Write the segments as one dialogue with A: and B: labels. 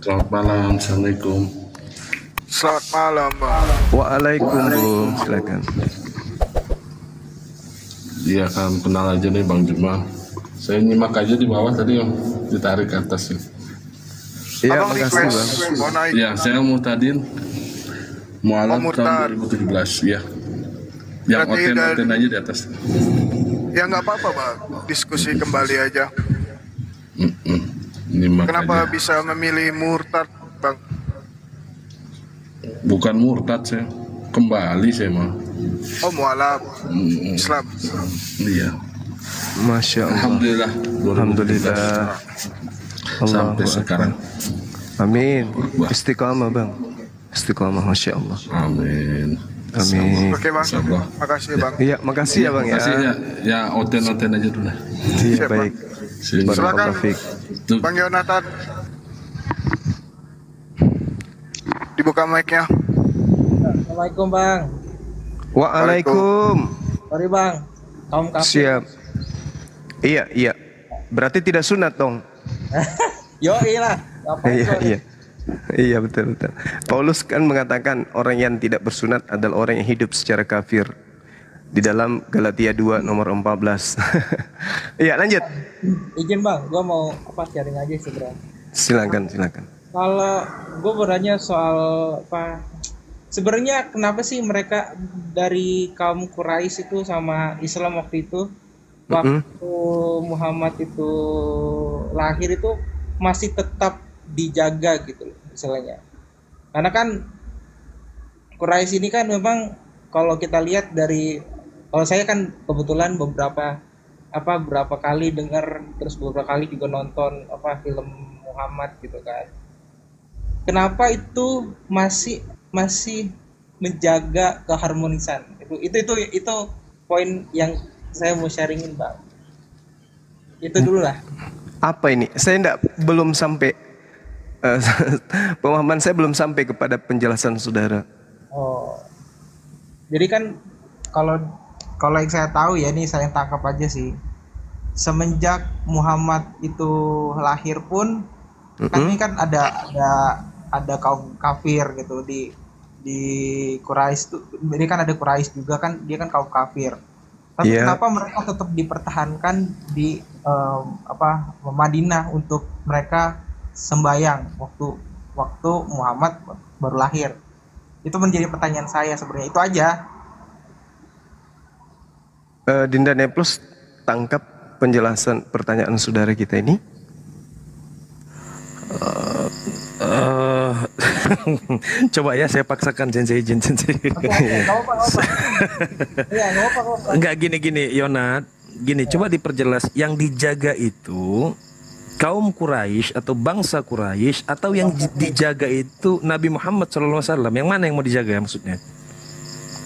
A: Selamat malam, Assalamualaikum.
B: Selamat malam, Bang.
C: Waalaikumsalam. Silakan.
A: Iya kan, kenal aja nih Bang Juma. Saya nyimak aja di bawah tadi yang ditarik ke atas ya.
C: Iya,
B: Abang
C: makasih Bang.
B: request mau naik.
A: Iya, saya Murtadin Mualaf
B: Murtad.
A: tahun 2017 ya. Yang
B: Berarti
A: oten aja di atas.
B: Ya nggak apa-apa, Bang. Diskusi kembali aja.
A: Nyimak
B: Kenapa
A: aja.
B: bisa memilih murtad, Bang?
A: Bukan murtad saya. Kembali saya mah.
B: Oh, mualaf Islam.
A: Iya.
C: Masya Allah.
A: Alhamdulillah. 2017
C: Alhamdulillah.
A: sampai
C: Allahu
A: sekarang.
C: Amin. Istiqamah Bang. Istiqamah, Masya Allah.
A: Amin.
C: Amin.
B: Oke, Bang.
A: Insyaallah.
B: Makasih, Bang.
C: Iya, makasih ya Bang ya.
A: Makasih ya. Ya oten aja dulu lah.
C: Iya,
B: Siap,
C: baik.
A: Sini.
C: Barakallahu fiik.
A: Tuh.
B: Bang Yonatan. Dibuka mic-nya.
D: Assalamualaikum Bang.
C: Waalaikum.
D: Sorry Bang. Kaum kafir.
C: Siap. Iya, iya. Berarti tidak sunat dong.
D: Yo iyalah.
C: Iya, iya. Iya, betul betul. Paulus kan mengatakan orang yang tidak bersunat adalah orang yang hidup secara kafir. Di dalam Galatia 2 nomor 14. Iya, lanjut.
D: Izin Bang, gua mau sharing aja sebenarnya.
C: Silakan, silakan.
D: Kalau gua bertanya soal apa? Sebenarnya kenapa sih mereka dari kaum Quraisy itu sama Islam waktu itu waktu Muhammad itu lahir itu masih tetap dijaga gitu loh misalnya. Karena kan Quraisy ini kan memang kalau kita lihat dari kalau saya kan kebetulan beberapa kali dengar terus beberapa kali juga nonton film Muhammad gitu kan. Kenapa itu masih menjaga keharmonisan? Itu poin yang saya mau sharingin Bang. Itu dulu lah.
C: Apa ini? Saya belum sampai pemahaman saya belum sampai kepada penjelasan saudara.
D: Oh. Jadi kan kalau yang saya tahu ya ini saya tangkap aja sih. Semenjak Muhammad itu lahir pun kan ini kan ada kaum kafir gitu di Quraisy tuh. Ini kan ada Quraisy juga kan dia kan kaum kafir. Tapi
C: Iya.
D: kenapa mereka tetap dipertahankan di Madinah untuk mereka sembayang waktu Muhammad baru lahir? Itu menjadi pertanyaan saya sebenarnya. Itu aja.
C: Dinda Neplus tangkap penjelasan pertanyaan saudara kita ini.
E: Coba ya saya paksakan sensei.
D: Oke, nggak apa-apa. Iya, nggak apa-apa.
E: Enggak gini Yonat. Gini, coba diperjelas yang dijaga itu kaum Quraisy atau bangsa Quraisy atau yang dijaga itu Nabi Muhammad SAW. Yang mana yang mau dijaga maksudnya?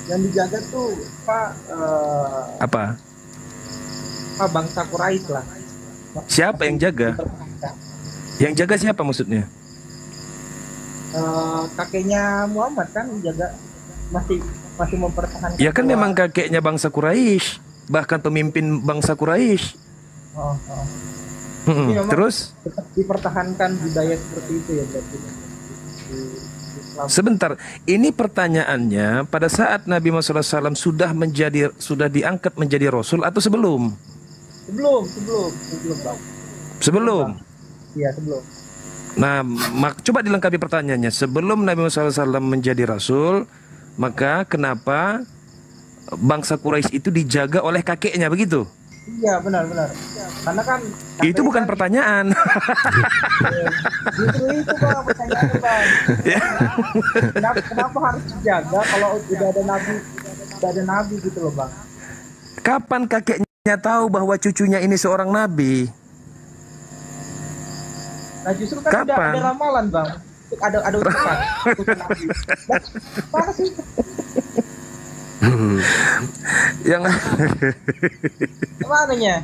D: Yang dijaga tuh
E: Apa?
D: bangsa Quraisy lah.
E: Siapa yang jaga? Yang jaga siapa maksudnya?
D: Kakeknya Muhammad kan jaga masih mempertahankan.
E: Ya kan memang kakeknya bangsa Quraisy, bahkan pemimpin bangsa Quraisy.
D: Oh. Jadi memang
E: Terus?
D: tetap dipertahankan budaya seperti itu ya berarti di Islam.
E: Sebentar, ini pertanyaannya pada saat Nabi Muhammad SAW sudah diangkat menjadi Rasul atau sebelum?
D: Sebelum Bang.
E: Sebelum.
D: Iya sebelum.
E: Nah, coba dilengkapi pertanyaannya. Sebelum Nabi Muhammad SAW menjadi Rasul, maka kenapa bangsa Quraisy itu dijaga oleh kakeknya begitu?
D: Iya benar. Karena kan
E: Itu bukan pertanyaan.
D: Justru itu Bang pertanyaannya Bang.
E: Ya.
D: Kenapa harus dijaga kalau udah ada nabi gitu loh Bang?
E: Kapan kakeknya tahu bahwa cucunya ini seorang nabi?
D: Nah justru kan
E: Kapan?
D: ada ramalan Bang. Ada utusan nabi. Mana sih?
E: Yang
D: Mananya?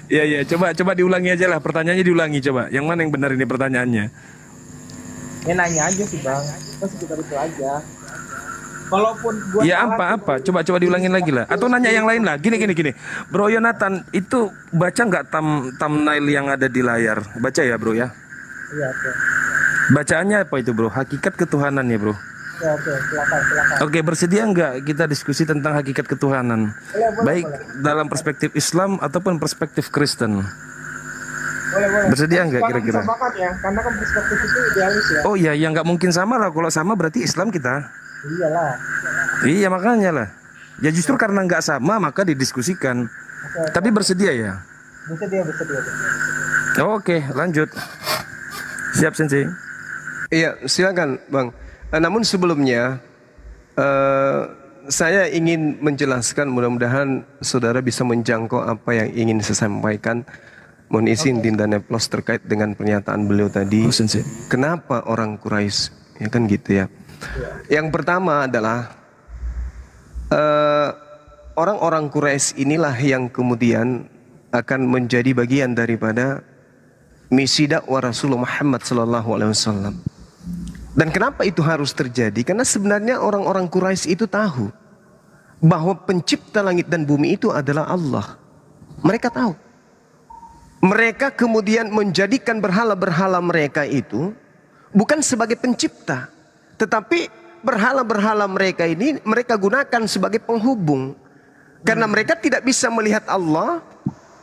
E: Iya, coba diulangi aja lah pertanyaannya diulangi coba. Yang mana yang benar ini pertanyaannya?
D: Ya nanya aja sih Bang. Itu sekitar itu aja. Walaupun gua
E: Ya
D: salah,
E: apa? Coba diulangin lagi lah. Atau nanya yang lain lah. Gini. Bro Yonatan, itu baca nggak thumbnail yang ada di layar? Baca ya bro ya.
D: Iya, oke.
E: Bacaannya apa itu bro? Hakikat ketuhanan ya bro.
D: Ya, oke, silakan.
E: Oke, bersedia nggak kita diskusi tentang hakikat ketuhanan? Baik dalam perspektif Islam ataupun perspektif Kristen.
D: Boleh.
E: Bersedia nggak kira-kira?
D: Sepakat ya, karena kan perspektif itu idealis ya.
E: Oh iya, ya nggak mungkin sama lah. Kalau sama berarti Islam kita.
D: Iyalah.
E: Iya makanya lah. Ya justru karena nggak sama maka didiskusikan. Tapi bersedia ya.
D: Bersedia.
E: Oke, lanjut. Siap Sensei.
C: Iya, silakan Bang. Namun sebelumnya saya ingin menjelaskan, mudah-mudahan saudara bisa menjangkau apa yang ingin saya sampaikan. Mohon izin Dinda Neplos terkait dengan pernyataan beliau tadi.
E: Sensei.
C: Kenapa orang Quraisy? Ya kan gitu ya. Yang pertama adalah orang-orang Quraisy inilah yang kemudian akan menjadi bagian daripada misi dakwah Rasulullah Muhammad SAW. Dan kenapa itu harus terjadi? Karena sebenarnya orang-orang Quraisy itu tahu bahwa pencipta langit dan bumi itu adalah Allah. Mereka tahu. Mereka kemudian menjadikan berhala-berhala mereka itu bukan sebagai pencipta, tetapi berhala-berhala mereka ini mereka gunakan sebagai penghubung. Karena mereka tidak bisa melihat Allah,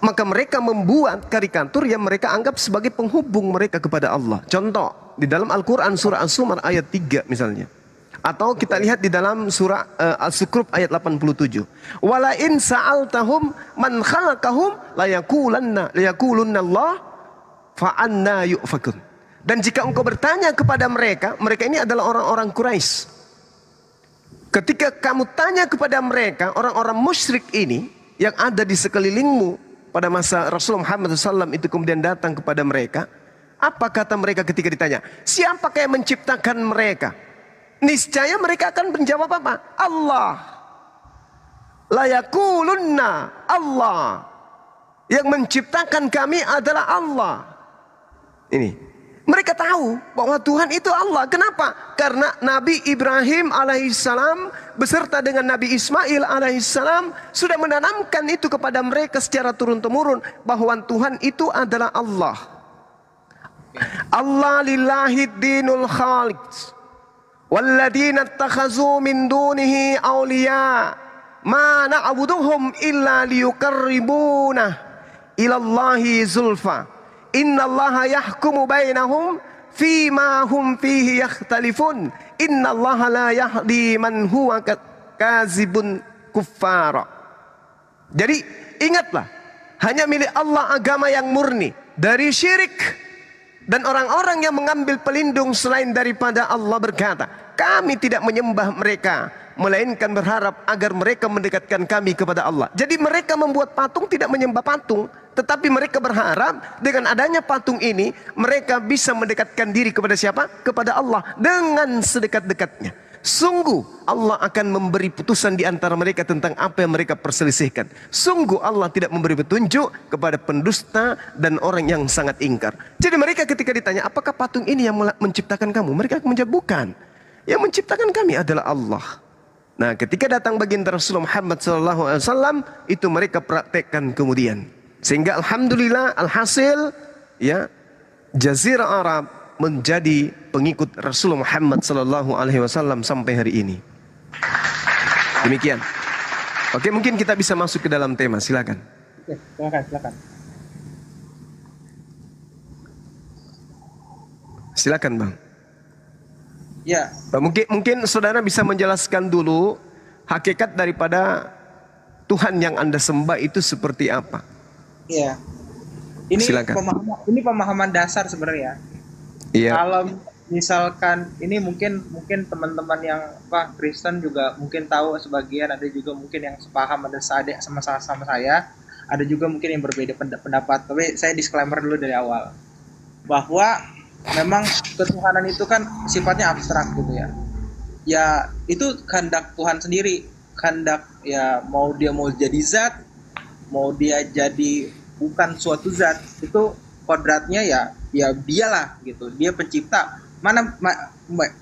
C: maka mereka membuat karikatur yang mereka anggap sebagai penghubung mereka kepada Allah. Contoh, di dalam Al-Quran surah As-Zumar ayat 3 misalnya. Atau kita lihat di dalam surah Al-Sukruf ayat 87. Wala in sa'altahum man khalaqahum layakulunna Allah fa'anna yu'fakun. Dan jika engkau bertanya kepada mereka, mereka ini adalah orang-orang Quraisy. Ketika kamu tanya kepada mereka, orang-orang musyrik ini yang ada di sekelilingmu pada masa Rasulullah Muhammad SAW itu kemudian datang kepada mereka, apa kata mereka ketika ditanya? Siapakah yang menciptakan mereka? Niscaya mereka akan menjawab apa? Allah. Layakulunna Allah. Yang menciptakan kami adalah Allah. Ini. Mereka tahu bahwa Tuhan itu Allah. Kenapa? Karena Nabi Ibrahim alaihissalam beserta dengan Nabi Ismail alaihissalam sudah menanamkan itu kepada mereka secara turun-temurun bahwa Tuhan itu adalah Allah. Allah lillahi dinul khaliq. Walladzina attakhazu min dunihi awliya ma na'buduhum illa liyuqarribuna ila Allahi zulfa. Innallaha yahkumu bainahum fima hum fihi yakhtalifun. Innallaha la yahdi man huwa kazibun kuffara. Jadi ingatlah, hanya milik Allah agama yang murni dari syirik. Dan orang-orang yang mengambil pelindung selain daripada Allah berkata, kami tidak menyembah mereka, melainkan berharap agar mereka mendekatkan kami kepada Allah. Jadi mereka membuat patung tidak menyembah patung, tetapi mereka berharap dengan adanya patung ini mereka bisa mendekatkan diri kepada siapa? Kepada Allah dengan sedekat-dekatnya. Sungguh Allah akan memberi putusan di antara mereka tentang apa yang mereka perselisihkan. Sungguh Allah tidak memberi petunjuk kepada pendusta dan orang yang sangat ingkar. Jadi mereka ketika ditanya, apakah patung ini yang menciptakan kamu? Mereka menjawab, bukan. Yang menciptakan kami adalah Allah. Nah, ketika datang baginda Rasulullah Muhammad SAW, itu mereka praktekkan kemudian. Sehingga alhamdulillah, alhasil, ya, Jazirah Arab menjadi pengikut Rasulullah Muhammad SAW sampai hari ini. Demikian. Oke, mungkin kita bisa masuk ke dalam tema. Silakan.
D: Oke, silakan.
C: Silakan, Bang.
D: Ya,
C: Mungkin saudara bisa menjelaskan dulu hakikat daripada Tuhan yang Anda sembah itu seperti apa?
D: iya. Ini
C: Silakan.
D: pemahaman dasar sebenarnya.
C: Iya.
D: Kalau misalkan ini mungkin teman-teman yang Kristen juga mungkin tahu sebagian, ada juga mungkin yang sepaham, ada sama saya, ada juga mungkin yang berbeda pendapat. Tapi saya disclaimer dulu dari awal bahwa memang ketuhanan itu kan sifatnya abstrak gitu ya. Ya itu kehendak Tuhan sendiri, kehendak ya mau dia mau jadi zat, mau dia jadi bukan suatu zat, itu kodratnya ya dialah gitu, dia pencipta.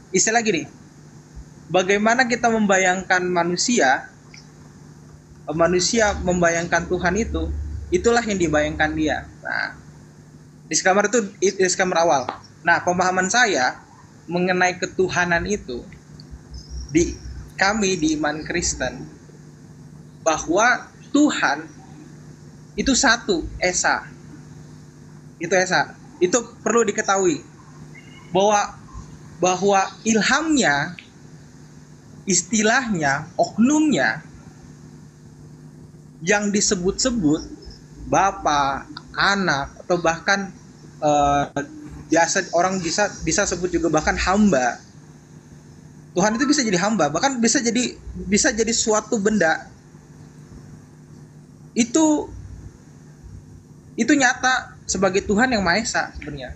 D: Istilah gini, bagaimana kita membayangkan manusia membayangkan Tuhan itu, itulah yang dibayangkan dia. Nah, disclaimer itu disclaimer awal. Nah, pemahaman saya mengenai ketuhanan itu di kami di iman Kristen, bahwa Tuhan itu satu, esa. Itu esa. Itu perlu diketahui bahwa ilhamnya, istilahnya, oknumnya yang disebut-sebut Bapa, Anak, atau bahkan biasa orang bisa sebut juga bahkan hamba. Tuhan itu bisa jadi hamba, bahkan bisa jadi suatu benda. Itu nyata sebagai Tuhan yang Maha Esa sebenarnya.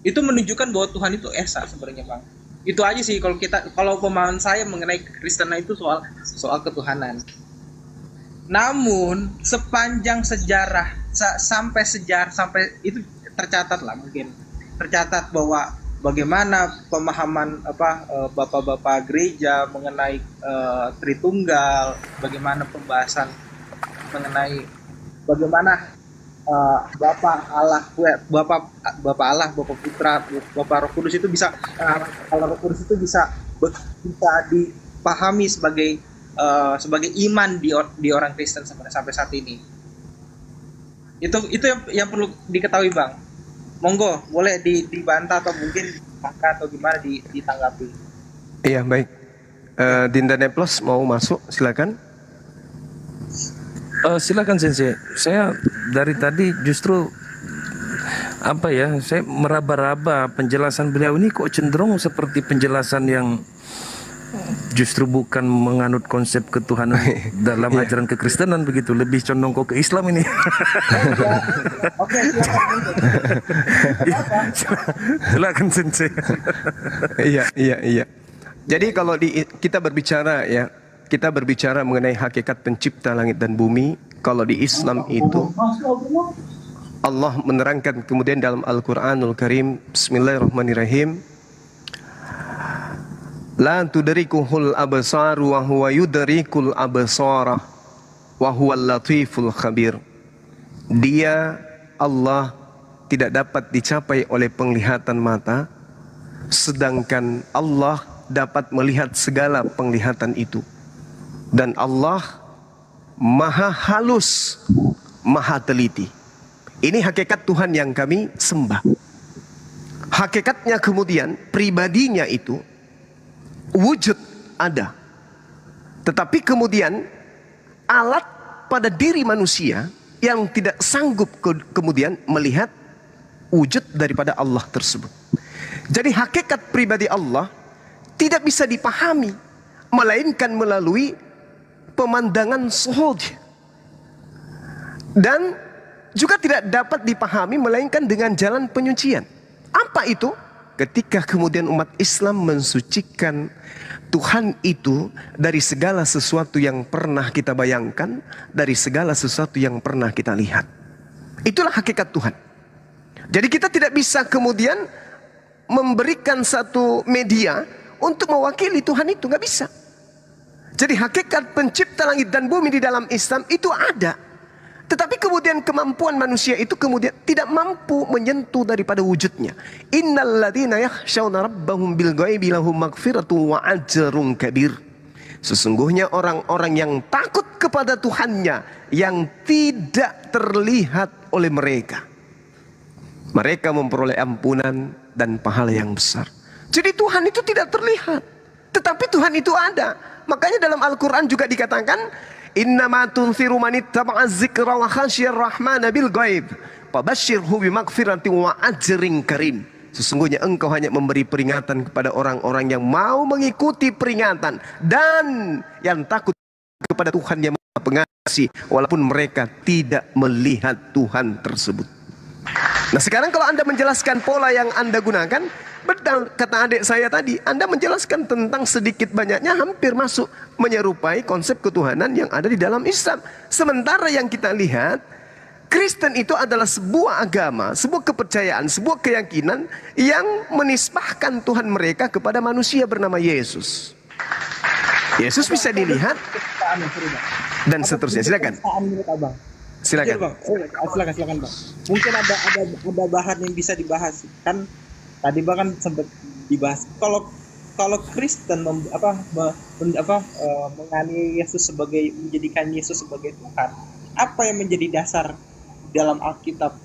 D: Itu menunjukkan bahwa Tuhan itu esa sebenarnya, Bang. Itu aja sih kalau pemahaman saya mengenai kekristenan itu soal ketuhanan. Namun sepanjang sejarah sampai itu tercatat lah, mungkin tercatat bahwa bagaimana pemahaman bapak-bapak gereja mengenai Tritunggal, bagaimana pembahasan mengenai bagaimana Bapak Allah, Bapak Putra, Bapak Roh Kudus itu bisa Roh Kudus itu bisa dipahami sebagai iman di orang Kristen sampai saat ini. Itu yang perlu diketahui, Bang. Monggo, boleh dibantah atau mungkin atau gimana ditanggapi.
C: Iya, baik. Dinda Neplos mau masuk, silakan.
E: Silakan Sensei. Saya dari tadi justru saya meraba-raba penjelasan beliau ini kok cenderung seperti penjelasan yang justru bukan menganut konsep ketuhanan dalam ajaran kekristenan begitu, lebih condong kok ke Islam ini.
D: Oke,
E: silakan Sensei.
C: Iya. Jadi kalau kita berbicara mengenai hakikat pencipta langit dan bumi, kalau di Islam itu Allah menerangkan kemudian dalam Al-Quranul Karim, Bismillahirrahmanirrahim, la tudrikuhul absaru wa huwa yudrikul absara wa huwal latiful khabir. Dia, Allah, tidak dapat dicapai oleh penglihatan mata, sedangkan Allah dapat melihat segala penglihatan itu. Dan Allah maha halus, maha teliti. Ini hakikat Tuhan yang kami sembah. Hakikatnya kemudian, pribadinya itu wujud ada. Tetapi kemudian alat pada diri manusia yang tidak sanggup kemudian melihat wujud daripada Allah tersebut. Jadi hakikat pribadi Allah tidak bisa dipahami melainkan melalui pemandangan suhud, dan juga tidak dapat dipahami melainkan dengan jalan penyucian. Apa itu? Ketika kemudian umat Islam mensucikan Tuhan itu dari segala sesuatu yang pernah kita bayangkan, dari segala sesuatu yang pernah kita lihat. Itulah hakikat Tuhan. Jadi kita tidak bisa kemudian memberikan satu media untuk mewakili Tuhan itu, nggak bisa. Jadi hakikat pencipta langit dan bumi di dalam Islam itu ada. Tetapi kemudian kemampuan manusia itu kemudian tidak mampu menyentuh daripada wujudnya. Innal ladzina yakhshawna rabbahum bil ghaibi lahum maghfiratun wa ajrun kabir. Sesungguhnya orang-orang yang takut kepada Tuhannya yang tidak terlihat oleh mereka, mereka memperoleh ampunan dan pahala yang besar. Jadi Tuhan itu tidak terlihat, tetapi Tuhan itu ada. Makanya dalam Al-Quran juga dikatakan, innama tunziru man ittaba'a dzikra wa khasyiyar rahmana bil ghaib fabashshirhu bimaghfiratin wa ajrin karim. Sesungguhnya engkau hanya memberi peringatan kepada orang-orang yang mau mengikuti peringatan dan yang takut kepada Tuhan yang Maha Pengasih, walaupun mereka tidak melihat Tuhan tersebut. Nah, sekarang kalau Anda menjelaskan pola yang Anda gunakan, betul kata adik saya tadi, Anda menjelaskan tentang sedikit banyaknya hampir masuk menyerupai konsep ketuhanan yang ada di dalam Islam. Sementara yang kita lihat, Kristen itu adalah sebuah agama, sebuah kepercayaan, sebuah keyakinan yang menisbahkan Tuhan mereka kepada manusia bernama Yesus. Yesus bisa dilihat
D: Penistaan, sorry, Bang.
C: dan
D: Apa
C: seterusnya.
D: bentuk
C: Silakan.
D: penistaan menurut Abang?
C: Silakan.
D: Jujur, Bang. Silakan Bang. Mungkin ada bahan yang bisa dibahas. Kan tadi Bang kan sempat dibahas. Kalau Kristen menganiaya Yesus menjadikan Yesus sebagai Tuhan, apa yang menjadi dasar dalam Alkitab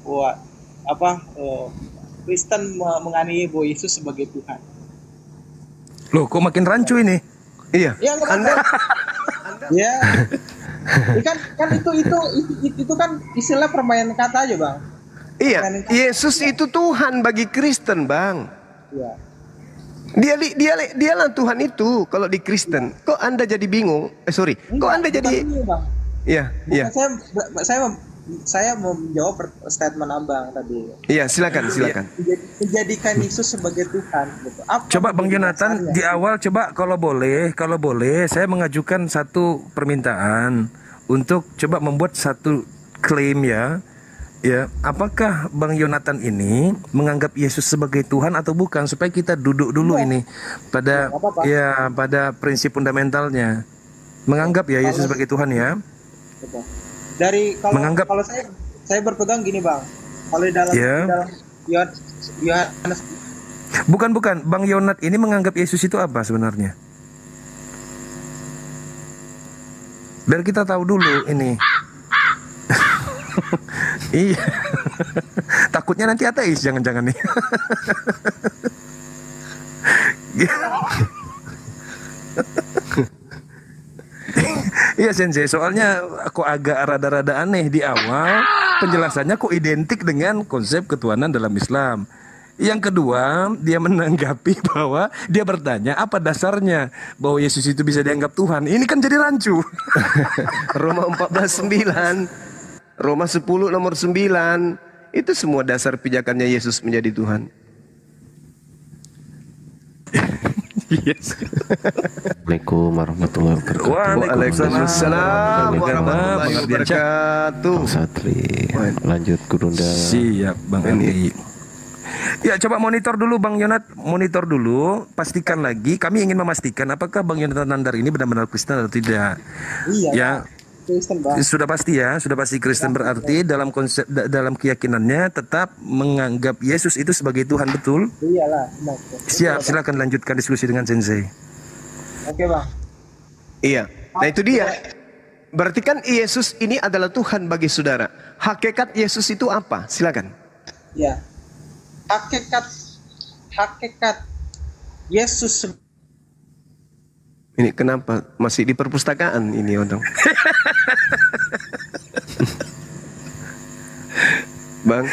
D: Kristen menganiaya bahwa Yesus sebagai Tuhan?
E: Loh, kok makin rancu ini?
C: Iya.
D: Ya, nggak
C: Anda
D: apa-apa. Ya. kan itu kan istilah permainan kata aja, Bang.
C: iya, Yesus itu Tuhan bagi Kristen, Bang.
D: Iya.
C: Dialah Tuhan itu kalau di Kristen. Kok Anda jadi bingung? Kok Anda jadi
D: Bang.
C: Iya, iya.
D: Saya mau menjawab statement Abang tadi.
C: Iya, silakan.
D: Menjadikan Yesus sebagai Tuhan gitu.
E: Coba Bang Yonatan di awal coba kalau boleh saya mengajukan satu permintaan untuk coba membuat satu klaim ya. Ya, apakah Bang Yonatan ini menganggap Yesus sebagai Tuhan atau bukan, supaya kita duduk dulu ini pada pada prinsip fundamentalnya. Menganggap ya Yesus sebagai Tuhan ya.
D: Dari kalau saya berpegang gini, Bang. Kalau di dalam Yohanes
E: Bukan, Bang Yonat ini menganggap Yesus itu apa sebenarnya? Biar kita tahu dulu ini. Iya. Takutnya nanti ateis, jangan-jangan nih. Iya Sensei, soalnya kok agak rada-rada aneh di awal penjelasannya kok identik dengan konsep ketuhanan dalam Islam. Yang kedua, dia menanggapi bahwa dia bertanya apa dasarnya bahwa Yesus itu bisa dianggap Tuhan. Ini kan jadi rancu.
C: Roma 14:9, Roma 10 nomor 9, itu semua dasar pijakannya Yesus menjadi Tuhan.
E: Yes.
F: Assalamualaikum warahmatullahi wabarakatuh.
C: Waalaikumsalam warahmatullahi wabarakatuh.
F: Bang Satri, lanjut Gurunda.
E: Siap Bang Andi. Ya, coba monitor dulu Bang Yonat, monitor dulu, pastikan lagi. Kami ingin memastikan apakah Bang Yonat Nandar ini benar-benar Kristen atau tidak.
D: Iya.
E: Ya.
D: Kristen, Bang.
E: Sudah pasti Kristen, berarti dalam konsep dalam keyakinannya tetap menganggap Yesus itu sebagai Tuhan, betul?
D: Iyalah, benar.
E: Siap, silakan lanjutkan diskusi dengan Sensei.
D: Oke, Bang.
C: Iya. Nah itu dia. Berarti kan Yesus ini adalah Tuhan bagi saudara. Hakikat Yesus itu apa? Silakan.
D: Ya. Hakikat Yesus.
C: Ini kenapa masih di perpustakaan ini orang? Bang.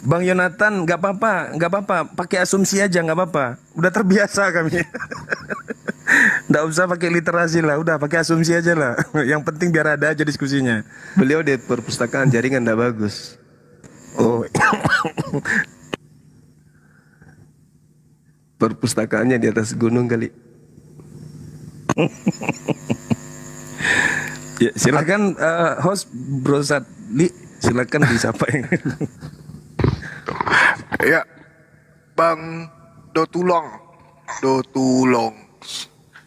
E: Bang Yonatan, nggak apa-apa, pakai asumsi aja, nggak apa-apa. Udah terbiasa kami. Nggak usah pakai literasi lah, udah pakai asumsi aja lah. Yang penting biar ada aja diskusinya.
C: Beliau di perpustakaan, jaringan nggak bagus.
E: Oh.
C: Perpustakaannya di atas gunung kali.
E: Ya, silakan host Bro Sadli, silakan disapa yang.
B: Ya, Bang Dotulong.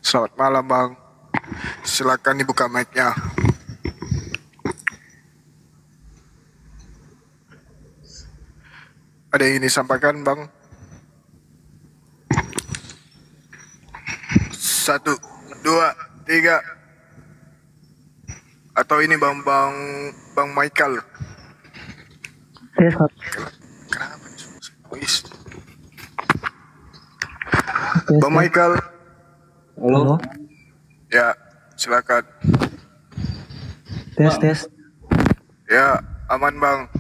B: Selamat malam, Bang. Silakan dibuka mic-nya. Ada yang ingin disampaikan, Bang? 1, 2, 3. Atau ini Bang Michael. Kenapa? Bang Michael.
G: Halo.
B: Ya, silakan.
G: Tes.
B: Ya, aman Bang.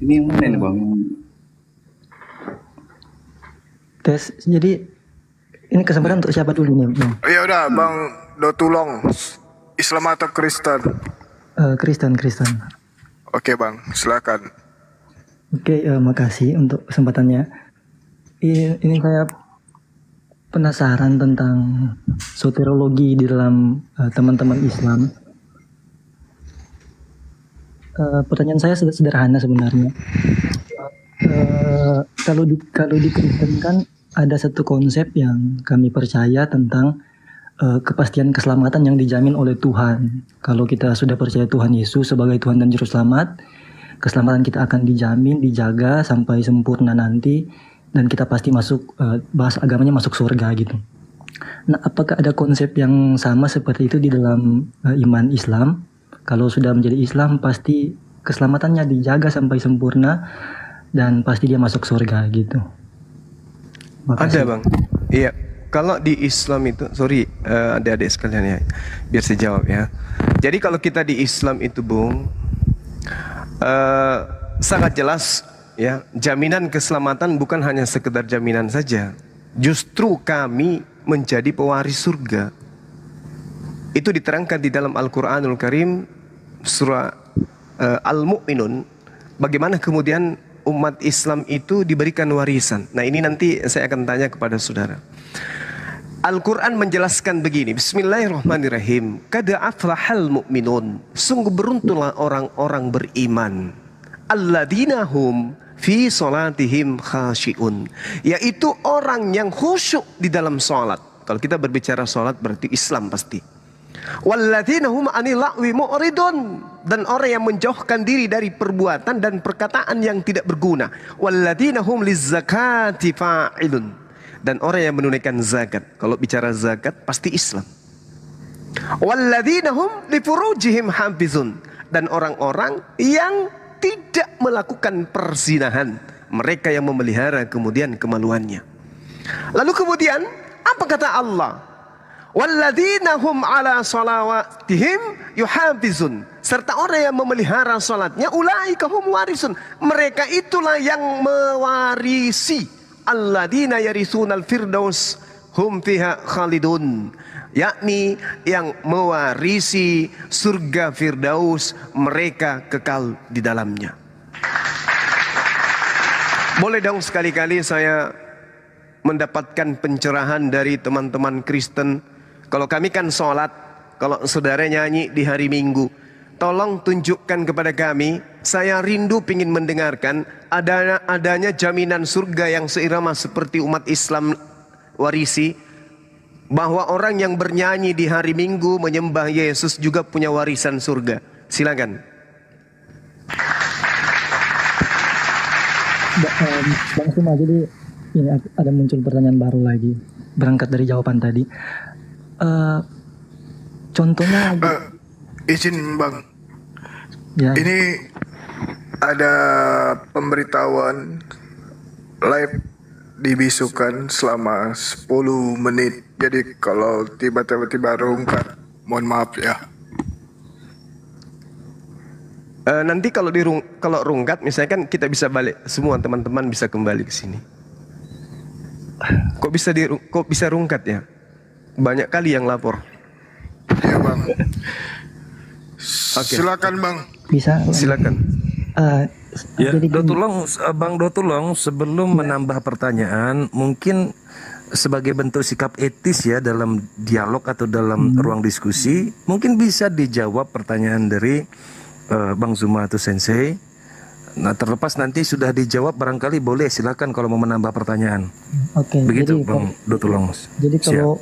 G: Ini yang mana nih Bang? Tes. Jadi ini kesempatan untuk siapa dulu nih Bang?
B: Ya udah, Bang Dotulong. Islam atau Kristen?
G: Kristen.
B: Oke Bang, silakan.
G: Oke, makasih untuk kesempatannya. Ini saya penasaran tentang soteriologi di dalam teman-teman Islam. Pertanyaan saya sederhana sebenarnya. Kalau di Kristen kan ada satu konsep yang kami percaya tentang kepastian keselamatan yang dijamin oleh Tuhan. Kalau kita sudah percaya Tuhan Yesus sebagai Tuhan dan Juru Selamat, keselamatan kita akan dijamin, dijaga sampai sempurna nanti, dan kita pasti masuk, bahas agamanya masuk surga gitu. Nah, apakah ada konsep yang sama seperti itu di dalam iman Islam? Kalau sudah menjadi Islam, pasti keselamatannya dijaga sampai sempurna dan pasti dia masuk surga gitu.
C: Ada bang, iya. Kalau di Islam itu, sorry adik-adik sekalian ya, biar saya jawab ya. Jadi kalau kita di Islam itu Bung, sangat jelas ya, jaminan keselamatan bukan hanya sekedar jaminan saja. Justru kami menjadi pewaris surga. Itu diterangkan di dalam Al-Quranul Karim surah Al-Mu'minun. Bagaimana kemudian umat Islam itu diberikan warisan. Nah ini nanti saya akan tanya kepada saudara. Al-Quran menjelaskan begini, Bismillahirrahmanirrahim. Qad aflahal mu'minun. Sungguh beruntunglah orang-orang beriman. Alladzina hum fi salatihim khashi'un. Yaitu orang yang khusyuk di dalam salat. Kalau kita berbicara salat berarti Islam pasti. Walladzina hum anil lagwi mu'ridun. Dan orang yang menjauhkan diri dari perbuatan dan perkataan yang tidak berguna. Walladzina hum lizzakati fa'ilun. Dan orang yang menunaikan zakat. Kalau bicara zakat pasti Islam. Walladzina hum li furujihim hafizun. Dan orang-orang yang tidak melakukan perzinahan. Mereka yang memelihara kemudian kemaluannya. Lalu kemudian apa kata Allah? Walladzina hum ala salawatihim yuhafizun. Serta orang yang memelihara salatnya, ulaika hum warisun. Mereka itulah yang mewarisi. Alladzina yarisunal firdaus hum fiha khalidun. Yakni yang mewarisi surga Firdaus, mereka kekal di dalamnya. Boleh dong sekali-kali saya mendapatkan pencerahan dari teman-teman Kristen. Kalau kami kan sholat, kalau saudara nyanyi di hari Minggu, tolong tunjukkan kepada kami. Saya rindu ingin mendengarkan adanya jaminan surga yang seirama seperti umat Islam warisi. Bahwa orang yang bernyanyi di hari Minggu menyembah Yesus juga punya warisan surga. Silakan.
G: Bang Suma, jadi ini ada muncul pertanyaan baru lagi. Berangkat dari jawaban tadi. Contohnya
B: izin Bang.
G: ya,
B: Ini ada pemberitahuan live dibisukan selama 10 menit. Jadi kalau tiba-tiba rungkat, mohon maaf ya.
C: Nanti kalau rungkat, misalnya kan kita bisa balik, semua teman-teman bisa kembali ke sini. Kok bisa rungkat ya? Banyak kali yang lapor.
B: Iya Bang.
C: Oke.
B: Silakan Bang.
G: bisa.
C: Silakan.
E: Ya,
G: Jadi
E: Bang Dotulong, sebelum menambah pertanyaan, mungkin sebagai bentuk sikap etis ya dalam dialog atau dalam ruang diskusi, mungkin bisa dijawab pertanyaan dari Bang Zuma atau Sensei. Nah, terlepas nanti sudah dijawab, barangkali boleh silakan kalau mau menambah pertanyaan.
G: Oke,
E: Begitu
G: jadi
E: Bang Dotulong.
G: Jadi kalau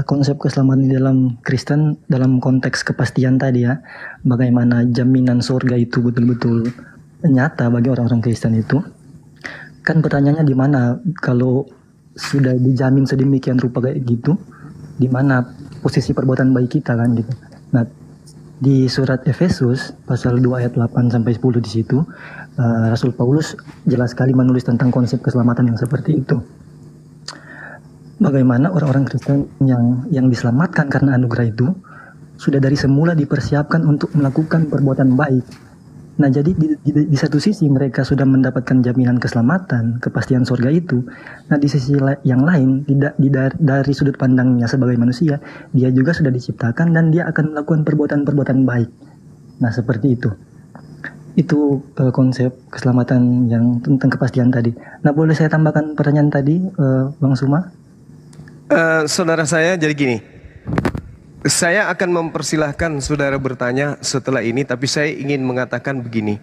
G: konsep keselamatan di dalam Kristen dalam konteks kepastian tadi ya, bagaimana jaminan surga itu betul-betul nyata bagi orang-orang Kristen itu. Kan pertanyaannya di mana kalau sudah dijamin sedemikian rupa kayak gitu, di mana posisi perbuatan baik kita kan gitu. Nah, di surat Efesus pasal 2 ayat 8 sampai 10 di situ Rasul Paulus jelas sekali menulis tentang konsep keselamatan yang seperti itu. Bagaimana orang-orang Kristen yang diselamatkan karena anugerah itu sudah dari semula dipersiapkan untuk melakukan perbuatan baik. Nah, jadi di satu sisi mereka sudah mendapatkan jaminan keselamatan, kepastian surga itu. Nah, di sisi yang lain, dari sudut pandangnya sebagai manusia, dia juga sudah diciptakan dan dia akan melakukan perbuatan-perbuatan baik. Nah, seperti itu. Itu konsep keselamatan yang tentang kepastian tadi. Nah, boleh saya tambahkan pertanyaan tadi, Bang Suma?
C: Saudara saya, jadi gini. Saya akan mempersilahkan saudara bertanya setelah ini, tapi saya ingin mengatakan begini.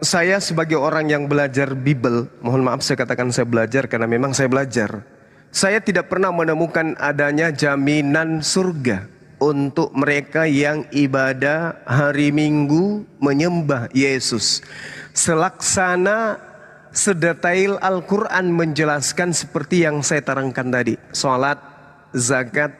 C: Saya sebagai orang yang belajar Bible, mohon maaf saya katakan saya belajar karena memang saya belajar. Saya tidak pernah menemukan adanya jaminan surga untuk mereka yang ibadah hari Minggu menyembah Yesus. Selaksana sedetail Al-Quran menjelaskan seperti yang saya terangkan tadi. Salat, zakat,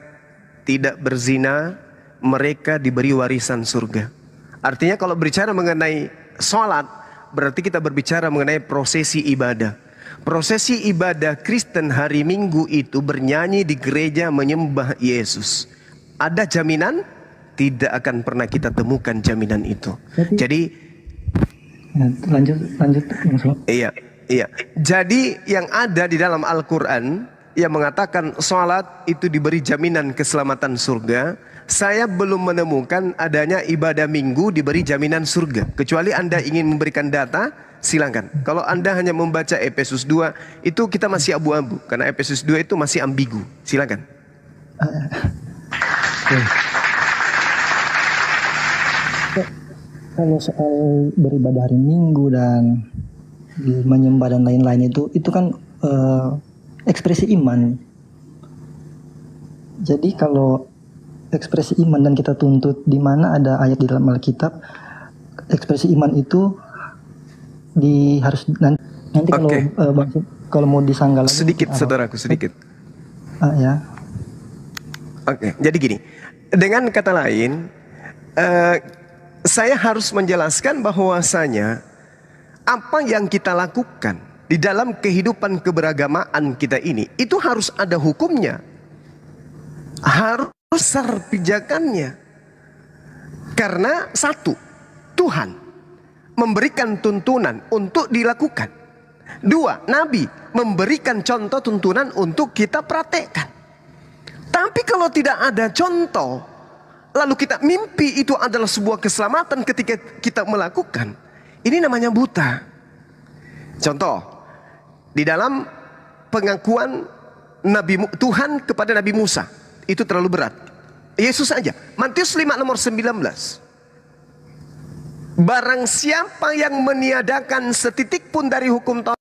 C: tidak berzina, mereka diberi warisan surga. Artinya kalau berbicara mengenai salat, berarti kita berbicara mengenai prosesi ibadah. Prosesi ibadah Kristen hari Minggu itu bernyanyi di gereja menyembah Yesus. Ada jaminan? Tidak akan pernah kita temukan jaminan itu. Jadi
G: lanjut.
C: iya. Jadi yang ada di dalam Al-Quran yang mengatakan salat itu diberi jaminan keselamatan surga. Saya belum menemukan adanya ibadah minggu diberi jaminan surga. Kecuali Anda ingin memberikan data, silakan. Kalau Anda hanya membaca Efesus 2, itu kita masih abu-abu. Karena Efesus 2 itu masih ambigu. Silakan.
G: Kalau soal beribadah hari Minggu dan menyembah dan lain-lain itu kan ekspresi iman. Jadi kalau ekspresi iman dan kita tuntut di mana ada ayat di dalam Alkitab, ekspresi iman itu harus nanti kalau kalau mau disanggah lagi,
C: sedikit saudaraku sedikit.
G: Ya.
C: Oke, jadi gini. Dengan kata lain, saya harus menjelaskan bahwasanya apa yang kita lakukan di dalam kehidupan keberagamaan kita ini itu harus ada hukumnya, harus besar pijakannya. Karena satu, Tuhan memberikan tuntunan untuk dilakukan. Dua, Nabi memberikan contoh tuntunan untuk kita praktekkan. Tapi kalau tidak ada contoh, lalu kita mimpi itu adalah sebuah keselamatan ketika kita melakukan, ini namanya buta. Contoh, di dalam pengakuan Tuhan kepada Nabi Musa, itu terlalu berat. Yesus saja, Matius 5 nomor 19. Barang siapa yang meniadakan setitik pun dari hukum Taurat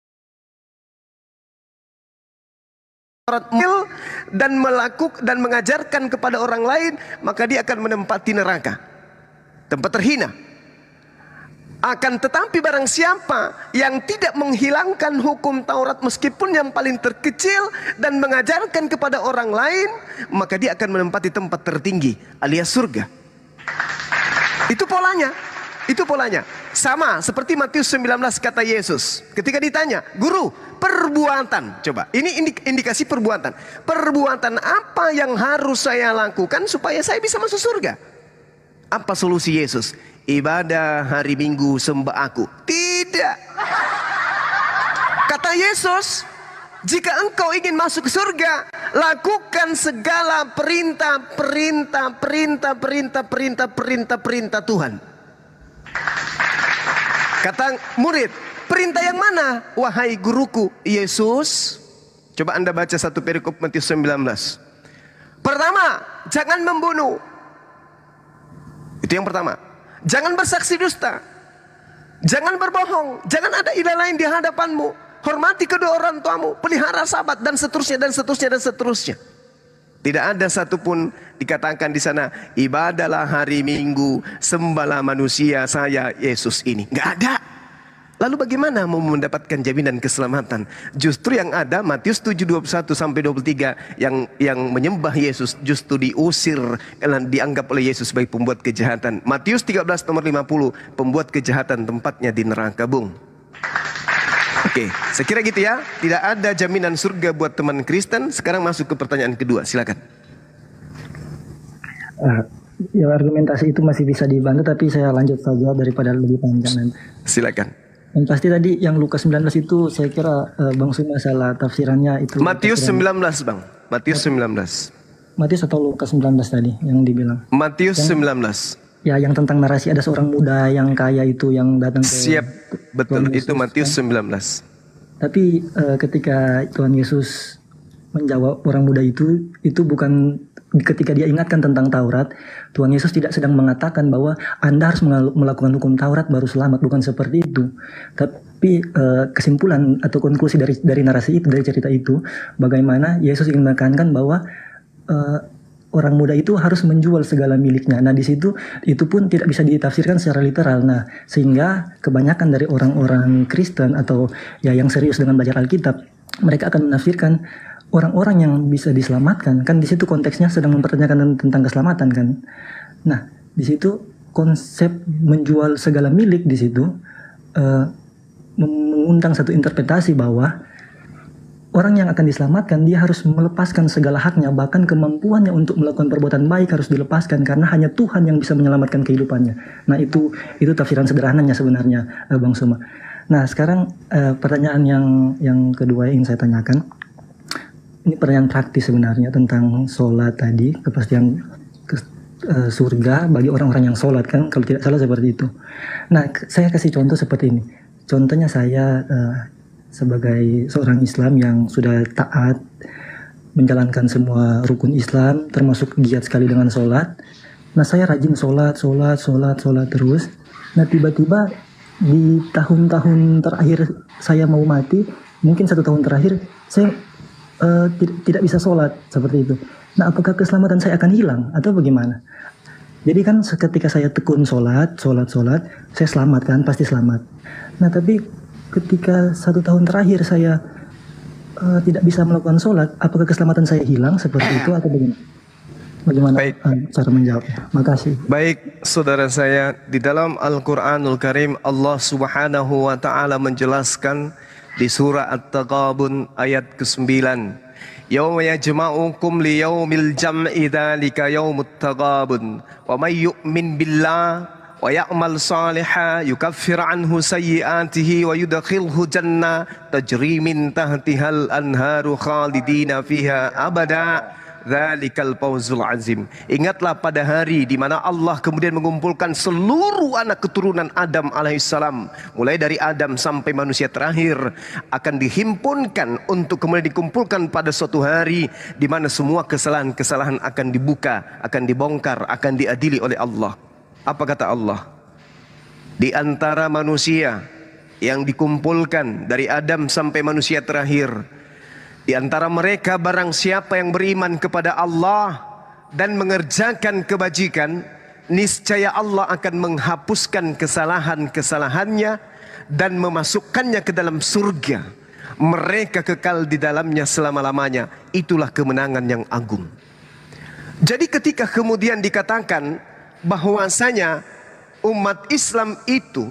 C: dan mengajarkan kepada orang lain, maka dia akan menempati neraka, tempat terhina. Akan tetapi barang siapa yang tidak menghilangkan hukum Taurat meskipun yang paling terkecil dan mengajarkan kepada orang lain, maka dia akan menempati tempat tertinggi alias surga. Itu polanya. Itu polanya. Sama seperti Matius 19 kata Yesus ketika ditanya, "Guru, perbuatan." Coba, ini indikasi perbuatan. Perbuatan apa yang harus saya lakukan supaya saya bisa masuk surga? Apa solusi Yesus? Ibadah hari Minggu sembah aku. Tidak. Kata Yesus, jika engkau ingin masuk ke surga, lakukan segala perintah Tuhan. Kata murid, perintah yang mana? Wahai guruku, Yesus. Coba Anda baca satu perikop Matius 19. Pertama, jangan membunuh. Itu yang pertama. Jangan bersaksi dusta. Jangan berbohong. Jangan ada ilah lain di hadapanmu. Hormati kedua orang tuamu. Pelihara sahabat dan seterusnya dan seterusnya dan seterusnya. Tidak ada satupun dikatakan di sana, ibadahlah hari Minggu, sembahlah manusia saya Yesus ini. Nggak ada. Lalu bagaimana mau mendapatkan jaminan keselamatan? Justru yang ada Matius 7:21 sampai 23 yang menyembah Yesus justru diusir karena dianggap oleh Yesus sebagai pembuat kejahatan. Matius 13 nomor 50, pembuat kejahatan tempatnya di neraka, Bung. Oke, saya kira gitu ya. Tidak ada jaminan surga buat teman Kristen. Sekarang masuk ke pertanyaan kedua, silakan.
G: Ya, argumentasi itu masih bisa dibantu, tapi saya lanjut saja daripada lebih panjang nanti.
C: Silakan.
G: Yang pasti tadi yang Lukas 19 itu saya kira Bang Suma salah tafsirannya itu.
C: Matius 19 Bang. Matius 19.
G: Matius atau Lukas 19 tadi yang dibilang.
C: Matius 19.
G: Ya, yang tentang narasi ada seorang muda yang kaya itu yang datang ke
C: Siap, betul.
G: Tuhan Yesus,
C: itu Matius
G: kan?
C: 19.
G: Tapi ketika Tuhan Yesus menjawab orang muda itu bukan ketika dia ingatkan tentang Taurat, Tuhan Yesus tidak sedang mengatakan bahwa Anda harus melakukan hukum Taurat baru selamat, bukan seperti itu. Tapi kesimpulan atau konklusi dari narasi itu, dari cerita itu, bagaimana Yesus ingin menekankan bahwa orang muda itu harus menjual segala miliknya. Nah, di situ itu pun tidak bisa ditafsirkan secara literal. Nah, sehingga kebanyakan dari orang-orang Kristen atau ya yang serius dengan belajar Alkitab, mereka akan menafsirkan orang-orang yang bisa diselamatkan. Kan di situ konteksnya sedang mempertanyakan tentang keselamatan kan. Nah, di situ konsep menjual segala milik di situ mengundang satu interpretasi bahwa orang yang akan diselamatkan dia harus melepaskan segala haknya, bahkan kemampuannya untuk melakukan perbuatan baik harus dilepaskan karena hanya Tuhan yang bisa menyelamatkan kehidupannya. Nah, itu tafsiran sederhananya sebenarnya, Bang Suma. Nah, sekarang pertanyaan yang kedua yang ingin saya tanyakan. Ini pertanyaan praktis sebenarnya tentang sholat tadi, kepastian surga bagi orang-orang yang sholat kan, kalau tidak salah seperti itu. Nah, saya kasih contoh seperti ini. Contohnya saya sebagai seorang Islam yang sudah taat menjalankan semua rukun Islam, termasuk giat sekali dengan sholat. Nah, saya rajin sholat terus. Nah, tiba-tiba di tahun-tahun terakhir saya mau mati, mungkin 1 tahun terakhir saya tidak bisa sholat seperti itu. Nah, apakah keselamatan saya akan hilang atau bagaimana? Jadi kan ketika saya tekun sholat, saya selamat kan, pasti selamat. Nah, tapi ketika 1 tahun terakhir saya tidak bisa melakukan sholat, apakah keselamatan saya hilang seperti itu atau bagaimana? Bagaimana
C: Baik.
G: cara menjawabnya? Makasih.
C: Baik, saudara saya, di dalam Al-Quranul Karim Allah Subhanahu wa Ta'ala menjelaskan di surah At-Taghabun ayat ke-9, Yawma yajma'ukum liyaumil jam'i dzalika yaumut taghabun wa may yu'min billah wa ya'mal salihan yukaffir anhu sayyi'atihi wa yudkhilhu jannah tajri min tahtihal anharu khalidina fiha abada. Dzalikal fawzul azim. Ingatlah pada hari di mana Allah kemudian mengumpulkan seluruh anak keturunan Adam alaihissalam, mulai dari Adam sampai manusia terakhir, akan dihimpunkan untuk kemudian dikumpulkan pada suatu hari di mana semua kesalahan-kesalahan akan dibuka, akan dibongkar, akan diadili oleh Allah. Apa kata Allah? Di antara manusia yang dikumpulkan dari Adam sampai manusia terakhir, di antara mereka barang siapa yang beriman kepada Allah dan mengerjakan kebajikan, niscaya Allah akan menghapuskan kesalahan-kesalahannya dan memasukkannya ke dalam surga. Mereka kekal di dalamnya selama-lamanya. Itulah kemenangan yang agung. Jadi ketika kemudian dikatakan bahwasanya umat Islam itu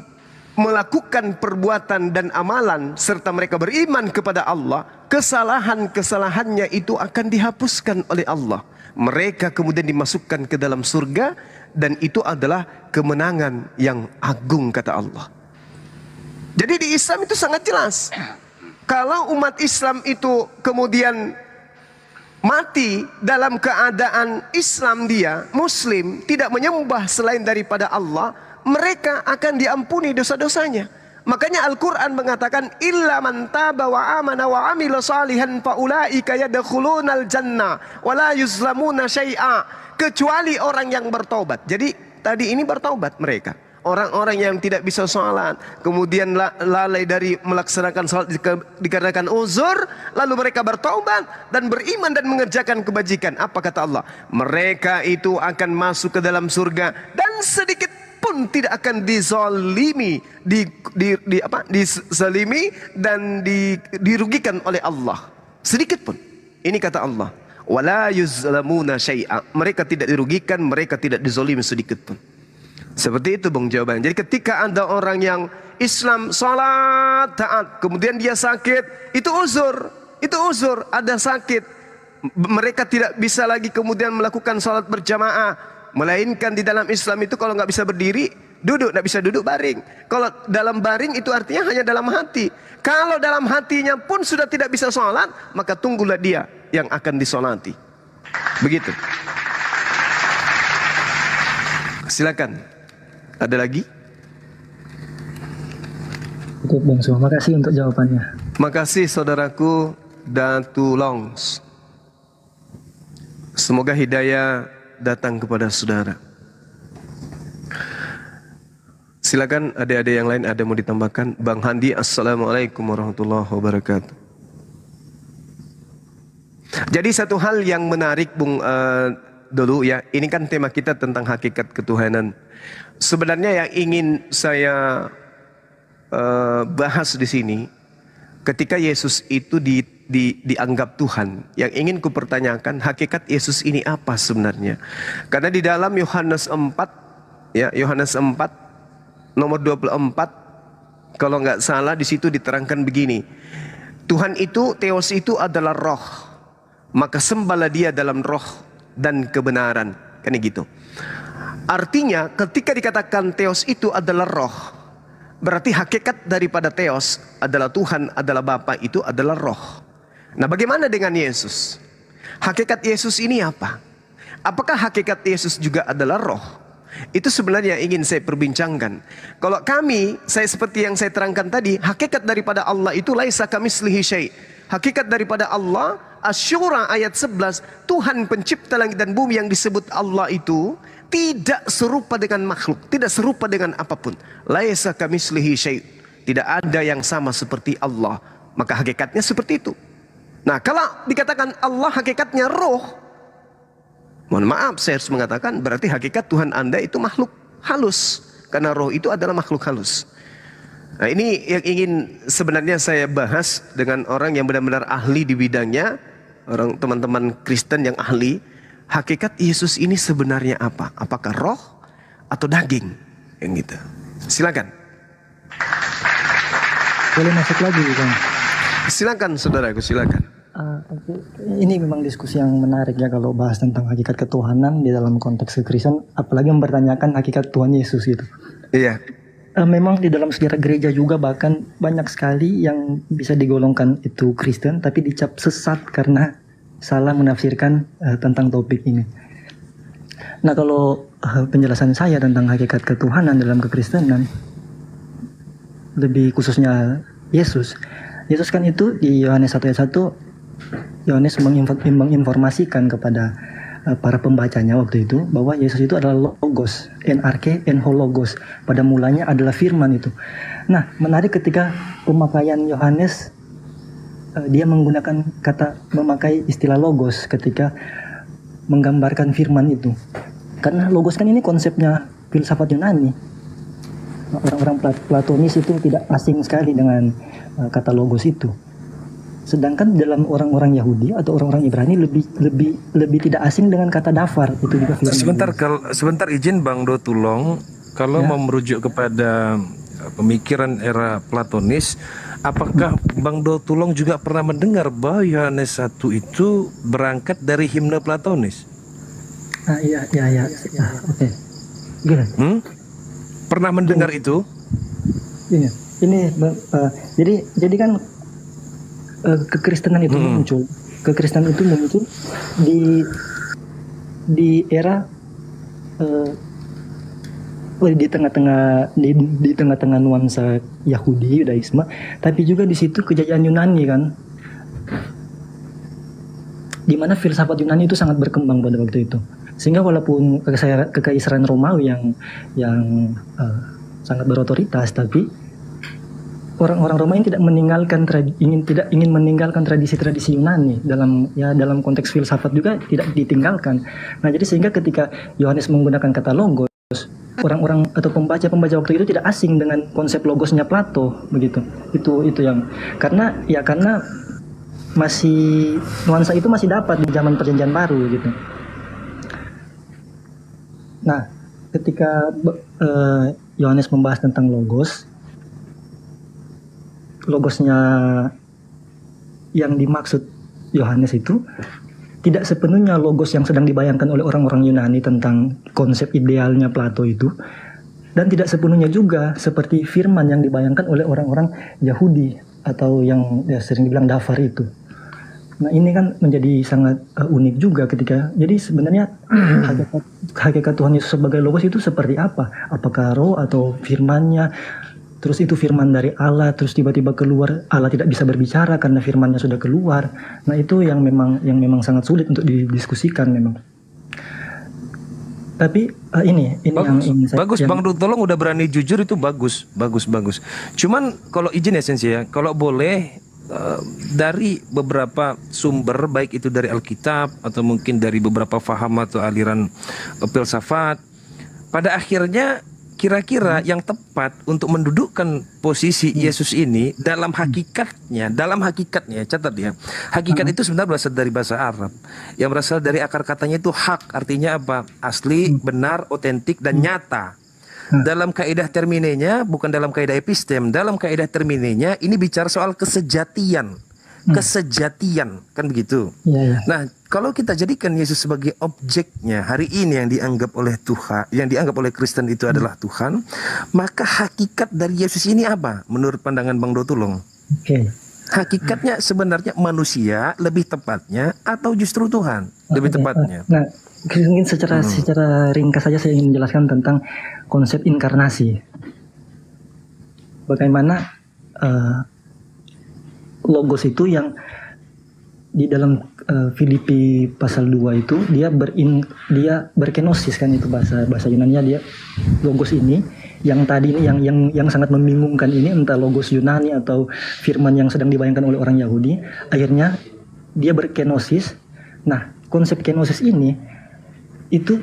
C: melakukan perbuatan dan amalan serta mereka beriman kepada Allah, kesalahan-kesalahannya itu akan dihapuskan oleh Allah. Mereka kemudian dimasukkan ke dalam surga dan itu adalah kemenangan yang agung kata Allah. Jadi di Islam itu sangat jelas. Kalau umat Islam itu kemudian mati dalam keadaan Islam, dia Muslim, tidak menyembah selain daripada Allah, mereka akan diampuni dosa-dosanya. Makanya Al-Quran mengatakan illa man taba wa amana wa amila salihan faulaika yadkhulunal jannah wa la yuzlamuna syai'a, kecuali orang yang bertobat. Jadi tadi ini bertobat mereka. Orang-orang yang tidak bisa sholat, kemudian lalai dari melaksanakan sholat dikarenakan uzur, lalu mereka bertaubat dan beriman dan mengerjakan kebajikan. Apa kata Allah? Mereka itu akan masuk ke dalam surga dan sedikit pun tidak akan dizalimi, dizalimi dan dirugikan oleh Allah. Sedikit pun. Ini kata Allah. Wala yuzlamuna syai'a. Mereka tidak dirugikan, mereka tidak dizalimi sedikit pun. Seperti itu Bang jawabannya. Jadi ketika ada orang yang Islam, salat, taat, kemudian dia sakit, itu uzur, ada sakit. Mereka tidak bisa lagi kemudian melakukan salat berjamaah. Melainkan di dalam Islam itu kalau nggak bisa berdiri, duduk, nggak bisa duduk baring. Kalau dalam baring itu artinya hanya dalam hati. Kalau dalam hatinya pun sudah tidak bisa salat, maka tunggulah dia yang akan disolati. Begitu. Silakan. Ada lagi?
G: Cukup Bang Suma, makasih untuk jawabannya.
C: Makasih saudaraku Datu Longs. Semoga hidayah datang kepada saudara. Silakan adik-adik yang lain ada mau ditambahkan. Bang Handi, assalamualaikum warahmatullahi wabarakatuh. Jadi satu hal yang menarik Bung dulu ya, ini kan tema kita tentang hakikat ketuhanan. Sebenarnya yang ingin saya bahas di sini, ketika Yesus itu dianggap Tuhan, yang ingin kupertanyakan hakikat Yesus ini apa sebenarnya? Karena di dalam Yohanes 4, ya Yohanes 4 nomor 24, kalau nggak salah di situ diterangkan begini, Tuhan itu, Theos itu adalah roh, maka sembahlah dia dalam roh dan kebenaran, kan gitu. Artinya ketika dikatakan Theos itu adalah roh, berarti hakikat daripada Theos adalah Tuhan, adalah Bapa, itu adalah roh. Nah, bagaimana dengan Yesus? Hakikat Yesus ini apa? Apakah hakikat Yesus juga adalah roh? Itu sebenarnya ingin saya perbincangkan. Kalau saya seperti yang saya terangkan tadi, hakikat daripada Allah itu laisa kamitslihi syai'. Hakikat daripada Allah, Asy-Syura ayat 11, Tuhan pencipta langit dan bumi yang disebut Allah itu tidak serupa dengan makhluk, tidak serupa dengan apapun. Laisa kamitslihi syai'. Tidak ada yang sama seperti Allah. Maka hakikatnya seperti itu. Nah, kalau dikatakan Allah hakikatnya roh, mohon maaf saya harus mengatakan berarti hakikat Tuhan Anda itu makhluk halus. Karena roh itu adalah makhluk halus. Nah, ini yang ingin sebenarnya saya bahas dengan orang yang benar-benar ahli di bidangnya, orang teman-teman Kristen yang ahli. Hakikat Yesus ini sebenarnya apa? Apakah roh atau daging? Yang gitu. Silakan.
G: Boleh masuk lagi, Bang?
C: Silakan saudaraku, silakan.
G: Ini memang diskusi yang menarik ya kalau bahas tentang hakikat ketuhanan di dalam konteks kekristenan, apalagi mempertanyakan hakikat Tuhan Yesus itu.
C: Iya.
G: Memang di dalam sejarah gereja juga bahkan banyak sekali yang bisa digolongkan itu Kristen tapi dicap sesat karena salah menafsirkan tentang topik ini. Nah, kalau penjelasan saya tentang hakikat ketuhanan dalam kekristenan, lebih khususnya Yesus kan itu di Yohanes 1 ayat 1, Yohanes menginformasikan kepada para pembacanya waktu itu bahwa Yesus itu adalah Logos, NRK, Logos. Pada mulanya adalah firman itu. Nah, menarik ketika pemakaian Yohanes, dia memakai istilah Logos ketika menggambarkan firman itu. Karena Logos kan ini konsepnya filsafat Yunani. Orang-orang Platonis itu tidak asing sekali dengan kata Logos itu. Sedangkan dalam orang-orang Yahudi atau orang-orang Ibrani lebih tidak asing dengan kata dafar, itu juga firman.
E: Sebentar izin Bang Do Tulong, kalau mau merujuk kepada pemikiran era Platonis, apakah Bang Do Tulong juga pernah mendengar bahwa Yohanes 1 itu berangkat dari himne Platonis?
G: Iya. Oke. Gini.
E: Pernah mendengar itu?
G: Ini jadi kan kekristenan itu muncul. Kekristenan itu muncul di era di tengah-tengah nuansa Yahudi, Yudaisme, tapi juga di situ kejayaan Yunani kan. Di mana filsafat Yunani itu sangat berkembang pada waktu itu. Sehingga walaupun kekaisaran Romawi yang sangat berotoritas, tapi orang-orang Romawi tidak ingin meninggalkan tradisi-tradisi Yunani dalam konteks filsafat juga tidak ditinggalkan. Nah, jadi sehingga ketika Yohanes menggunakan kata logos, orang-orang atau pembaca waktu itu tidak asing dengan konsep logosnya Plato begitu. Itu yang karena masih nuansa itu masih dapat di zaman Perjanjian Baru gitu. Nah, ketika Yohanes membahas tentang logosnya yang dimaksud Yohanes itu tidak sepenuhnya logos yang sedang dibayangkan oleh orang-orang Yunani tentang konsep idealnya Plato itu, dan tidak sepenuhnya juga seperti firman yang dibayangkan oleh orang-orang Yahudi atau yang sering dibilang dafar itu. Nah, ini kan menjadi sangat unik juga ketika, jadi sebenarnya hakikat Tuhan Yesus sebagai logos itu seperti apa? Apakah roh atau firmannya? terus itu firman dari Allah, terus tiba-tiba keluar, Allah tidak bisa berbicara karena firmannya sudah keluar. Nah itu yang memang sangat sulit untuk didiskusikan memang. Tapi ini
E: Bagus,
G: yang ingin saya
E: bagus
G: yang,
E: Bang Tolong udah berani jujur, itu bagus. Cuman kalau izin ya Sensi ya, kalau boleh dari beberapa sumber, baik itu dari Alkitab atau mungkin dari beberapa faham atau aliran filsafat, pada akhirnya kira-kira yang tepat untuk mendudukkan posisi Yesus ini dalam hakikatnya, catat ya, hakikat itu sebenarnya berasal dari bahasa Arab, yang berasal dari akar katanya itu hak, artinya apa? Asli, benar, otentik, dan nyata. Dalam kaidah terminenya, bukan dalam kaidah epistem, dalam kaidah terminenya ini bicara soal kesejatian, kan begitu.
G: ya.
E: Nah, kalau kita jadikan Yesus sebagai objeknya hari ini yang dianggap oleh Tuhan, yang dianggap oleh Kristen itu adalah Tuhan, maka hakikat dari Yesus ini apa? Menurut pandangan Bang Dotulong,
G: Oke.
E: hakikatnya sebenarnya manusia lebih tepatnya, atau justru Tuhan lebih tepatnya?
G: Nah, mungkin secara ringkas saja saya ingin menjelaskan tentang konsep inkarnasi. Bagaimana logos itu yang di dalam Filipi pasal 2 itu dia berkenosis, kan itu bahasa Yunaninya, dia logos ini yang tadi ini yang sangat membingungkan ini, entah logos Yunani atau firman yang sedang dibayangkan oleh orang Yahudi, akhirnya dia berkenosis. Nah, konsep kenosis ini itu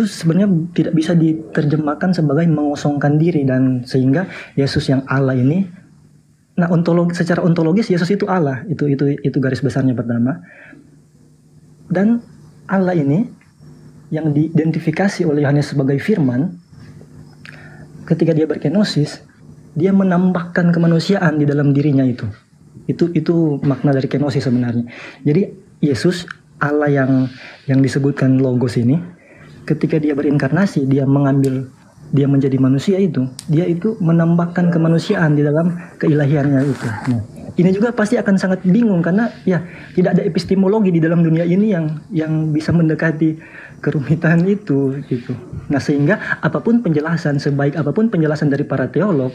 G: sebenarnya tidak bisa diterjemahkan sebagai mengosongkan diri, dan sehingga Yesus yang Allah ini, nah secara ontologis Yesus itu Allah, itu garis besarnya pertama. Dan Allah ini yang diidentifikasi oleh Yohanes sebagai firman, ketika dia berkenosis, dia menambahkan kemanusiaan di dalam dirinya itu. Itu makna dari kenosis sebenarnya. Jadi Yesus Allah yang disebutkan logos ini, ketika dia berinkarnasi, dia menjadi manusia dia itu menambahkan kemanusiaan di dalam keilahiannya itu. Nah, ini juga pasti akan sangat bingung karena ya tidak ada epistemologi di dalam dunia ini yang bisa mendekati kerumitan itu gitu. Nah, sehingga apapun penjelasan, sebaik apapun penjelasan dari para teolog,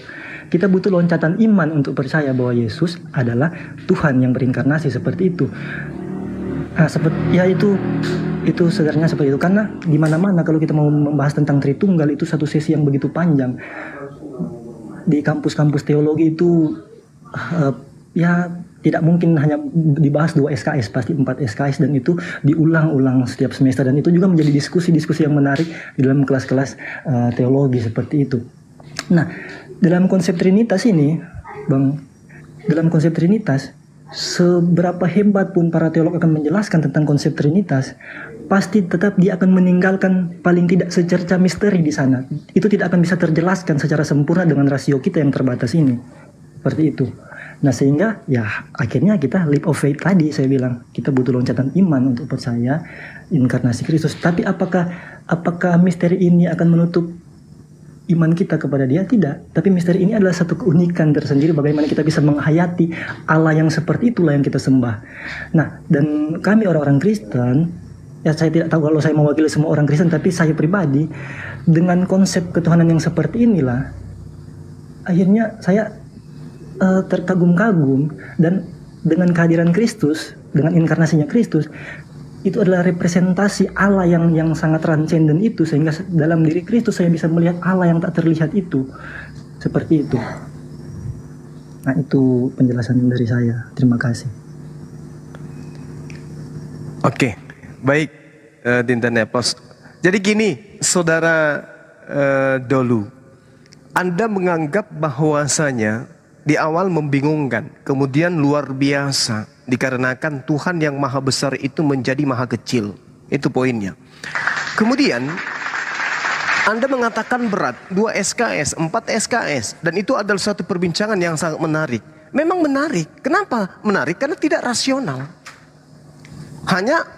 G: kita butuh loncatan iman untuk percaya bahwa Yesus adalah Tuhan yang berinkarnasi seperti itu. Nah, itu sederhananya seperti itu, karena di mana-mana kalau kita mau membahas tentang Tritunggal itu satu sesi yang begitu panjang. Di kampus-kampus teologi itu ya tidak mungkin hanya dibahas 2 SKS, pasti 4 SKS, dan itu diulang-ulang setiap semester, dan itu juga menjadi diskusi-diskusi yang menarik di dalam kelas-kelas teologi seperti itu. Nah, dalam konsep Trinitas ini, Bang, dalam konsep Trinitas, seberapa hebat pun para teolog akan menjelaskan tentang konsep Trinitas, pasti tetap dia akan meninggalkan paling tidak secerca misteri di sana. Itu tidak akan bisa terjelaskan secara sempurna dengan rasio kita yang terbatas ini. Seperti itu. Nah, sehingga ya akhirnya kita leap of faith tadi saya bilang, kita butuh loncatan iman untuk percaya inkarnasi Kristus. Tapi apakah misteri ini akan menutup iman kita kepada dia? Tidak. Tapi misteri ini adalah satu keunikan tersendiri, bagaimana kita bisa menghayati Allah yang seperti itulah yang kita sembah. Nah, dan kami orang-orang Kristen, ya saya tidak tahu kalau saya mewakili semua orang Kristen, tapi saya pribadi dengan konsep ketuhanan yang seperti inilah, akhirnya saya terkagum-kagum, dan dengan kehadiran Kristus, dengan inkarnasinya Kristus, itu adalah representasi Allah yang sangat transenden itu, sehingga dalam diri Kristus saya bisa melihat Allah yang tak terlihat itu. Seperti itu. Nah, itu penjelasan dari saya. Terima kasih.
C: Oke, baik, Dinten Epos. Jadi gini, saudara Dolu, Anda menganggap bahwasanya di awal membingungkan, kemudian luar biasa, dikarenakan Tuhan yang maha besar itu menjadi maha kecil. Itu poinnya. Kemudian Anda mengatakan berat, 2 SKS, 4 SKS, dan itu adalah suatu perbincangan yang sangat menarik. Memang menarik. Kenapa menarik? Karena tidak rasional. Hanya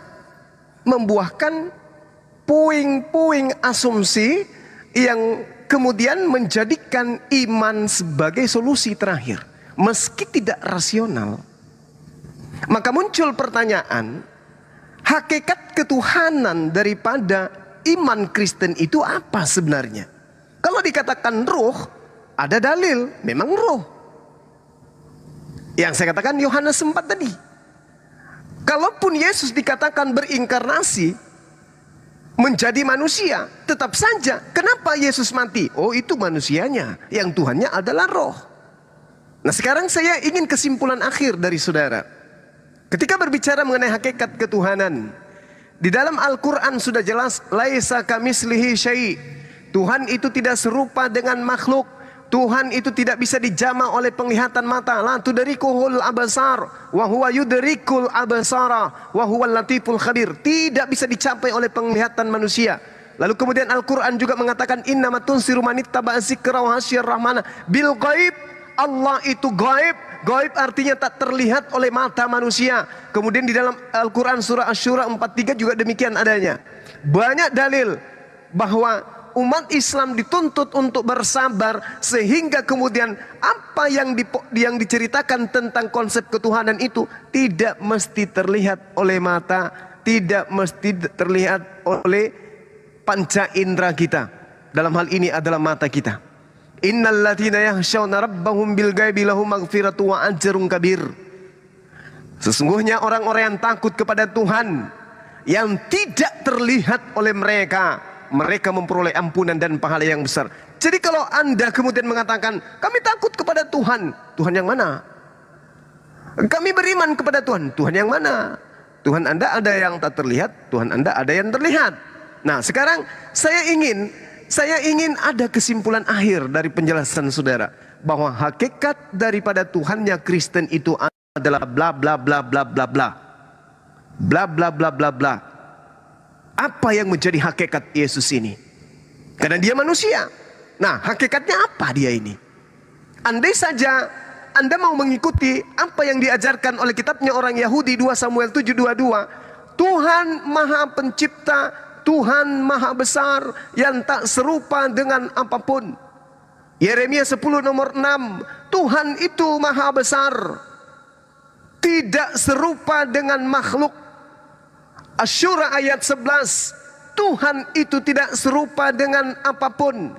C: membuahkan puing-puing asumsi yang kemudian menjadikan iman sebagai solusi terakhir, meski tidak rasional. Maka muncul pertanyaan, hakikat ketuhanan daripada iman Kristen itu apa sebenarnya? Kalau dikatakan ruh, ada dalil, memang roh. Yang saya katakan Yohanes 4 tadi. Kalaupun Yesus dikatakan berinkarnasi, menjadi manusia, tetap saja kenapa Yesus mati? Oh, itu manusianya, yang Tuhannya adalah roh. Nah, sekarang saya ingin kesimpulan akhir dari saudara. Ketika berbicara mengenai hakikat ketuhanan, di dalam Al-Quran sudah jelas, laisa kamislihi syai'. Tuhan itu tidak serupa dengan makhluk. Tuhan itu tidak bisa dijama oleh penglihatan mata. La tudrikuhul absar wa huwa yudrikul absara wa huwal latiful khabir. Tidak bisa dicapai oleh penglihatan manusia. Lalu kemudian Al-Quran juga mengatakan innamat tunsiru manittaba'a dzikra wa hasyir rahmana bil ghaib. Allah itu gaib. Gaib artinya tak terlihat oleh mata manusia. Kemudian di dalam Al-Quran surah Asy-Syura 43 juga demikian adanya. Banyak dalil bahwa umat Islam dituntut untuk bersabar, sehingga kemudian apa yang diceritakan tentang konsep ketuhanan itu tidak mesti terlihat oleh mata, tidak mesti terlihat oleh panca indera kita. Dalam hal ini adalah mata kita. Innal ladzina yakhshawna rabbahum bil ghaibi lahum maghfiratu wa ajrun kabir. Sesungguhnya orang-orang yang takut kepada Tuhan yang tidak terlihat oleh mereka, mereka memperoleh ampunan dan pahala yang besar. Jadi kalau Anda kemudian mengatakan kami takut kepada Tuhan, Tuhan yang mana? Kami beriman kepada Tuhan, Tuhan yang mana? Tuhan Anda ada yang tak terlihat, Tuhan Anda ada yang terlihat. Nah, sekarang saya ingin ada kesimpulan akhir dari penjelasan saudara, bahwa hakikat daripada Tuhannya Kristen itu adalah bla bla bla bla bla bla bla bla bla bla bla. Apa yang menjadi hakikat Yesus ini? Karena dia manusia. Nah, hakikatnya apa dia ini? Andai saja Anda mau mengikuti apa yang diajarkan oleh kitabnya orang Yahudi 2 Samuel 7:22, Tuhan Maha Pencipta, Tuhan Maha Besar yang tak serupa dengan apapun. Yeremia 10 nomor 6, Tuhan itu Maha Besar, tidak serupa dengan makhluk. Asy-Syura ayat 11, Tuhan itu tidak serupa dengan apapun.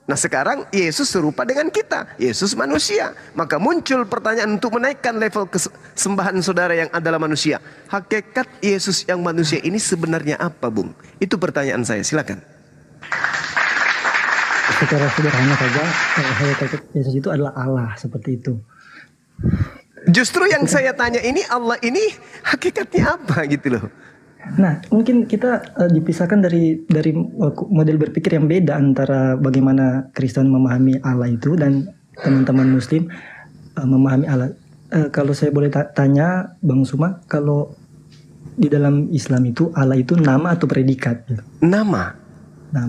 C: Nah, sekarang Yesus serupa dengan kita, Yesus manusia. Maka muncul pertanyaan untuk menaikkan level kesembahan saudara yang adalah manusia. Hakikat Yesus yang manusia ini sebenarnya apa, Bung? Itu pertanyaan saya, silakan.
G: Secara sederhana saja, hakikat Yesus itu adalah Allah, seperti itu.
C: Justru yang saya tanya ini, Allah ini hakikatnya apa gitu loh.
G: Nah, mungkin kita dipisahkan dari model berpikir yang beda antara bagaimana Kristen memahami Allah itu dan teman-teman Muslim memahami Allah. Kalau saya boleh tanya, Bang Suma, kalau di dalam Islam itu Allah itu nama atau predikat? Gitu?
C: Nama.
G: Nah,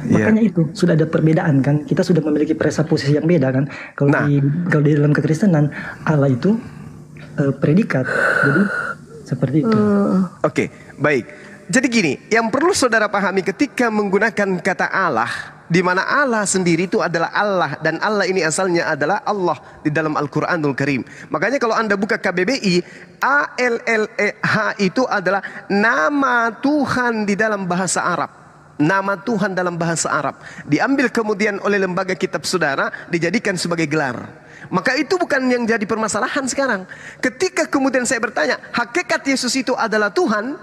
G: makanya itu sudah ada perbedaan kan. Kita sudah memiliki presuposisi yang beda kan. Kalau di dalam kekristenan Allah itu predikat. Jadi seperti itu.
C: Oke, baik. Jadi gini, yang perlu saudara pahami ketika menggunakan kata Allah, di mana Allah sendiri itu adalah Allah, dan Allah ini asalnya adalah Allah di dalam Al-Quranul Karim. Makanya kalau Anda buka KBBI, ALLEH itu adalah nama Tuhan di dalam bahasa Arab. Nama Tuhan dalam bahasa Arab diambil kemudian oleh lembaga kitab saudara, dijadikan sebagai gelar. Maka itu bukan yang jadi permasalahan sekarang. Ketika kemudian saya bertanya, hakikat Yesus itu adalah Tuhan,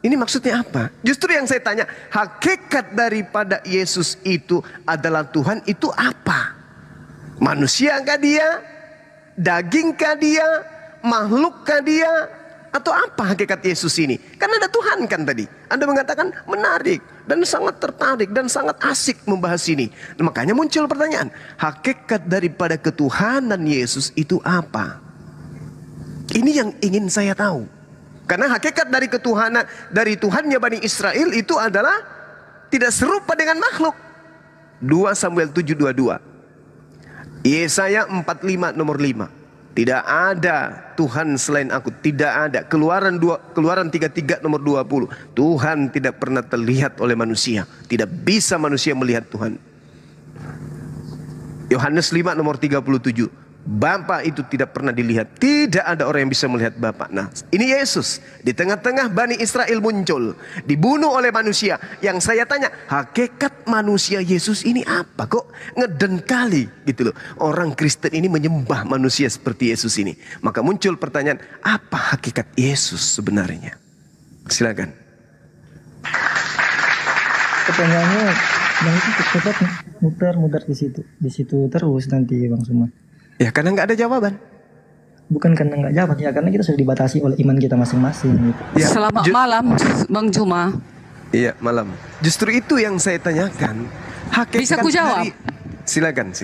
C: ini maksudnya apa? Justru yang saya tanya, hakikat daripada Yesus itu adalah Tuhan, itu apa? Manusiakah dia? Dagingkah dia? Makhlukkah dia? Atau apa hakikat Yesus ini? Karena ada Tuhan kan tadi. Anda mengatakan menarik dan sangat tertarik dan sangat asik membahas ini. Makanya muncul pertanyaan, hakikat daripada ketuhanan Yesus itu apa? Ini yang ingin saya tahu. Karena hakikat dari ketuhanan, dari Tuhannya Bani Israel itu adalah tidak serupa dengan makhluk. 2 Samuel 7:22. Yesaya 45 nomor 5. Tidak ada Tuhan selain aku, tidak ada. Keluaran 33 nomor 20. Tuhan tidak pernah terlihat oleh manusia. Tidak bisa manusia melihat Tuhan. Yohanes 5 nomor 37. Bapa itu tidak pernah dilihat. Tidak ada orang yang bisa melihat Bapa. Nah, ini Yesus di tengah-tengah Bani Israel muncul, dibunuh oleh manusia. Yang saya tanya, hakikat manusia Yesus ini apa? Kok ngeden kali gitu loh. Orang Kristen ini menyembah manusia seperti Yesus ini. Maka muncul pertanyaan, apa hakikat Yesus sebenarnya? Silakan.
G: Pertanyaannya yang itu tetap muter-muter di situ terus nanti Bang Suma.
C: Ya karena nggak ada jawaban.
G: Bukan karena nggak jawab ya, karena kita sudah dibatasi oleh iman kita masing-masing gitu.
C: Ya,
H: Selamat malam Bang Juma.
C: Iya malam. Justru itu yang saya tanyakan. Hakikat
H: Bisa ku jawab?
C: Silakan.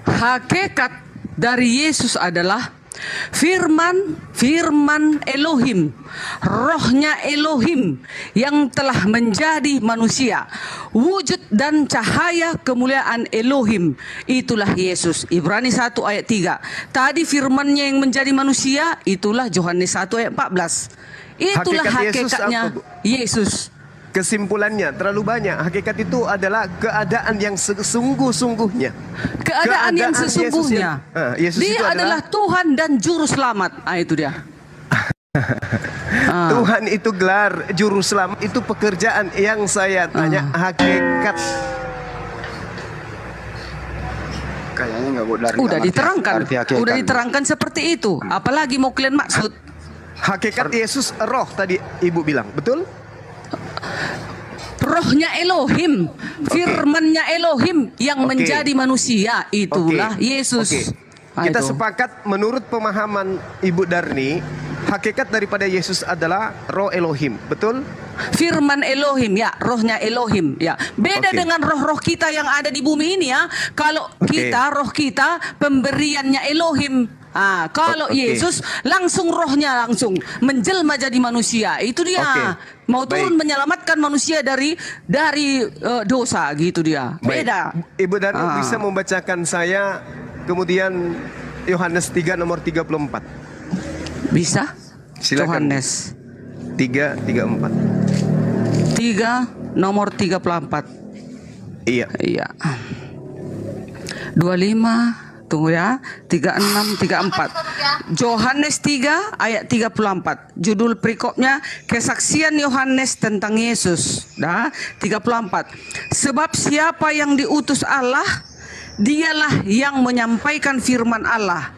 H: Hakikat dari Yesus adalah firman Elohim, rohnya Elohim yang telah menjadi manusia, wujud dan cahaya kemuliaan Elohim. Itulah Yesus. Ibrani 1 ayat 3. Tadi firmannya yang menjadi manusia, itulah Yohanes 1 ayat 14. Itulah hakikatnya Yesus.
C: Kesimpulannya terlalu banyak. Hakikat itu adalah keadaan yang sesungguh-sungguhnya.
H: Keadaan yang sesungguhnya.
C: Yesus itu
H: Dia adalah Tuhan dan Juru Selamat. Itu dia.
C: Tuhan itu gelar, Juru Selamat itu pekerjaan. Yang saya tanya hakikat.
I: Kayaknya nggak benar.
H: Udah diterangkan. Udah diterangkan seperti itu. Apalagi mau kalian maksud?
C: Hakikat Yesus roh tadi Ibu bilang, betul?
H: Rohnya Elohim, firmannya Elohim yang menjadi manusia, itulah Yesus.
C: Kita sepakat menurut pemahaman Ibu Darni, hakikat daripada Yesus adalah roh Elohim, betul?
H: Firman Elohim ya, rohnya Elohim ya. Beda dengan roh-roh kita yang ada di bumi ini ya. Kalau kita, roh kita pemberiannya Elohim. Kalau Yesus langsung rohnya langsung menjelma jadi manusia. Itu dia. Mau turun menyelamatkan manusia dari dosa gitu dia. Beda.
C: Ibu Darni bisa membacakan saya kemudian Yohanes 3 nomor 34.
H: Bisa?
C: Silakan.
H: Yohanes
C: 3:34.
H: 3 nomor 34.
C: Iya.
H: 25 tunggu ya, 36, 34. Yohanes 3 ayat 34. Judul perikopnya kesaksian Yohanes tentang Yesus. 34. Sebab siapa yang diutus Allah, dialah yang menyampaikan firman Allah.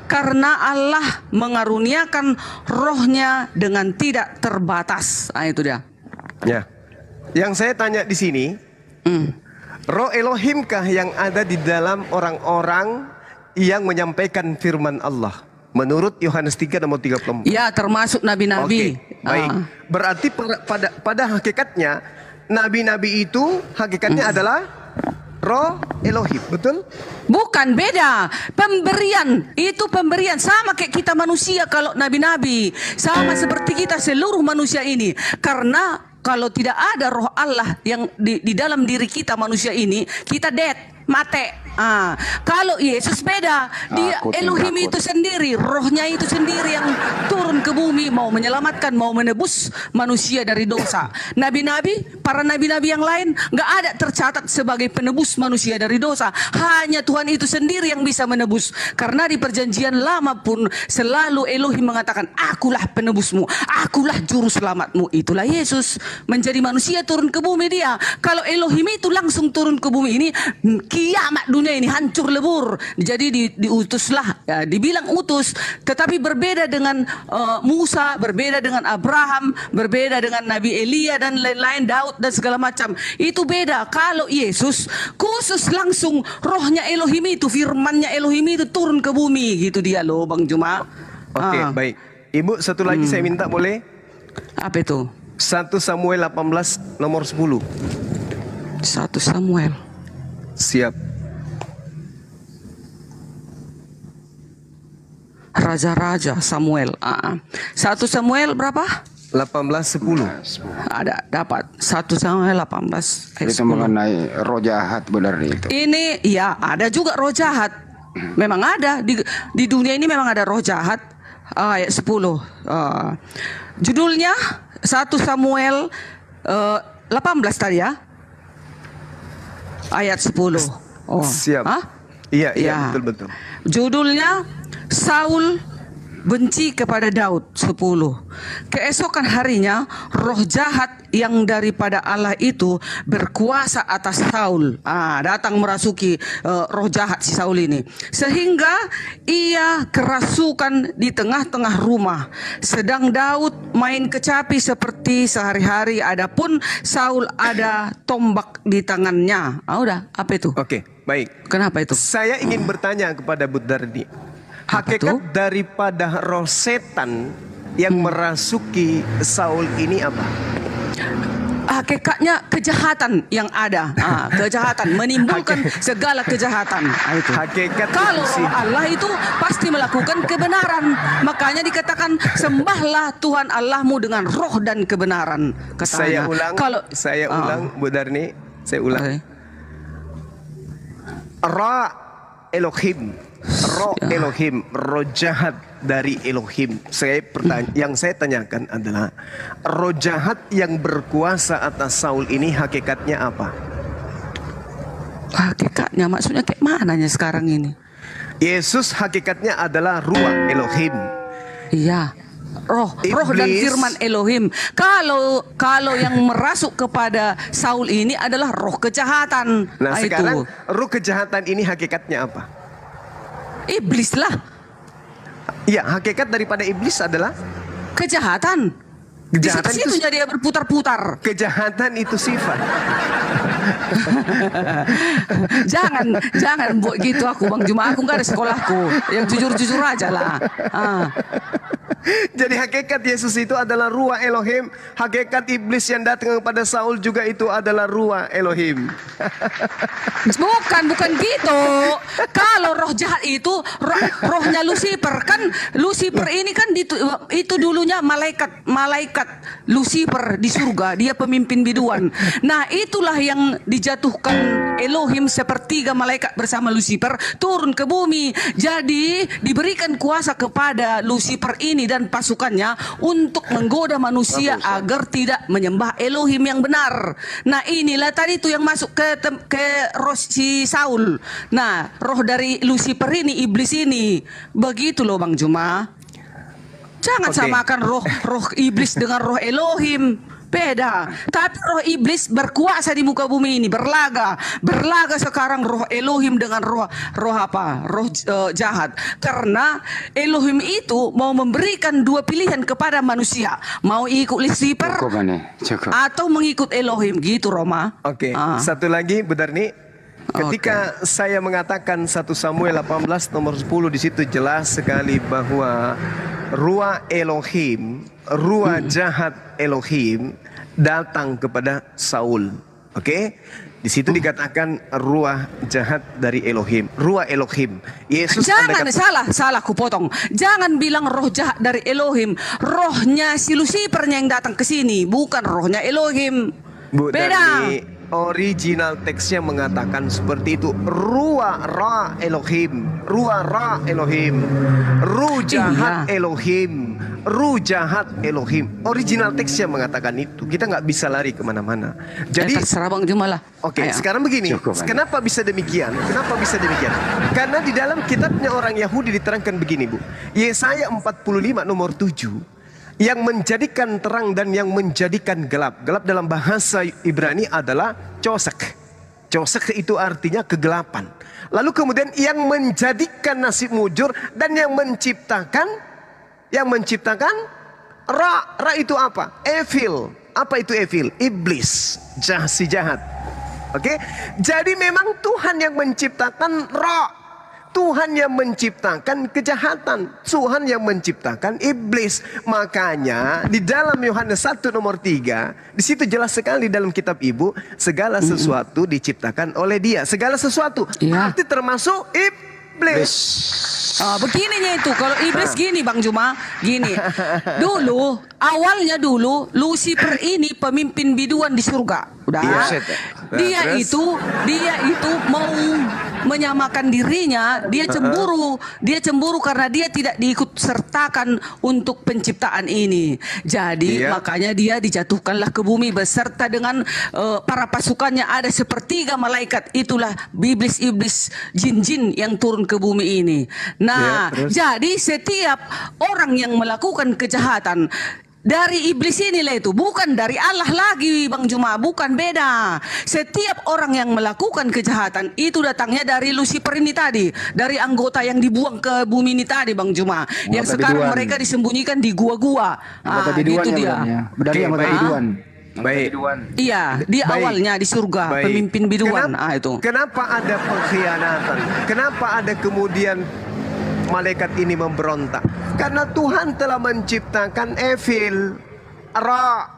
H: Karena Allah mengaruniakan rohnya dengan tidak terbatas. Itu dia.
C: Ya. Yang saya tanya di sini, roh Elohimkah yang ada di dalam orang-orang yang menyampaikan firman Allah menurut Yohanes 3 nomor 34?
H: Ya, termasuk nabi-nabi.
C: Baik. Berarti pada hakikatnya nabi-nabi itu hakikatnya adalah roh Elohim, betul?
H: Bukan, beda. Pemberian, itu pemberian. Sama kayak kita manusia kalau nabi-nabi. Sama seperti kita seluruh manusia ini. Karena kalau tidak ada roh Allah yang di dalam diri kita manusia ini, kita dead, mate. Kalau Yesus beda, dia Elohim itu sendiri, rohnya itu sendiri yang turun ke bumi mau menyelamatkan, mau menebus manusia dari dosa. Nabi-nabi, para nabi-nabi yang lain nggak ada tercatat sebagai penebus manusia dari dosa. Hanya Tuhan itu sendiri yang bisa menebus. Karena di perjanjian lama pun selalu Elohim mengatakan, akulah penebusmu, akulah juru selamatmu. Itulah Yesus menjadi manusia turun ke bumi dia. Kalau Elohim itu langsung turun ke bumi ini, kiamat dunia ini hancur lebur. Jadi diutuslah, ya, dibilang utus, tetapi berbeda dengan Musa, berbeda dengan Abraham, berbeda dengan Nabi Elia dan lain-lain, Daud dan segala macam. Itu beda. Kalau Yesus khusus langsung rohnya Elohim itu, firmannya Elohim itu turun ke bumi gitu dia loh Bang Juma.
C: Baik. Ibu satu lagi saya minta boleh?
H: Apa itu?
C: 1 Samuel 18 nomor 10.
H: 1 Samuel.
C: Siap.
H: Raja-raja Samuel. 1 Samuel berapa?
C: 18:10.
H: Ada, dapat. 1 Samuel 18 ayat 10.
I: Itu mengenai roh jahat benar itu.
H: Ini ya ada juga roh jahat. Memang ada di dunia ini, memang ada roh jahat. Ayat 10. Judulnya 1 Samuel 18 tadi ya. Ayat 10.
C: Siap. Iya,
H: Ya.
C: betul.
H: Judulnya Saul benci kepada Daud 10. Keesokan harinya roh jahat yang daripada Allah itu berkuasa atas Saul. Datang merasuki roh jahat si Saul ini. Sehingga ia kerasukan di tengah-tengah rumah. Sedang Daud main kecapi seperti sehari-hari. Adapun Saul ada tombak di tangannya. Udah, apa itu?
C: Oke, baik.
H: Kenapa itu?
C: Saya ingin bertanya kepada Bu Darni.
H: Apa
C: Hakikat
H: tuh?
C: daripada roh setan yang merasuki Saul ini apa?
H: Hakikatnya kejahatan yang ada. Kejahatan menimbulkan segala kejahatan. Itu.
C: Hakikat
H: Kalau
C: itu sih.
H: Allah itu pasti melakukan kebenaran. Makanya dikatakan sembahlah Tuhan Allahmu dengan roh dan kebenaran.
C: Saya
H: Katanya.
C: ulang, Bu Darni, saya ulang.
H: Okay.
C: Ra Elohim, roh
H: Ya.
C: Elohim, roh jahat dari Elohim. Yang saya tanyakan adalah roh jahat yang berkuasa atas Saul ini hakikatnya apa?
H: Hakikatnya maksudnya kayak mananya sekarang ini?
C: Yesus hakikatnya adalah ruah Elohim.
H: Iya. Roh dan
C: Iblis.
H: firman Elohim. Kalau yang merasuk kepada Saul ini adalah roh kejahatan.
C: Nah,
H: itu.
C: sekarang roh kejahatan ini hakikatnya apa?
H: Iblis lah.
C: Ya, hakikat daripada iblis adalah
H: Kejahatan.
C: Kejahatan
H: Di situ dia berputar-putar.
C: kejahatan itu sifat.
H: Jangan buat gitu aku Bang Juma. Aku nggak ada sekolahku. Yang jujur-jujur aja lah.
C: Jadi hakikat Yesus itu adalah ruah Elohim. Hakikat iblis yang datang kepada Saul juga itu adalah ruah Elohim.
H: Bukan gitu. Kalau roh jahat itu rohnya Lucifer kan. Lucifer ini kan itu dulunya malaikat Lucifer di surga. Dia pemimpin biduan. Nah itulah yang dijatuhkan Elohim sepertiga malaikat bersama Lucifer turun ke bumi. Jadi diberikan kuasa kepada Lucifer ini dan pasukannya untuk menggoda manusia agar tidak menyembah Elohim yang benar. Nah inilah tadi itu yang masuk ke roh si Saul. Nah roh dari Lucifer ini, iblis ini. Begitu loh Bang Juma. Jangan samakan roh iblis dengan roh Elohim. Beda. Tapi roh iblis berkuasa di muka bumi ini, berlaga sekarang roh Elohim dengan roh jahat. Karena Elohim itu mau memberikan dua pilihan kepada manusia, mau ikut Lucifer atau mengikut Elohim, gitu Roma.
C: Oke, satu lagi Bu Darni. Ketika saya mengatakan 1 Samuel 18 nomor 10 di situ jelas sekali bahwa ruah Elohim, ruah jahat Elohim datang kepada Saul. Oke? Di situ dikatakan ruah jahat dari Elohim, ruah Elohim. Yesus
H: salah ku potong. Jangan bilang roh jahat dari Elohim. Rohnya si Lucifer yang datang ke sini, bukan rohnya Elohim.
C: Bu
H: Beda.
C: Darni, original teksnya mengatakan seperti itu. Ruah ra Elohim, ruah ra Elohim, ruh jahat Elohim, ruh jahat Elohim. Original teksnya mengatakan itu. Kita nggak bisa lari kemana-mana. Jadi
H: terserah Bang Juma lah.
C: Oke, sekarang begini. Kenapa bisa demikian? Kenapa bisa demikian? Karena di dalam kitabnya orang Yahudi diterangkan begini, Bu. Yesaya 45 nomor 7. Yang menjadikan terang dan yang menjadikan gelap. Gelap dalam bahasa Ibrani adalah cosek. Cosek itu artinya kegelapan. Lalu kemudian yang menjadikan nasib mujur dan yang menciptakan Ra. Ra itu apa? Evil. Apa itu evil? Iblis, si jahat. Oke? Jadi memang Tuhan yang menciptakan Ra. Tuhan yang menciptakan kejahatan, Tuhan yang menciptakan iblis. Makanya di dalam Yohanes 1 nomor 3, di situ jelas sekali dalam kitab Ibu, segala sesuatu diciptakan oleh Dia. Segala sesuatu, arti termasuk iblis.
H: Begininya itu, kalau iblis gini Bang Juma, gini. Awalnya Lucifer ini pemimpin biduan di surga. Udah.
C: Iya.
H: Dia itu mau menyamakan dirinya, dia cemburu karena dia tidak diikut sertakan untuk penciptaan ini. Jadi makanya dia dijatuhkanlah ke bumi beserta dengan para pasukannya, ada sepertiga malaikat, itulah iblis jin-jin yang turun ke bumi ini. Nah, jadi setiap orang yang melakukan kejahatan dari iblis inilah itu, bukan dari Allah lagi Bang Juma, bukan, beda. Setiap orang yang melakukan kejahatan itu datangnya dari Lucifer ini tadi, dari anggota yang dibuang ke bumi ini tadi Bang Juma, yang sekarang mereka disembunyikan di gua-gua. Gitu dia.
C: Baik.
H: Iya, di awalnya di surga, pemimpin biduan. Itu.
C: Kenapa ada pengkhianatan? Kenapa ada kemudian malaikat ini memberontak? Karena Tuhan telah menciptakan evil, Ra.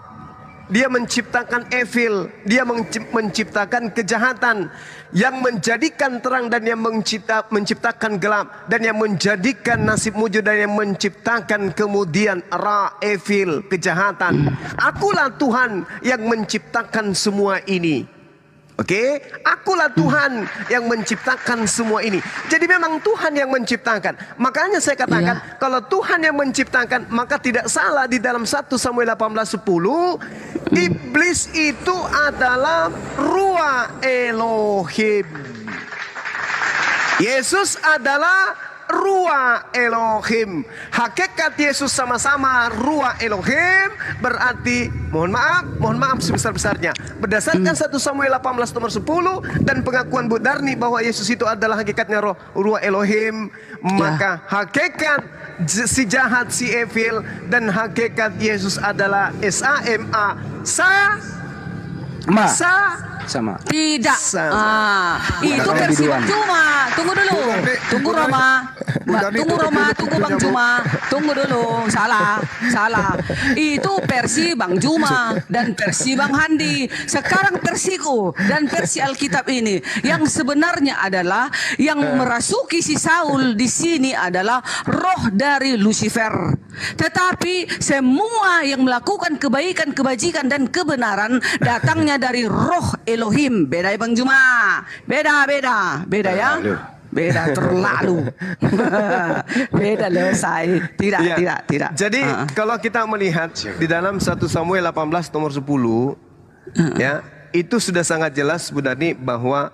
C: Dia menciptakan evil, dia menciptakan kejahatan, yang menjadikan terang dan yang menciptakan gelap, dan yang menjadikan nasib wujud dan yang menciptakan kemudian Ra, evil, kejahatan. Akulah Tuhan yang menciptakan semua ini. Oke, akulah Tuhan yang menciptakan semua ini. Jadi memang Tuhan yang menciptakan. Makanya saya katakan, kalau Tuhan yang menciptakan, maka tidak salah di dalam 1 Samuel 18:10, iblis itu adalah Ruah Elohim. Yesus adalah Ruah Elohim. Hakikat Yesus sama-sama Ruah Elohim, berarti mohon maaf sebesar-besarnya. Berdasarkan 1 Samuel 18 nomor 10 dan pengakuan Bu Darni bahwa Yesus itu adalah hakikatnya Ruah Elohim, maka hakikat si jahat, si evil, dan hakikat Yesus adalah S-A-M-A, sama.
H: Tidak. Itu versi Bang Juma. Tunggu dulu. Tunggu Roma. Tunggu Bang Juma. Tunggu dulu. Salah. Itu versi Bang Juma dan versi Bang Handi. Sekarang versiku dan versi Alkitab ini. Yang sebenarnya adalah yang merasuki si Saul di sini adalah roh dari Lucifer. Tetapi semua yang melakukan kebaikan, kebajikan dan kebenaran datangnya dari roh Elohim. Beda ya Bang Juma. Beda ya. Beda terlalu. Beda loh saya. Tidak.
C: Jadi kalau kita melihat di dalam 1 Samuel 18 nomor 10, ya, itu sudah sangat jelas Bu Dani bahwa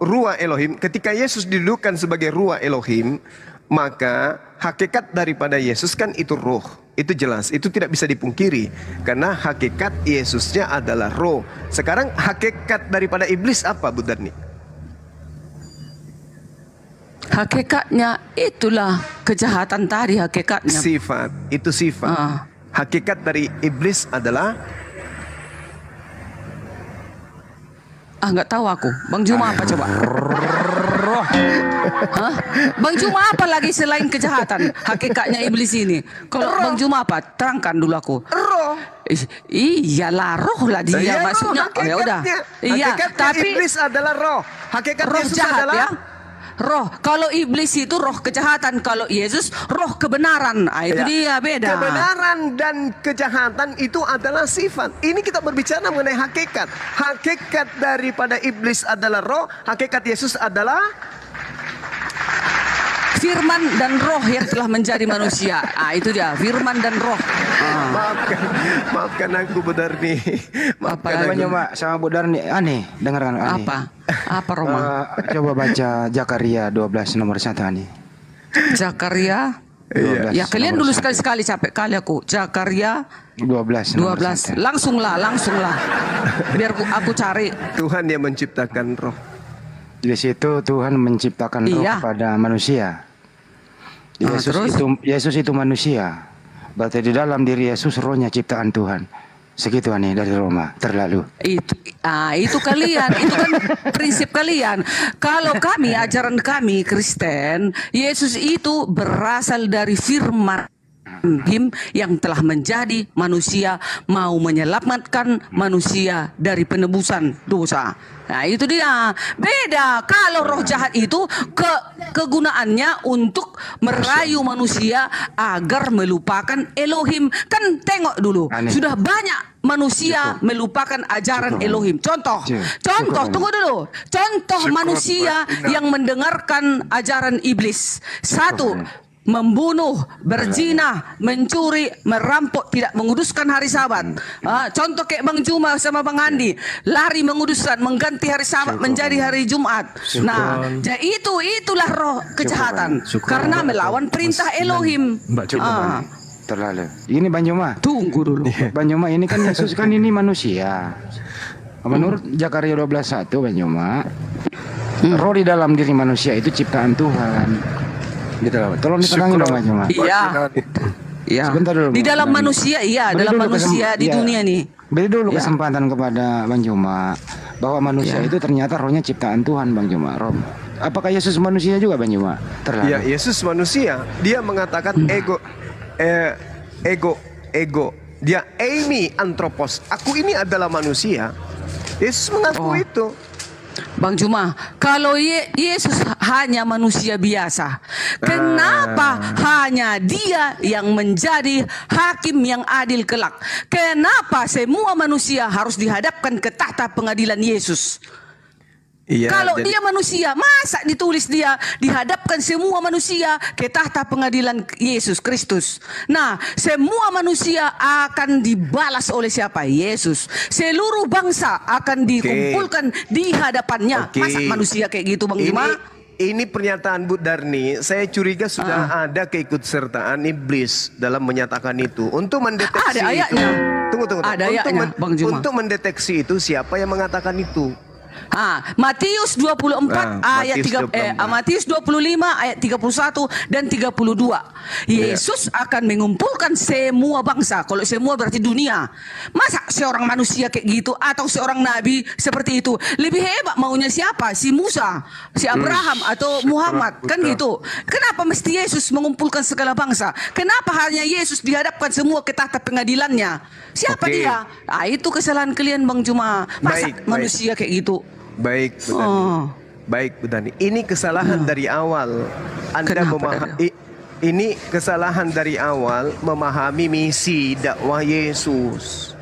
C: Ruah Elohim, ketika Yesus didudukkan sebagai Ruah Elohim, maka hakikat daripada Yesus kan itu roh. Itu jelas, itu tidak bisa dipungkiri. Karena hakikat Yesusnya adalah roh. Sekarang hakikat daripada iblis apa Bu Darni?
H: Hakikatnya itulah kejahatan tadi, hakikatnya.
C: Sifat, itu sifat. Hakikat dari iblis adalah
H: nggak tahu aku. Bang Juma apa coba? Roh. Bang Juma apa lagi selain kejahatan? Hakikatnya iblis ini. Kalau Bang Juma apa? Terangkan dulu aku.
C: Roh.
H: Iyalah roh lah dia maksudnya.
C: Ya udah.
H: Iya, tapi
C: iblis adalah roh. Hakikat
H: roh
C: Yesus
H: jahat
C: adalah
H: ya. Roh, kalau iblis itu roh kejahatan, kalau Yesus roh kebenaran. Itu dia beda.
C: Kebenaran dan kejahatan itu adalah sifat. Ini kita berbicara mengenai hakikat. Hakikat daripada iblis adalah roh, hakikat Yesus adalah
H: firman dan roh yang telah menjadi manusia. Itu dia, firman dan roh.
C: Maafkan aku Bu Darni.
I: Maafkan aku Mbak sama Bu Darni. Aneh, dengarkan aneh.
H: Apa Roma?
I: Coba baca Zakaria 12 nomor 1 aneh.
H: Zakaria 12. Ya kalian dulu sekali-sekali, capek kali aku. Zakaria 12. Langsunglah. Biar aku cari.
C: Tuhan yang menciptakan roh.
I: Di situ Tuhan menciptakan roh pada manusia. Yesus itu manusia. Berarti di dalam diri Yesus rohnya ciptaan Tuhan. Segitu aneh dari Roma, terlalu.
H: Itu kalian, itu kan prinsip kalian. Kalau kami, ajaran kami Kristen, Yesus itu berasal dari firman yang telah menjadi manusia, mau menyelamatkan manusia dari penebusan dosa. Nah itu dia, beda. Kalau roh jahat itu kegunaannya untuk merayu manusia agar melupakan Elohim. Kan tengok dulu,
I: Aneh.
H: sudah banyak manusia melupakan ajaran Elohim. Contoh, tunggu dulu. Contoh manusia yang mendengarkan ajaran iblis. Satu, membunuh, berzina, mencuri, merampok, tidak menguduskan hari Sabat. Contoh kayak Bang Juma sama Bang Andi, lari menguduskan, mengganti hari Sabat menjadi hari Jumat. Nah, jadi itulah roh kejahatan karena melawan perintah Elohim.
I: Terlalu. Ini Bang Juma.
H: Tunggu dulu.
I: Bang Juma, ini kan Yesus kan ini manusia. Menurut Zakaria 12:1 Bang Juma, roh di dalam diri manusia itu ciptaan Tuhan. Gitu loh. Tolong diterangin dong Bang Juma.
H: Iya. Iya.
I: Sebentar dulu.
H: Di dalam manusia, iya,
I: Beri
H: dalam
I: dulu
H: manusia di
I: iya.
H: dunia nih.
I: Beri dulu kesempatan kepada Bang Juma bahwa manusia itu ternyata rohnya ciptaan Tuhan Bang Juma. Roh. Apakah Yesus manusia juga Bang Juma? Terlalu.
C: Ya, Yesus manusia. Dia mengatakan ego. Dia eimi antropos. Aku ini adalah manusia. Yesus mengaku itu.
H: Bang Juma, kalau Yesus hanya manusia biasa, kenapa hanya dia yang menjadi hakim yang adil kelak? Kenapa semua manusia harus dihadapkan ke tahta pengadilan Yesus?
C: Iya,
H: Kalau
C: jadi-
H: dia manusia, masa ditulis dia dihadapkan semua manusia ke tahta pengadilan Yesus Kristus? Nah, semua manusia akan dibalas oleh siapa? Yesus. Seluruh bangsa akan dikumpulkan di hadapannya.
C: Oke.
H: Masa manusia kayak gitu, Bang Juma?
C: Ini pernyataan Bu Darni, saya curiga sudah ada keikutsertaan iblis dalam menyatakan itu untuk mendeteksi
H: Ada ayatnya.
C: itu. Tunggu.
H: Ada ayatnya, Bang Juma.
C: Untuk mendeteksi itu siapa yang mengatakan itu?
H: Matius 24 ayat
C: Matius
H: 3 Matius 25 ayat 31 dan 32. Yesus akan mengumpulkan semua bangsa. Kalau semua berarti dunia. Masa seorang manusia kayak gitu atau seorang nabi seperti itu? Lebih hebat maunya siapa? Si Musa, si Abraham atau Muhammad, kan gitu. Kenapa mesti Yesus mengumpulkan segala bangsa? Kenapa hanya Yesus dihadapkan semua ke tahta pengadilannya? Siapa dia? Itu kesalahan kalian Bang Juma. Masa manusia kayak gitu?
C: Baik, Bu Dani. Baik, Bu Dani. Ini kesalahan dari awal. Anda ini kesalahan dari awal memahami misi dakwah Yesus.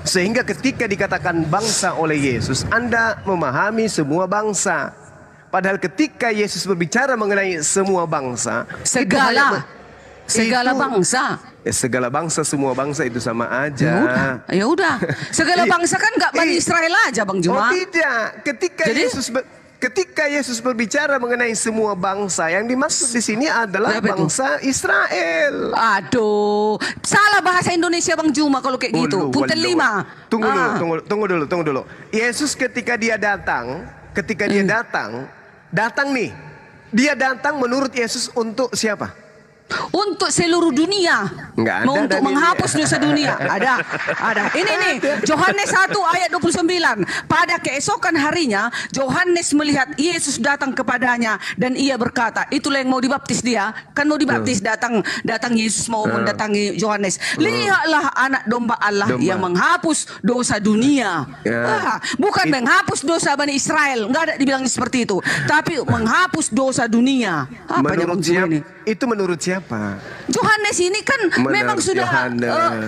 C: Sehingga ketika dikatakan bangsa oleh Yesus, Anda memahami semua bangsa. Padahal ketika Yesus berbicara mengenai semua bangsa,
H: segala bangsa.
C: Segala bangsa, semua bangsa itu sama aja.
H: Ya udah. Segala bangsa kan nggak Bani Israel aja, Bang Juma.
C: Oh tidak. Ketika Yesus berbicara mengenai semua bangsa, yang dimaksud di sini adalah bangsa Israel.
H: Aduh, salah bahasa Indonesia Bang Juma kalau kayak gitu. Punten 5.
C: Tunggu dulu. Yesus ketika dia datang nih. Dia datang menurut Yesus untuk siapa?
H: Untuk seluruh dunia.
C: Nggak ada
H: untuk menghapus dosa dunia. Ada. Ini nih, Yohanes 1 ayat 29. Pada keesokan harinya, Yohanes melihat Yesus datang kepadanya dan ia berkata, itulah yang mau dibaptis dia. Kan mau dibaptis, datang Yesus mau mendatangi Yohanes. Lihatlah anak domba Allah yang menghapus dosa dunia. Bukan menghapus dosa Bani Israel. Nggak ada dibilang seperti itu. Tapi menghapus dosa dunia. Apa Bang Juma ini?
C: Itu menurut siapa?
H: Yohanes ini kan memang sudah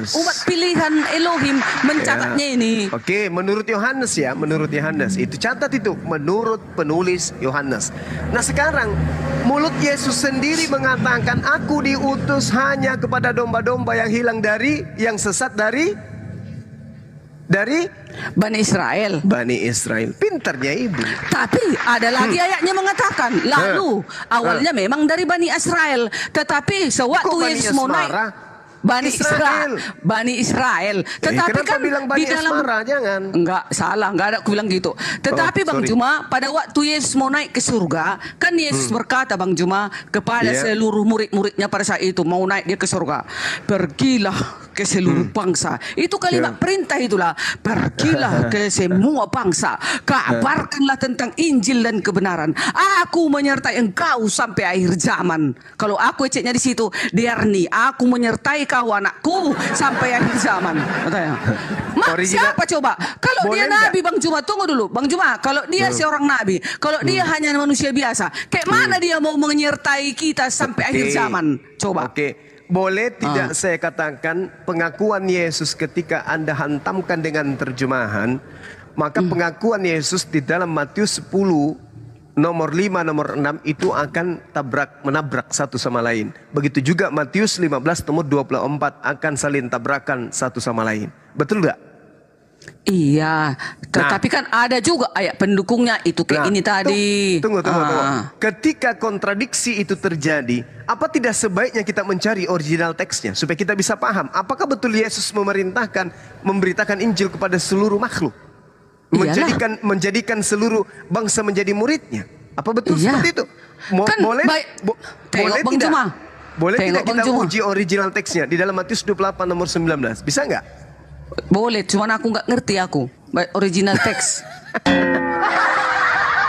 H: umat pilihan Elohim mencatatnya ini.
C: Oke, menurut Yohanes ya, menurut Yohanes. Itu catat itu, menurut penulis Yohanes. Nah sekarang, mulut Yesus sendiri mengatakan, aku diutus hanya kepada domba-domba yang hilang yang sesat dari
H: Bani Israel.
C: Pintarnya ibu.
H: Tapi ada lagi ayatnya mengatakan, lalu awalnya memang dari Bani Israel, tetapi sewaktu Yesus mau naik Bani Israel. Tetapi kan
C: bilang Bani
H: di dalam
C: Asmara, jangan.
H: Enggak salah, enggak ada aku bilang gitu. Tetapi Bang Juma, pada waktu Yesus mau naik ke surga, kan Yesus berkata Bang Juma kepada seluruh murid-muridnya pada saat itu mau naik dia ke surga, pergilah ke seluruh bangsa. Itu kalimat perintah itulah. Pergilah ke semua bangsa, kabarkanlah tentang Injil dan kebenaran. Aku menyertai engkau sampai akhir zaman. Kalau aku eceknya di situ, Diarni, aku menyertai kau anakku sampai akhir zaman. Katanya. Siapa coba? Kalau
C: Boleh
H: dia
C: enggak?
H: nabi, Bang Juma, tunggu dulu. Bang Juma, kalau dia seorang nabi, kalau dia hanya manusia biasa, kayak mana dia mau menyertai kita sampai akhir zaman? Coba.
C: Oke. Boleh tidak saya katakan pengakuan Yesus ketika Anda hantamkan dengan terjemahan, maka pengakuan Yesus di dalam Matius 10 nomor 5 nomor 6 itu akan menabrak satu sama lain. Begitu juga Matius 15 nomor 24 akan saling tabrakan satu sama lain. Betul nggak?
H: Iya, tetapi kan ada juga ayat pendukungnya itu kayak ini tadi.
C: Tunggu. Ketika kontradiksi itu terjadi, apa tidak sebaiknya kita mencari original teksnya supaya kita bisa paham apakah betul Yesus memerintahkan memberitakan Injil kepada seluruh makhluk, menjadikan seluruh bangsa menjadi muridnya? Apa betul seperti itu? Boleh
H: Bang
C: tidak?
H: Juma.
C: Boleh tidak
H: Bang
C: kita
H: Juma.
C: uji original teksnya di dalam Matius 28 nomor 19? Bisa nggak?
H: Boleh, cuman aku nggak ngerti original teks.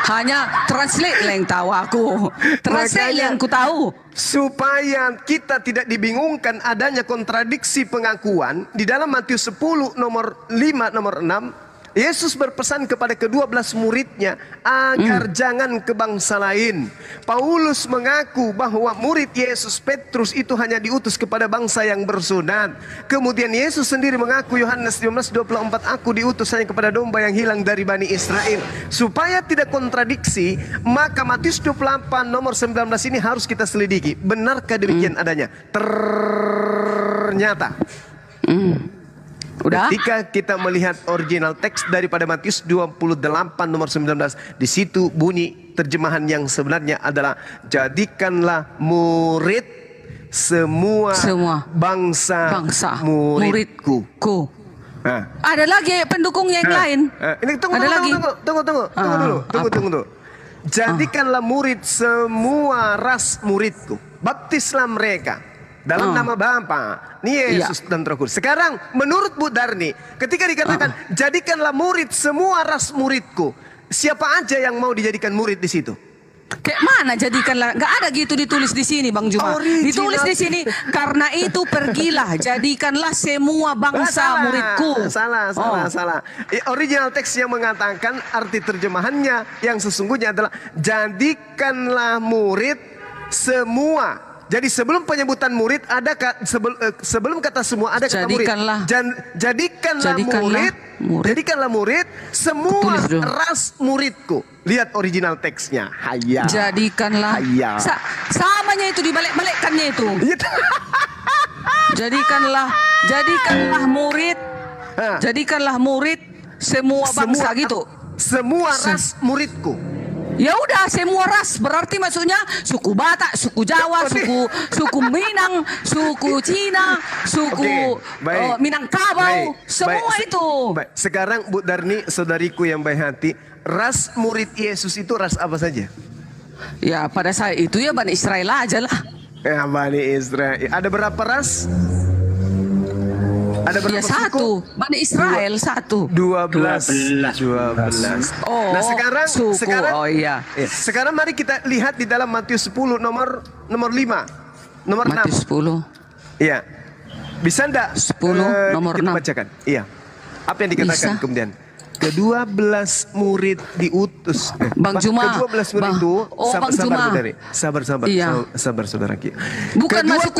H: Hanya translate lah yang tahu aku. Translate yang ku tahu.
C: Supaya kita tidak dibingungkan adanya kontradiksi pengakuan di dalam Matius 10 nomor 5 nomor 6, Yesus berpesan kepada ke-12 muridnya agar jangan ke bangsa lain. Paulus mengaku bahwa murid Yesus Petrus itu hanya diutus kepada bangsa yang bersunat. Kemudian Yesus sendiri mengaku Yohanes 15:24, aku diutus hanya kepada domba yang hilang dari Bani Israel. Supaya tidak kontradiksi, maka Matius 28 nomor 19 ini harus kita selidiki. Benarkah demikian adanya? Ternyata
H: Udah?
C: ketika kita melihat original teks daripada Matius 28 nomor 19, di situ bunyi terjemahan yang sebenarnya adalah jadikanlah murid semua bangsa muridku. Nah.
H: Ada lagi pendukung yang lain.
C: Ini tunggu dulu. Jadikanlah murid semua ras muridku. Baptislah mereka dalam nama Bapa, Yesus dan Roh Kudus. Sekarang menurut Bu Darni, ketika dikatakan jadikanlah murid semua ras muridku, siapa aja yang mau dijadikan murid di situ?
H: Kayak mana jadikanlah? Gak ada gitu ditulis di sini, Bang Juma. Ditulis di sini karena itu pergilah jadikanlah semua bangsa muridku.
C: Salah. Original teks yang mengatakan arti terjemahannya yang sesungguhnya adalah jadikanlah murid semua. Jadi sebelum penyebutan murid ada sebelum kata semua ada kata murid. Jadikanlah murid semua ras muridku. Lihat original teksnya.
H: Jadikanlah. Samanya itu dibalik-balikkannya itu. Jadikanlah murid semua bangsa gitu.
C: Semua ras muridku.
H: Ya udah semua ras berarti maksudnya suku Batak, suku Jawa, suku Minang, suku Cina, suku Minangkabau, semua itu.
C: Baik. Sekarang Bu Darni, saudariku yang baik hati, ras murid Yesus itu ras apa saja?
H: Ya pada saat itu ya Bani Israel aja lah.
C: Ya Bani Israel. Ada berapa ras? Ada berapa
H: satu. Bani Israel 1.
C: 12.
H: Oh,
C: nah sekarang
H: sekarang
C: mari kita lihat di dalam Matius 10 nomor 5. Nomor
H: Matius
C: 6.
H: 10.
C: Iya. Bisa enggak
H: 10 nomor
C: kita
H: 6
C: bacakan? Iya. Apa yang dikatakan kemudian? Ke-12 murid diutus.
H: Bang Juma.
C: Ke-12 murid itu sabar saudara kita.
H: Bukan masuk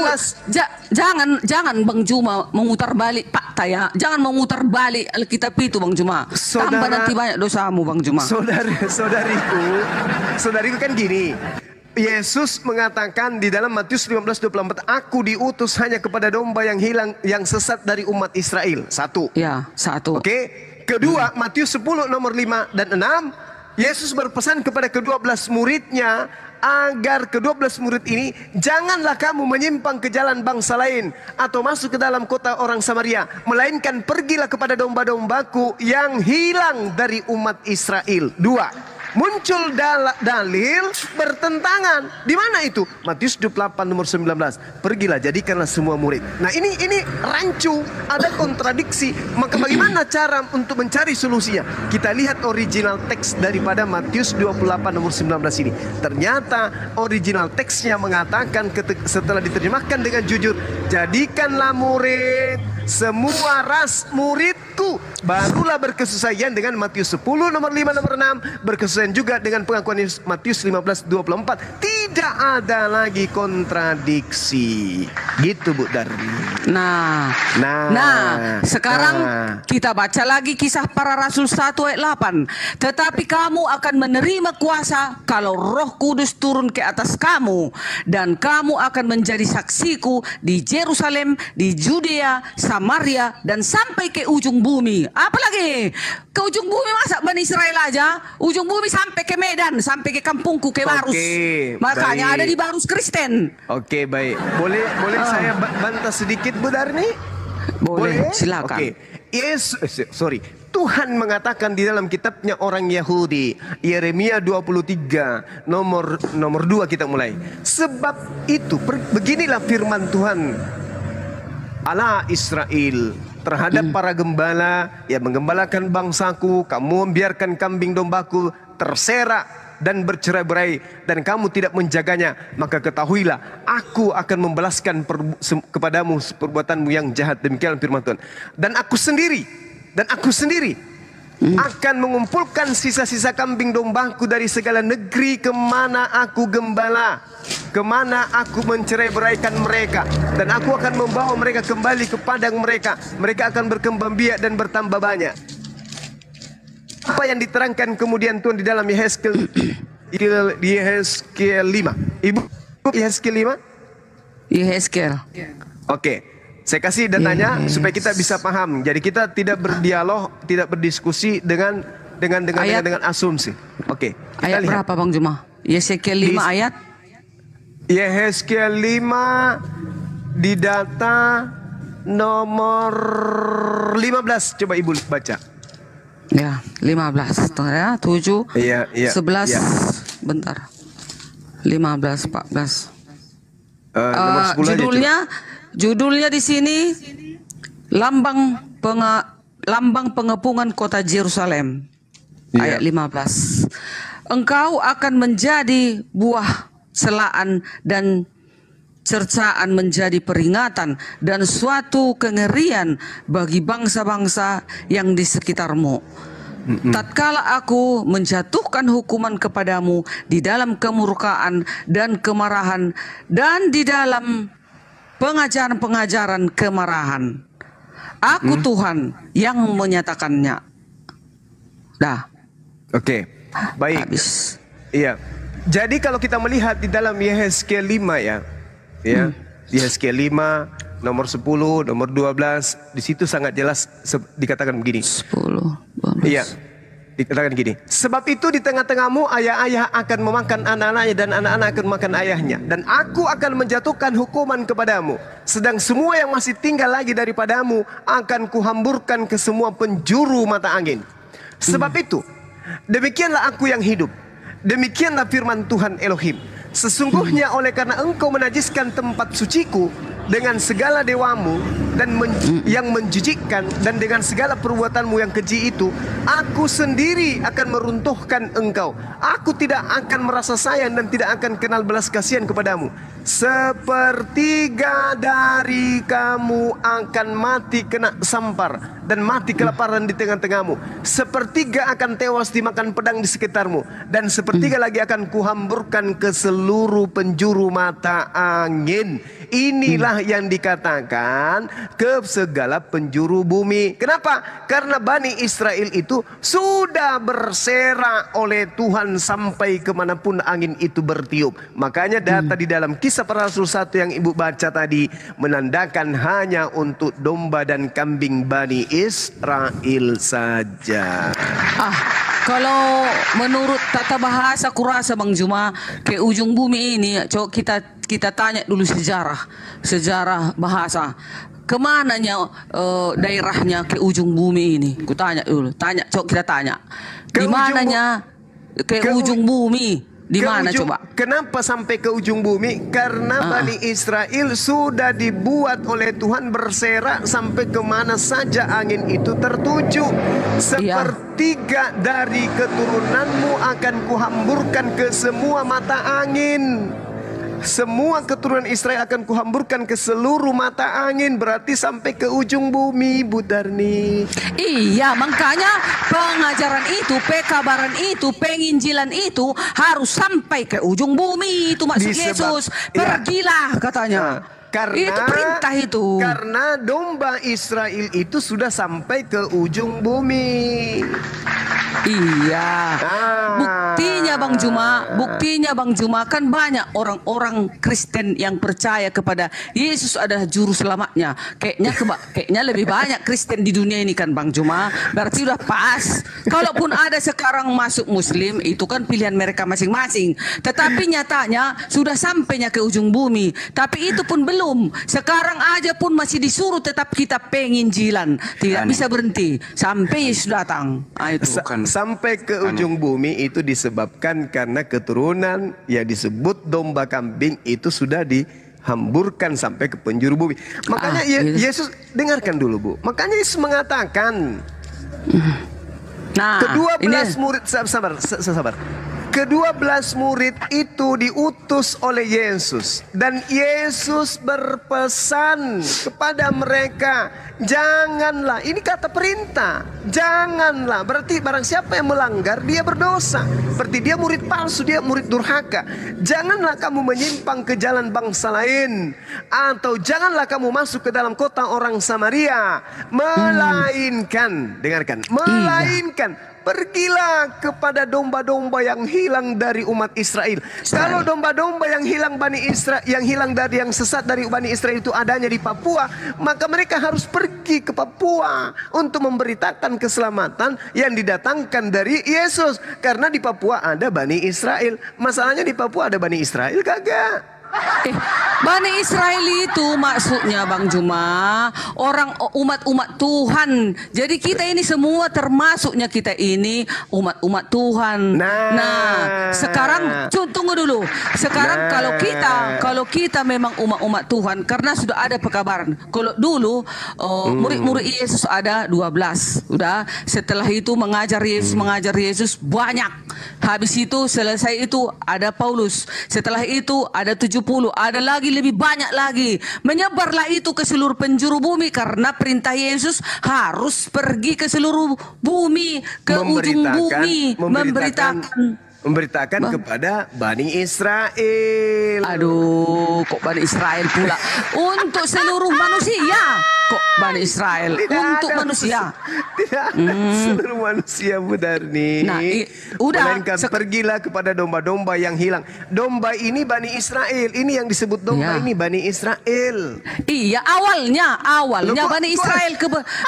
H: jangan Bang Juma memutar balik fakta ya. Jangan memutar balik Alkitab itu Bang Juma. Tambah nanti banyak dosamu Bang Juma.
C: Saudariku kan gini. Yesus mengatakan di dalam Matius 15:24, aku diutus hanya kepada domba yang hilang, yang sesat dari umat Israel. 1.
H: Ya, 1.
C: Oke. Kedua, Matius 10 nomor 5 dan 6, Yesus berpesan kepada ke-12 muridnya agar ke-12 murid ini janganlah kamu menyimpang ke jalan bangsa lain atau masuk ke dalam kota orang Samaria, melainkan pergilah kepada domba-dombaku yang hilang dari umat Israel. 2. Muncul dalil bertentangan. Di mana itu? Matius 28 nomor 19. Pergilah jadikanlah semua murid. Nah ini rancu, ada kontradiksi. Maka bagaimana cara untuk mencari solusinya? Kita lihat original teks daripada Matius 28 nomor 19 ini. Ternyata original teksnya mengatakan setelah diterjemahkan dengan jujur, jadikanlah murid semua ras muridku. Barulah berkesesuaian dengan Matius 10 nomor 5 nomor 6, berkesesuaian juga dengan pengakuan Matius 15:24. Tidak ada lagi kontradiksi. Gitu Bu Darmi.
H: Nah, sekarang kita baca lagi Kisah Para Rasul 1 ayat 8. Tetapi kamu akan menerima kuasa kalau Roh Kudus turun ke atas kamu, dan kamu akan menjadi saksiku di Yerusalem, di Judea, Samaria, dan sampai ke ujung bumi. Apalagi ke ujung bumi, masa Bani Israel aja? Ujung bumi sampai ke Medan, sampai ke kampungku, ke Barus. Makanya ada di Barus Kristen.
C: Oke, baik. Boleh saya bantah sedikit Bu Darmi?
H: Boleh, silakan.
C: Oke. Tuhan mengatakan di dalam kitabnya orang Yahudi, Yeremia 23 nomor 2 kita mulai. Sebab itu beginilah firman Tuhan Allah Israel terhadap para gembala yang menggembalakan bangsaku. Kamu membiarkan kambing dombaku terserak dan bercerai-berai, dan kamu tidak menjaganya. Maka ketahuilah, aku akan membalaskan kepadamu perbuatanmu yang jahat. Demikian firman Tuhan. Dan aku sendiri akan mengumpulkan sisa-sisa kambing dombaku dari segala negeri kemana aku gembala, kemana aku mencerai-beraikan mereka, dan aku akan membawa mereka kembali ke padang mereka. Mereka akan berkembang biak dan bertambah banyak. Apa yang diterangkan kemudian Tuhan di dalam Yehezkiel 5. Ibu, Yehezkiel 5?
H: Yehezkiel.
C: Oke. Saya kasih datanya supaya kita bisa paham. Jadi kita tidak berdialog, tidak berdiskusi dengan asumsi. Oke.
H: Ayat
C: lihat.
H: berapa Bang Juma? Yehezkiel 5 ayat?
C: Yehezkiel 5 di data nomor 15. Coba Ibu baca.
H: Ya, 15. Ya, 7.
C: Iya,
H: 11.
C: Iya.
H: Bentar. 15, 14.
C: Nomor 10
H: judulnya di sini lambang pengepungan kota Yerusalem.
C: Iya.
H: Ayat 15. Engkau akan menjadi buah celaan dan cercaan, menjadi peringatan dan suatu kengerian bagi bangsa-bangsa yang di sekitarmu. Tatkala aku menjatuhkan hukuman kepadamu di dalam kemurkaan dan kemarahan, dan di dalam pengajaran-pengajaran kemarahan. Aku Tuhan yang menyatakannya. Dah.
C: Oke. Baik.
H: Habis.
C: Iya. Jadi kalau kita melihat di dalam Yehezkiel 5 ya. Yehezkiel 5 nomor 10, nomor 12, di situ sangat jelas dikatakan begini.
H: 10, 12.
C: Iya. Dikatakan gini. Sebab itu di tengah-tengahmu ayah-ayah akan memakan anak-anaknya, dan anak-anak akan memakan ayahnya, dan aku akan menjatuhkan hukuman kepadamu. Sedang semua yang masih tinggal lagi daripadamu akan kuhamburkan ke semua penjuru mata angin. Sebab itu, demikianlah aku yang hidup. Demikianlah firman Tuhan Elohim. Sesungguhnya oleh karena engkau menajiskan tempat suciku dengan segala dewamu dan yang menjijikkan, dan dengan segala perbuatanmu yang keji itu, aku sendiri akan meruntuhkan engkau. Aku tidak akan merasa sayang dan tidak akan kenal belas kasihan kepadamu. Sepertiga dari kamu akan mati kena sampar dan mati kelaparan di tengah-tengahmu. Sepertiga akan tewas dimakan pedang di sekitarmu, dan sepertiga lagi akan kuhamburkan ke seluruh penjuru mata angin. Inilah yang dikatakan ke segala penjuru bumi. Kenapa? Karena Bani Israel itu sudah berserak oleh Tuhan sampai kemanapun angin itu bertiup. Makanya data di dalam Kisah Para Rasul 1 yang Ibu baca tadi menandakan hanya untuk domba dan kambing Bani Israel saja.
H: Kalau menurut tata bahasa kurasa Bang Juma, ke ujung bumi ini, coba kita tanya dulu sejarah bahasa. Kemananya daerahnya ke ujung bumi ini? Ku tanya dulu. Coba kita tanya. Di mananya ke ujung bumi? Di mana coba?
C: Kenapa sampai ke ujung bumi? Karena Bani Israel sudah dibuat oleh Tuhan berserak sampai kemana saja angin itu tertuju. Sepertiga dari keturunanmu akan kuhamburkan ke semua mata angin. semua keturunan Israel akan kuhamburkan ke seluruh mata angin, berarti sampai ke ujung bumi, Bu Darni.
H: Iya, makanya pengajaran itu, pekabaran itu, penginjilan itu harus sampai ke ujung bumi. Itu maksud Yesus. Pergilah katanya.
C: Karena
H: itu perintah itu.
C: Karena domba Israel itu sudah sampai ke ujung bumi.
H: Iya. Buktinya Bang Juma kan banyak orang-orang Kristen yang percaya kepada Yesus adalah juru selamatnya. Kayaknya lebih banyak Kristen di dunia ini kan Bang Juma. Berarti udah pas. Kalaupun ada sekarang masuk Muslim, itu kan pilihan mereka masing-masing. Tetapi nyatanya sudah sampainya ke ujung bumi. Tapi itu pun belum. Sekarang aja pun masih disuruh tetap kita penginjilan. Tidak bisa berhenti sampai Yesus datang. Itu
C: sampai ke ujung bumi itu disebabkan karena keturunan yang disebut domba kambing itu sudah dihamburkan sampai ke penjuru bumi. Makanya Yesus, dengarkan dulu Bu. Makanya Yesus mengatakan, ke-12 murid, sabar. Ke-12 murid itu diutus oleh Yesus, dan Yesus berpesan kepada mereka, janganlah, ini kata perintah, janganlah, berarti barang siapa yang melanggar dia berdosa, berarti dia murid palsu, dia murid durhaka. Janganlah kamu menyimpang ke jalan bangsa lain, atau janganlah kamu masuk ke dalam kota orang Samaria, melainkan, dengarkan, melainkan pergilah kepada domba-domba yang hilang dari umat Israel. Kalau domba-domba yang hilang Bani Israel, yang hilang dari, yang sesat dari Bani Israel itu adanya di Papua, maka mereka harus pergi ke Papua untuk memberitakan keselamatan yang didatangkan dari Yesus. Karena di Papua ada Bani Israel. Masalahnya di Papua ada Bani Israel kagak?
H: Bani Israel itu maksudnya Bang Juma orang umat-umat Tuhan. Jadi kita ini semua termasuknya kita ini umat-umat Tuhan. Nah, sekarang tunggu dulu. Sekarang kalau kita memang umat-umat Tuhan karena sudah ada pekabaran. Kalau dulu murid-murid Yesus ada 12. Udah, setelah itu mengajar Yesus banyak. Habis itu selesai itu ada Paulus. Setelah itu ada 70, ada lagi lebih banyak lagi. Menyebarlah itu ke seluruh penjuru bumi karena perintah Yesus harus pergi ke seluruh bumi, ke ujung bumi, memberitakan
C: kepada Bani Israel.
H: Aduh, kok Bani Israel pula? Untuk seluruh manusia. Kok Bani Israel? Untuk manusia.
C: Tidak ada seluruh manusia, Bu Darni.
H: Nah, udah.
C: Melainkan pergilah kepada domba-domba yang hilang. Domba ini Bani Israel. Ini yang disebut domba ini Bani Israel.
H: Iya, awalnya Bani Israel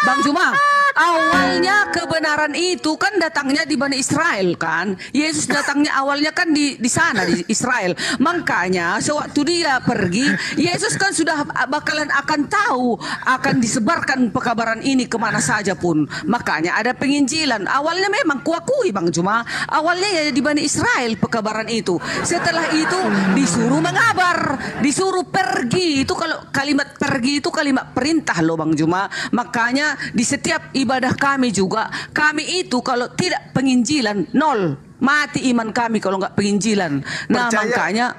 H: Bang Juma. Awalnya kebenaran itu kan datangnya di Bani Israel kan. Yesus datangnya awalnya kan di sana di Israel. Makanya sewaktu dia pergi, Yesus kan sudah bakalan akan tahu, akan disebarkan pekabaran ini kemana saja pun. Makanya ada penginjilan. Awalnya memang kuakui Bang Juma, awalnya ya di Bani Israel pekabaran itu. Setelah itu disuruh mengabar, disuruh pergi. Itu kalau kalimat pergi itu kalimat perintah loh Bang Juma. Makanya di setiap ibadah kami juga, kami itu kalau tidak penginjilan nol. Mati iman kami kalau nggak penginjilan. Nah, makanya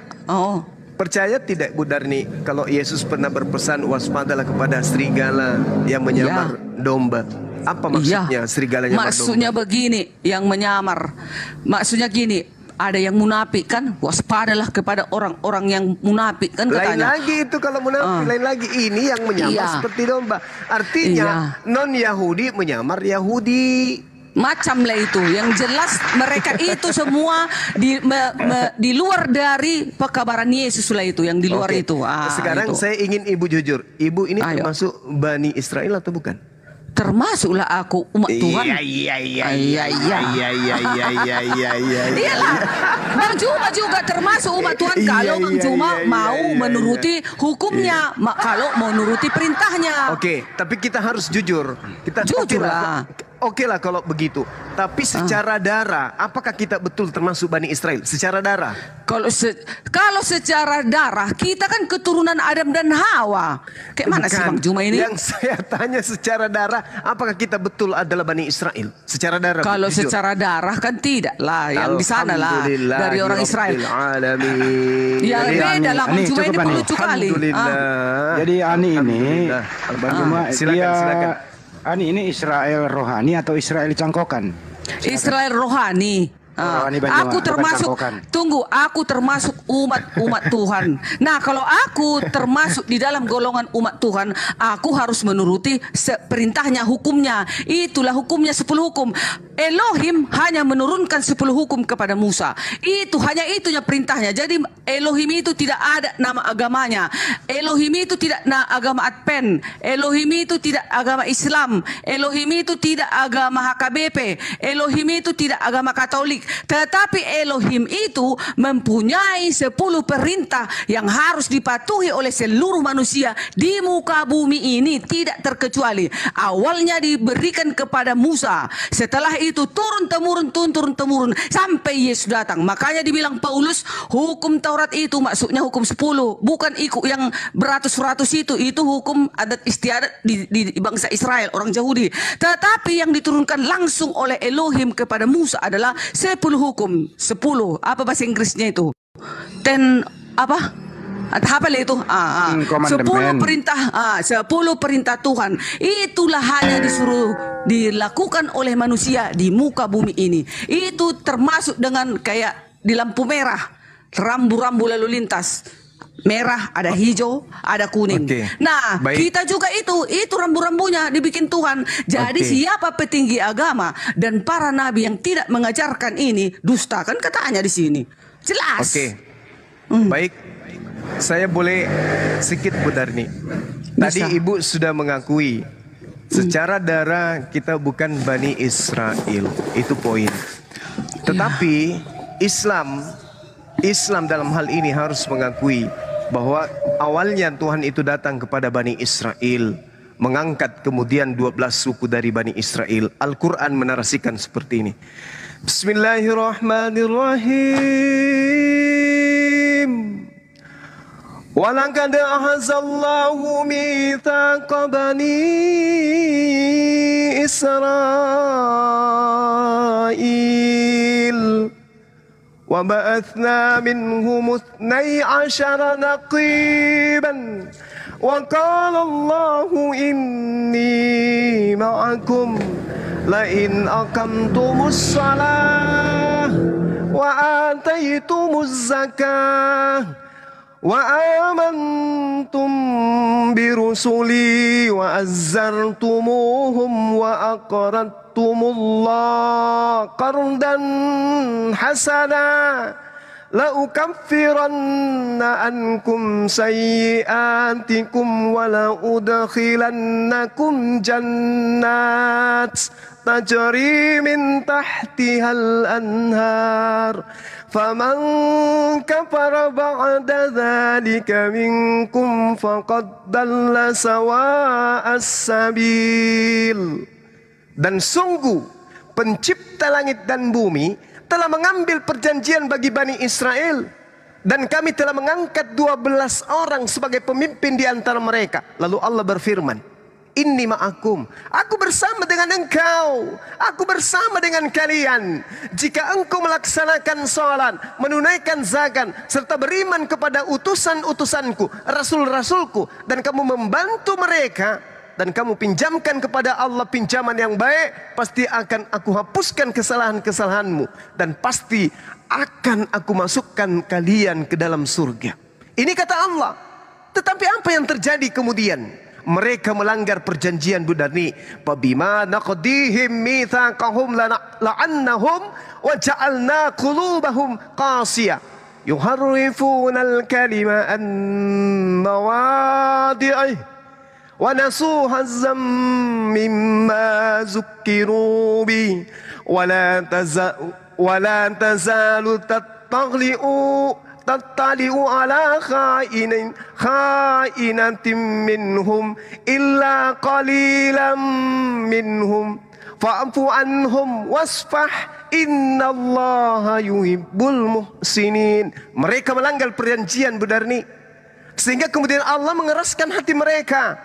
C: percaya tidak Bu Darni kalau Yesus pernah berpesan waspadalah kepada serigala yang menyamar domba? Apa maksudnya serigala yang menyamar domba?
H: Maksudnya begini, yang menyamar. Maksudnya gini, ada yang munafik kan, waspadalah kepada orang-orang yang munafik kan katanya.
C: Lain lagi itu kalau munafik, lain lagi ini yang menyamar seperti domba. Artinya non-Yahudi menyamar Yahudi.
H: Macam lah itu, yang jelas mereka itu semua di luar dari pekabaran Yesus lah itu, yang di luar itu.
C: Sekarang
H: itu.
C: saya ingin Ibu jujur, Ibu ini termasuk Bani Israel atau bukan?
H: Termasuklah aku umat Tuhan. Iyalah, Bang Juma juga termasuk umat Tuhan kalau Bang Juma mau menuruti hukumnya, kalau mau menuruti perintahnya.
C: Oke, tapi kita harus jujur. Kita
H: jujur lah.
C: oke lah kalau begitu. Tapi secara darah, apakah kita betul termasuk Bani Israel? Secara darah.
H: Kalau secara darah, kita kan keturunan Adam dan Hawa. Kayak mana sih Bang Juma ini?
C: Yang saya tanya secara darah, apakah kita betul adalah Bani Israel? Secara darah.
H: Kalau
C: jujur.
H: secara darah kan tidak lah. Yang di sana lah dari orang Israel. Ya beda lah Bang Juma ini lucu kali.
I: Jadi Ani ini, Bang Juma,
C: silakan.
I: Ani ini Israel rohani atau Israel cangkokan?
H: Israel rohani. Aku termasuk, aku termasuk umat Tuhan. Nah, kalau aku termasuk di dalam golongan umat Tuhan, aku harus menuruti perintahnya, hukumnya. Itulah hukumnya 10 hukum. Elohim hanya menurunkan 10 hukum kepada Musa. Itu hanya itunya perintahnya. Jadi Elohim itu tidak ada nama agamanya. Elohim itu tidak agama Advent. Elohim itu tidak agama Islam. Elohim itu tidak agama HKBP. Elohim itu tidak agama Katolik. Tetapi Elohim itu mempunyai 10 perintah yang harus dipatuhi oleh seluruh manusia di muka bumi ini, tidak terkecuali. Awalnya diberikan kepada Musa, setelah itu turun temurun sampai Yesus datang. Makanya dibilang Paulus, hukum Taurat itu maksudnya hukum 10, bukan ikut yang beratus-ratus itu hukum adat istiadat di bangsa Israel, orang Yahudi. Tetapi yang diturunkan langsung oleh Elohim kepada Musa adalah 10 hukum. 10 apa bahasa Inggrisnya itu? 10 apa? Apa itu? 10 perintah, 10 perintah Tuhan. Itulah hanya disuruh dilakukan oleh manusia di muka bumi ini. Itu termasuk dengan kayak di lampu merah, rambu-rambu lalu lintas. Merah, ada hijau, ada kuning. Nah, kita juga itu rambu-rambunya dibikin Tuhan. Jadi siapa petinggi agama dan para nabi yang tidak mengajarkan ini dusta, kan katanya di sini. Jelas.
C: Baik. Saya boleh sedikit Bu Darni. Tadi Ibu sudah mengakui secara darah kita bukan Bani Israel. Itu poin. Tetapi Islam dalam hal ini harus mengakui bahwa awalnya Tuhan itu datang kepada Bani Israel, mengangkat kemudian 12 suku dari Bani Israel. Al-Quran menarasikan seperti ini. Bismillahirrahmanirrahim. Walaqad ahazallahu mitsaqa bani Israil wa ba'athna minhum 12 naqiban wa qala Allahu inni ma'akum la in aqamtumus shalah wa ataitumuz zakah wa amantum birusuli wa azzartumuhum wa aqradtumullaha qardan hasana la ukaffiranna ankum sayyi'atikum wa la udkhilannakum jannat tajri min tahtihal anhar faman kafara ba'da dzalika minkum faqad dalla sawa'as sabil. Dan sungguh pencipta langit dan bumi telah mengambil perjanjian bagi Bani Israel, dan kami telah mengangkat 12 orang sebagai pemimpin di antara mereka. Lalu Allah berfirman, Inni ma'akum, aku bersama dengan engkau, aku bersama dengan kalian. Jika engkau melaksanakan salat, menunaikan zakat, serta beriman kepada utusan-utusanku, rasul-rasulku, dan kamu membantu mereka, dan kamu pinjamkan kepada Allah pinjaman yang baik, pasti akan aku hapuskan kesalahan-kesalahanmu, dan pasti akan aku masukkan kalian ke dalam surga. Ini kata Allah. Tetapi apa yang terjadi kemudian? Mereka melanggar perjanjian Budani. Fabima naqdihim mitsaqahum la'annahum wa ja'alna qulubahum qasiyah yuharrifuna al-kalima an mawadi'ih wa nasu hazzam mimma zukkiru bi wa la tazalu tattali'u ala kha'inatin minhum illa qalilan minhum fa'fu anhum wasfah innallaha yuhibbul muhsinin. Mereka melanggar perjanjian, Bu Darni, sehingga kemudian Allah mengeraskan hati mereka.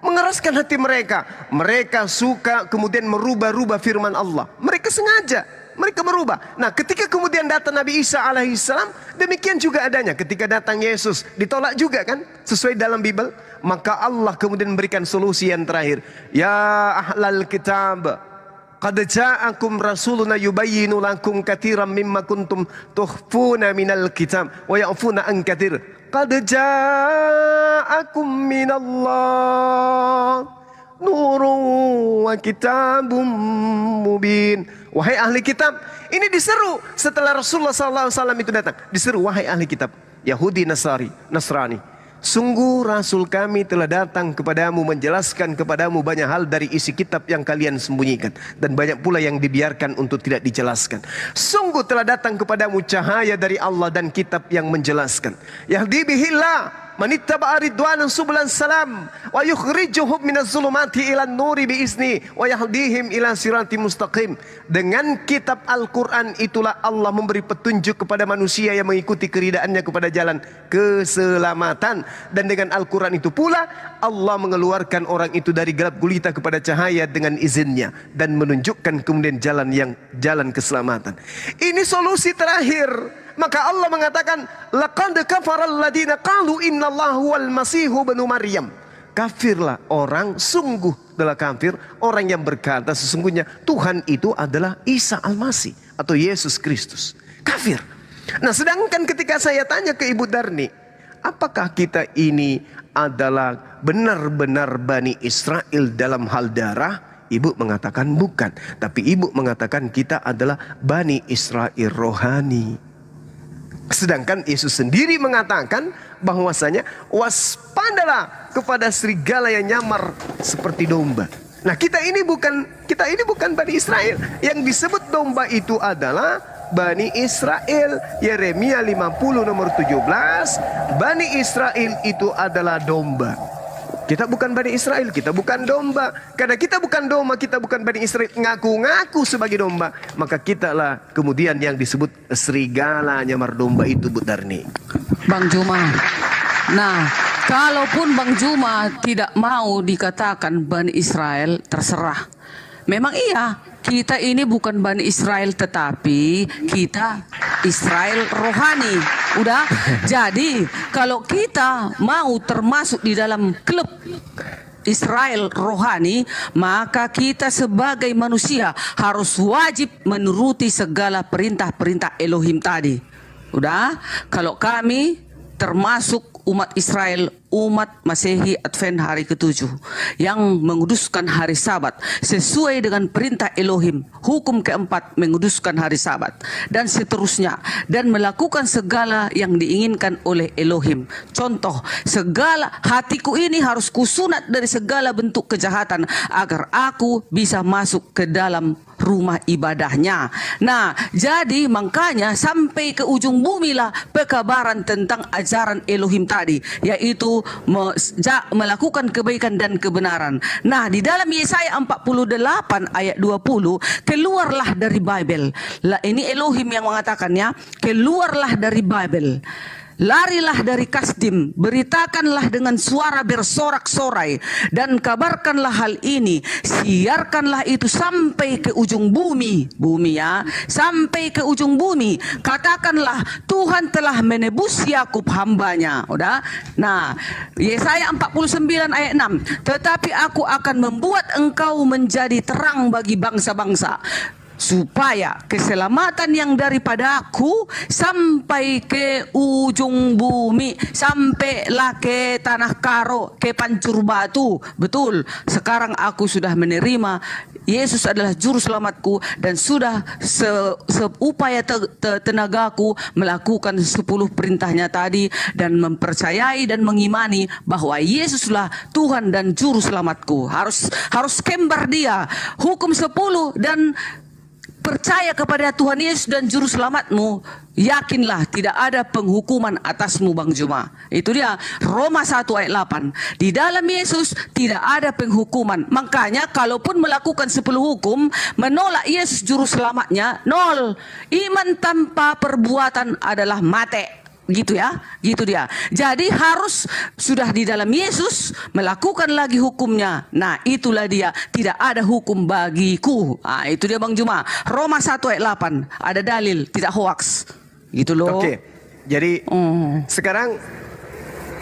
C: Mengeraskan hati mereka. Mereka suka kemudian merubah-rubah firman Allah. Mereka sengaja, mereka merubah. Nah, ketika kemudian datang Nabi Isa alaihissalam, demikian juga adanya. Ketika datang Yesus, ditolak juga kan, sesuai dalam Bible. Maka Allah kemudian memberikan solusi yang terakhir. Ya ahlal kitab, qad ja'akum rasuluna yubayyinu lakum katsiran mimma kuntum tukhfuna minal kitab wa ya'funa an katsir. Qad ja'akum minallah nurun wa kitabum mubin. Wahai ahli kitab, ini diseru setelah Rasulullah SAW itu datang. Diseru, wahai ahli kitab, Yahudi, Nasrani, sungguh Rasul kami telah datang kepadamu menjelaskan kepadamu banyak hal dari isi kitab yang kalian sembunyikan. Dan banyak pula yang dibiarkan untuk tidak dijelaskan. Sungguh telah datang kepadamu cahaya dari Allah dan kitab yang menjelaskan. Yahdi bihillah manittaba'a ridwanan subulan salam wa yukhrijuhum minaz zulumati ilan nuri biizni wa yahdihim ila siratim mustaqim. Dengan kitab Al-Quran itulah Allah memberi petunjuk kepada manusia yang mengikuti keridaannya kepada jalan keselamatan. Dan dengan Al-Quran itu pula Allah mengeluarkan orang itu dari gelap gulita kepada cahaya dengan izinnya dan menunjukkan kemudian jalan keselamatan. Ini solusi terakhir. Maka Allah mengatakan, laqad kafara alladziina qalu innallaha huwal masihu ibnu Maryam. Kafirlah orang, sungguh telah kafir orang yang berkata sesungguhnya Tuhan itu adalah Isa Al-Masih atau Yesus Kristus. Kafir. Nah, sedangkan ketika saya tanya ke Ibu Darni, apakah kita ini adalah benar-benar Bani Israel dalam hal darah? Ibu mengatakan bukan. Tapi ibu mengatakan kita adalah Bani Israel rohani. Sedangkan Yesus sendiri mengatakan bahwasanya waspadalah kepada serigala yang nyamar seperti domba. Nah, kita ini bukan Bani Israel. Yang disebut domba itu adalah Bani Israel. Yeremia 50 nomor 17. Bani Israel itu adalah domba. Kita bukan Bani Israel, kita bukan domba. Karena kita bukan domba, kita bukan Bani Israel, ngaku-ngaku sebagai domba, maka kitalah kemudian yang disebut serigala nyamar domba itu, Bu Darni.
H: Bang Juma. Nah, kalaupun Bang Juma tidak mau dikatakan Bani Israel, terserah. Memang iya, kita ini bukan Bani Israel, tetapi kita Israel rohani. Udah? Jadi kalau kita mau termasuk di dalam klub Israel rohani, maka kita sebagai manusia harus wajib menuruti segala perintah-perintah Elohim tadi. Udah? Kalau kami termasuk umat Israel, umat Masehi Advent hari ke-7 yang menguduskan hari Sabat sesuai dengan perintah Elohim. Hukum keempat menguduskan hari Sabat dan seterusnya, dan melakukan segala yang diinginkan oleh Elohim. Contoh, segala hatiku ini harus kusunat dari segala bentuk kejahatan agar aku bisa masuk ke dalam rumah ibadahnya. Nah, jadi makanya sampai ke ujung bumi lah pekabaran tentang ajaran Elohim tadi, yaitu melakukan kebaikan dan kebenaran. Nah, di dalam Yesaya 48 ayat 20, keluarlah dari Babel. Lah, ini Elohim yang mengatakannya, keluarlah dari Babel. Larilah dari Kasdim, beritakanlah dengan suara bersorak-sorai, dan kabarkanlah hal ini, siarkanlah itu sampai ke ujung bumi, ya, sampai ke ujung bumi. Katakanlah Tuhan telah menebus Yakub hambanya. Udah? Nah, Yesaya 49 ayat 6, tetapi aku akan membuat engkau menjadi terang bagi bangsa-bangsa, supaya keselamatan yang daripada aku sampai ke ujung bumi, sampailah ke tanah karo, ke pancur batu. Betul, sekarang aku sudah menerima Yesus adalah juru selamatku, dan sudah seupaya tenagaku melakukan 10 perintahnya tadi, dan mempercayai dan mengimani bahwa Yesuslah Tuhan dan juru selamatku. Harus kembar dia. Hukum 10 dan percaya kepada Tuhan Yesus dan Juru Selamatmu, yakinlah tidak ada penghukuman atasmu, Bang Juma. Itu dia Roma 1 ayat 8. Di dalam Yesus tidak ada penghukuman. Makanya kalaupun melakukan 10 hukum, menolak Yesus Juru Selamatnya, nol. Iman tanpa perbuatan adalah mate. Gitu ya, gitu dia. Jadi harus sudah di dalam Yesus melakukan lagi hukumnya. Nah, itulah dia, tidak ada hukum bagiku. Nah, itu dia Bang Juma. Roma 1 ayat 8. Ada dalil, tidak hoax. Gitu loh.
C: Oke. Jadi sekarang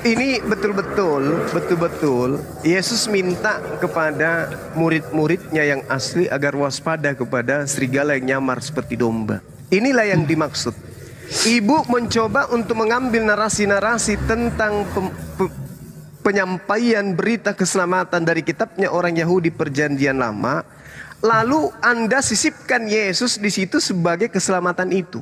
C: ini betul-betul Yesus minta kepada murid-muridnya yang asli agar waspada kepada serigala yang nyamar seperti domba. Inilah yang dimaksud. Ibu mencoba untuk mengambil narasi-narasi tentang penyampaian berita keselamatan dari kitabnya orang Yahudi Perjanjian Lama, lalu Anda sisipkan Yesus di situ sebagai keselamatan itu.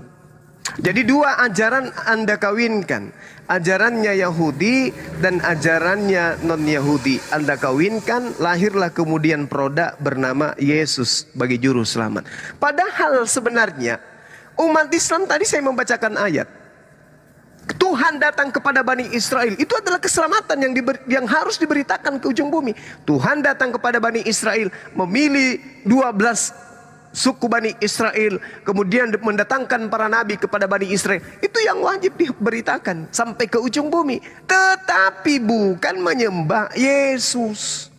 C: Jadi dua ajaran Anda kawinkan, ajarannya Yahudi dan ajarannya non-Yahudi. Anda kawinkan, lahirlah kemudian produk bernama Yesus bagi juru selamat. Padahal sebenarnya umat Islam tadi saya membacakan ayat. Tuhan datang kepada Bani Israel. Itu adalah keselamatan yang harus diberitakan ke ujung bumi. Tuhan datang kepada Bani Israel, memilih 12 suku Bani Israel, kemudian mendatangkan para nabi kepada Bani Israel. Itu yang wajib diberitakan sampai ke ujung bumi. Tetapi bukan menyembah Yesus.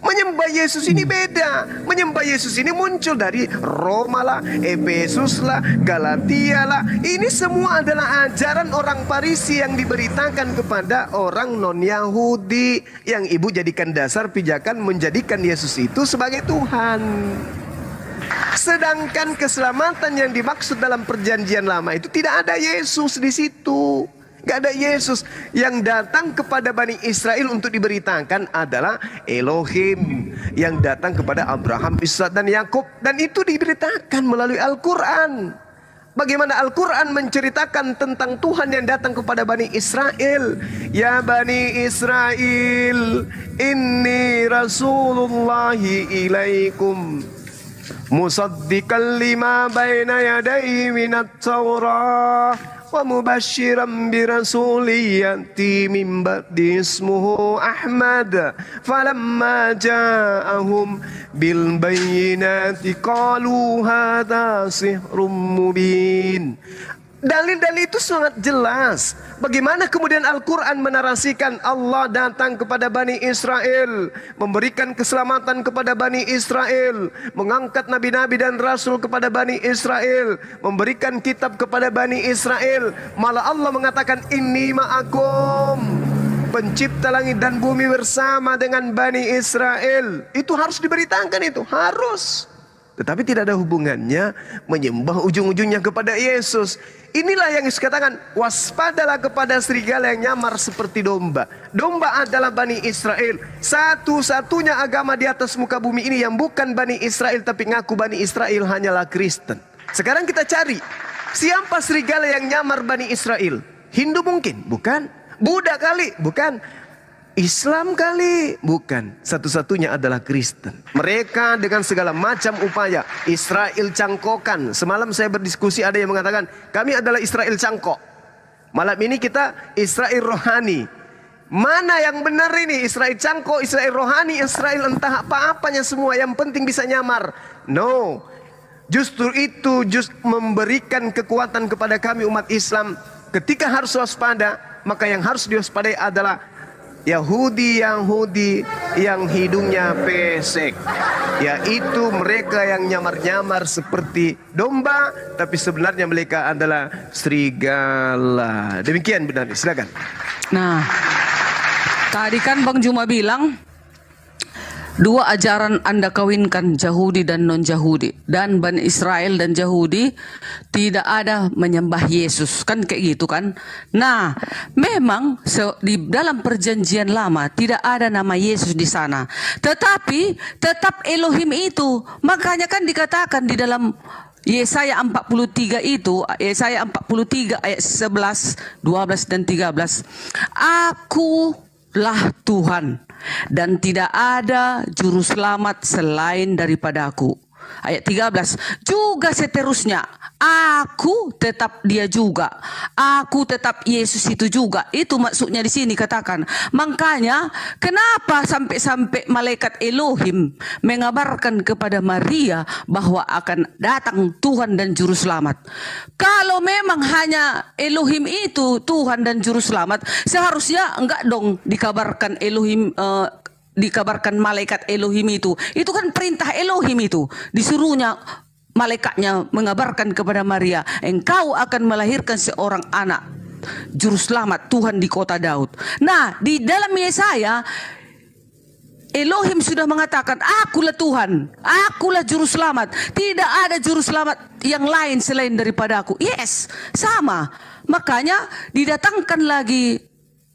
C: Menyembah Yesus ini beda. Menyembah Yesus ini muncul dari Roma lah, Efesus lah, Galatia lah. Ini semua adalah ajaran orang Farisi yang diberitakan kepada orang non-Yahudi, yang ibu jadikan dasar pijakan menjadikan Yesus itu sebagai Tuhan. Sedangkan keselamatan yang dimaksud dalam Perjanjian Lama itu tidak ada Yesus di situ. Gak ada Yesus. Yang datang kepada Bani Israel untuk diberitakan adalah Elohim, yang datang kepada Abraham, Ishak dan Yakub. Dan itu diberitakan melalui Al-Quran. Bagaimana Al-Quran menceritakan tentang Tuhan yang datang kepada Bani Israel. Ya Bani Israel, inni Rasulullahi ilaikum musaddiqan lima baina yadai minat Taurah wa mubashiran birasuli yati min ba'di ismuhu Ahmad falamma ja'ahum bil bayyinati qalu hadha sihrun mubin. Dalil-dalil itu sangat jelas. Bagaimana kemudian Al-Quran menarasikan Allah datang kepada Bani Israel, memberikan keselamatan kepada Bani Israel, mengangkat nabi-nabi dan rasul kepada Bani Israel, memberikan kitab kepada Bani Israel. Malah Allah mengatakan inni ma'akum, pencipta langit dan bumi bersama dengan Bani Israel. Itu harus diberitakan, itu harus. Tetapi tidak ada hubungannya menyembah ujung-ujungnya kepada Yesus. Inilah yang dikatakan waspadalah kepada serigala yang nyamar seperti domba. Domba adalah Bani Israel. Satu-satunya agama di atas muka bumi ini yang bukan Bani Israel tapi ngaku Bani Israel hanyalah Kristen. Sekarang kita cari siapa serigala yang nyamar Bani Israel. Hindu mungkin? Bukan. Buddha kali? Bukan. Islam kali? Bukan. Satu-satunya adalah Kristen. Mereka dengan segala macam upaya Israel cangkokan. Semalam saya berdiskusi, ada yang mengatakan kami adalah Israel cangkok. Malam ini kita Israel rohani. Mana yang benar ini? Israel cangkok, Israel rohani, Israel entah apa-apanya semua. Yang penting bisa nyamar. No. Justru itu memberikan kekuatan kepada kami umat Islam. Ketika harus waspada, maka yang harus diwaspadai adalah Yahudi yang hidungnya pesek, yaitu mereka yang nyamar-nyamar seperti domba, tapi sebenarnya mereka adalah serigala. Demikian benar, silakan.
H: Nah, tadi kan Bang Juma bilang dua ajaran Anda kawinkan, Yahudi dan non-Yahudi. Dan Bani Israel dan Yahudi tidak ada menyembah Yesus. Kan kayak gitu kan. Nah, memang di dalam Perjanjian Lama tidak ada nama Yesus di sana. Tetapi tetap Elohim itu. Makanya kan dikatakan di dalam Yesaya 43 itu, Yesaya 43 ayat 11, 12 dan 13. Akulah Tuhan dan tidak ada juru selamat selain daripada aku. Ayat 13. Juga seterusnya, aku tetap dia juga. Aku tetap Yesus itu juga. Itu maksudnya di sini katakan. Makanya kenapa sampai-sampai malaikat Elohim mengabarkan kepada Maria bahwa akan datang Tuhan dan Juru Selamat. Kalau memang hanya Elohim itu Tuhan dan Juru Selamat, seharusnya enggak dong dikabarkan Elohim, dikabarkan malaikat Elohim itu. Itu kan perintah Elohim itu. Disuruhnya malaikatnya mengabarkan kepada Maria, engkau akan melahirkan seorang anak, Juru Selamat Tuhan di kota Daud. Nah, di dalam Yesaya Elohim sudah mengatakan, akulah Tuhan, akulah Juru Selamat. Tidak ada Juru Selamat yang lain selain daripada aku. Yes, sama. Makanya didatangkan lagi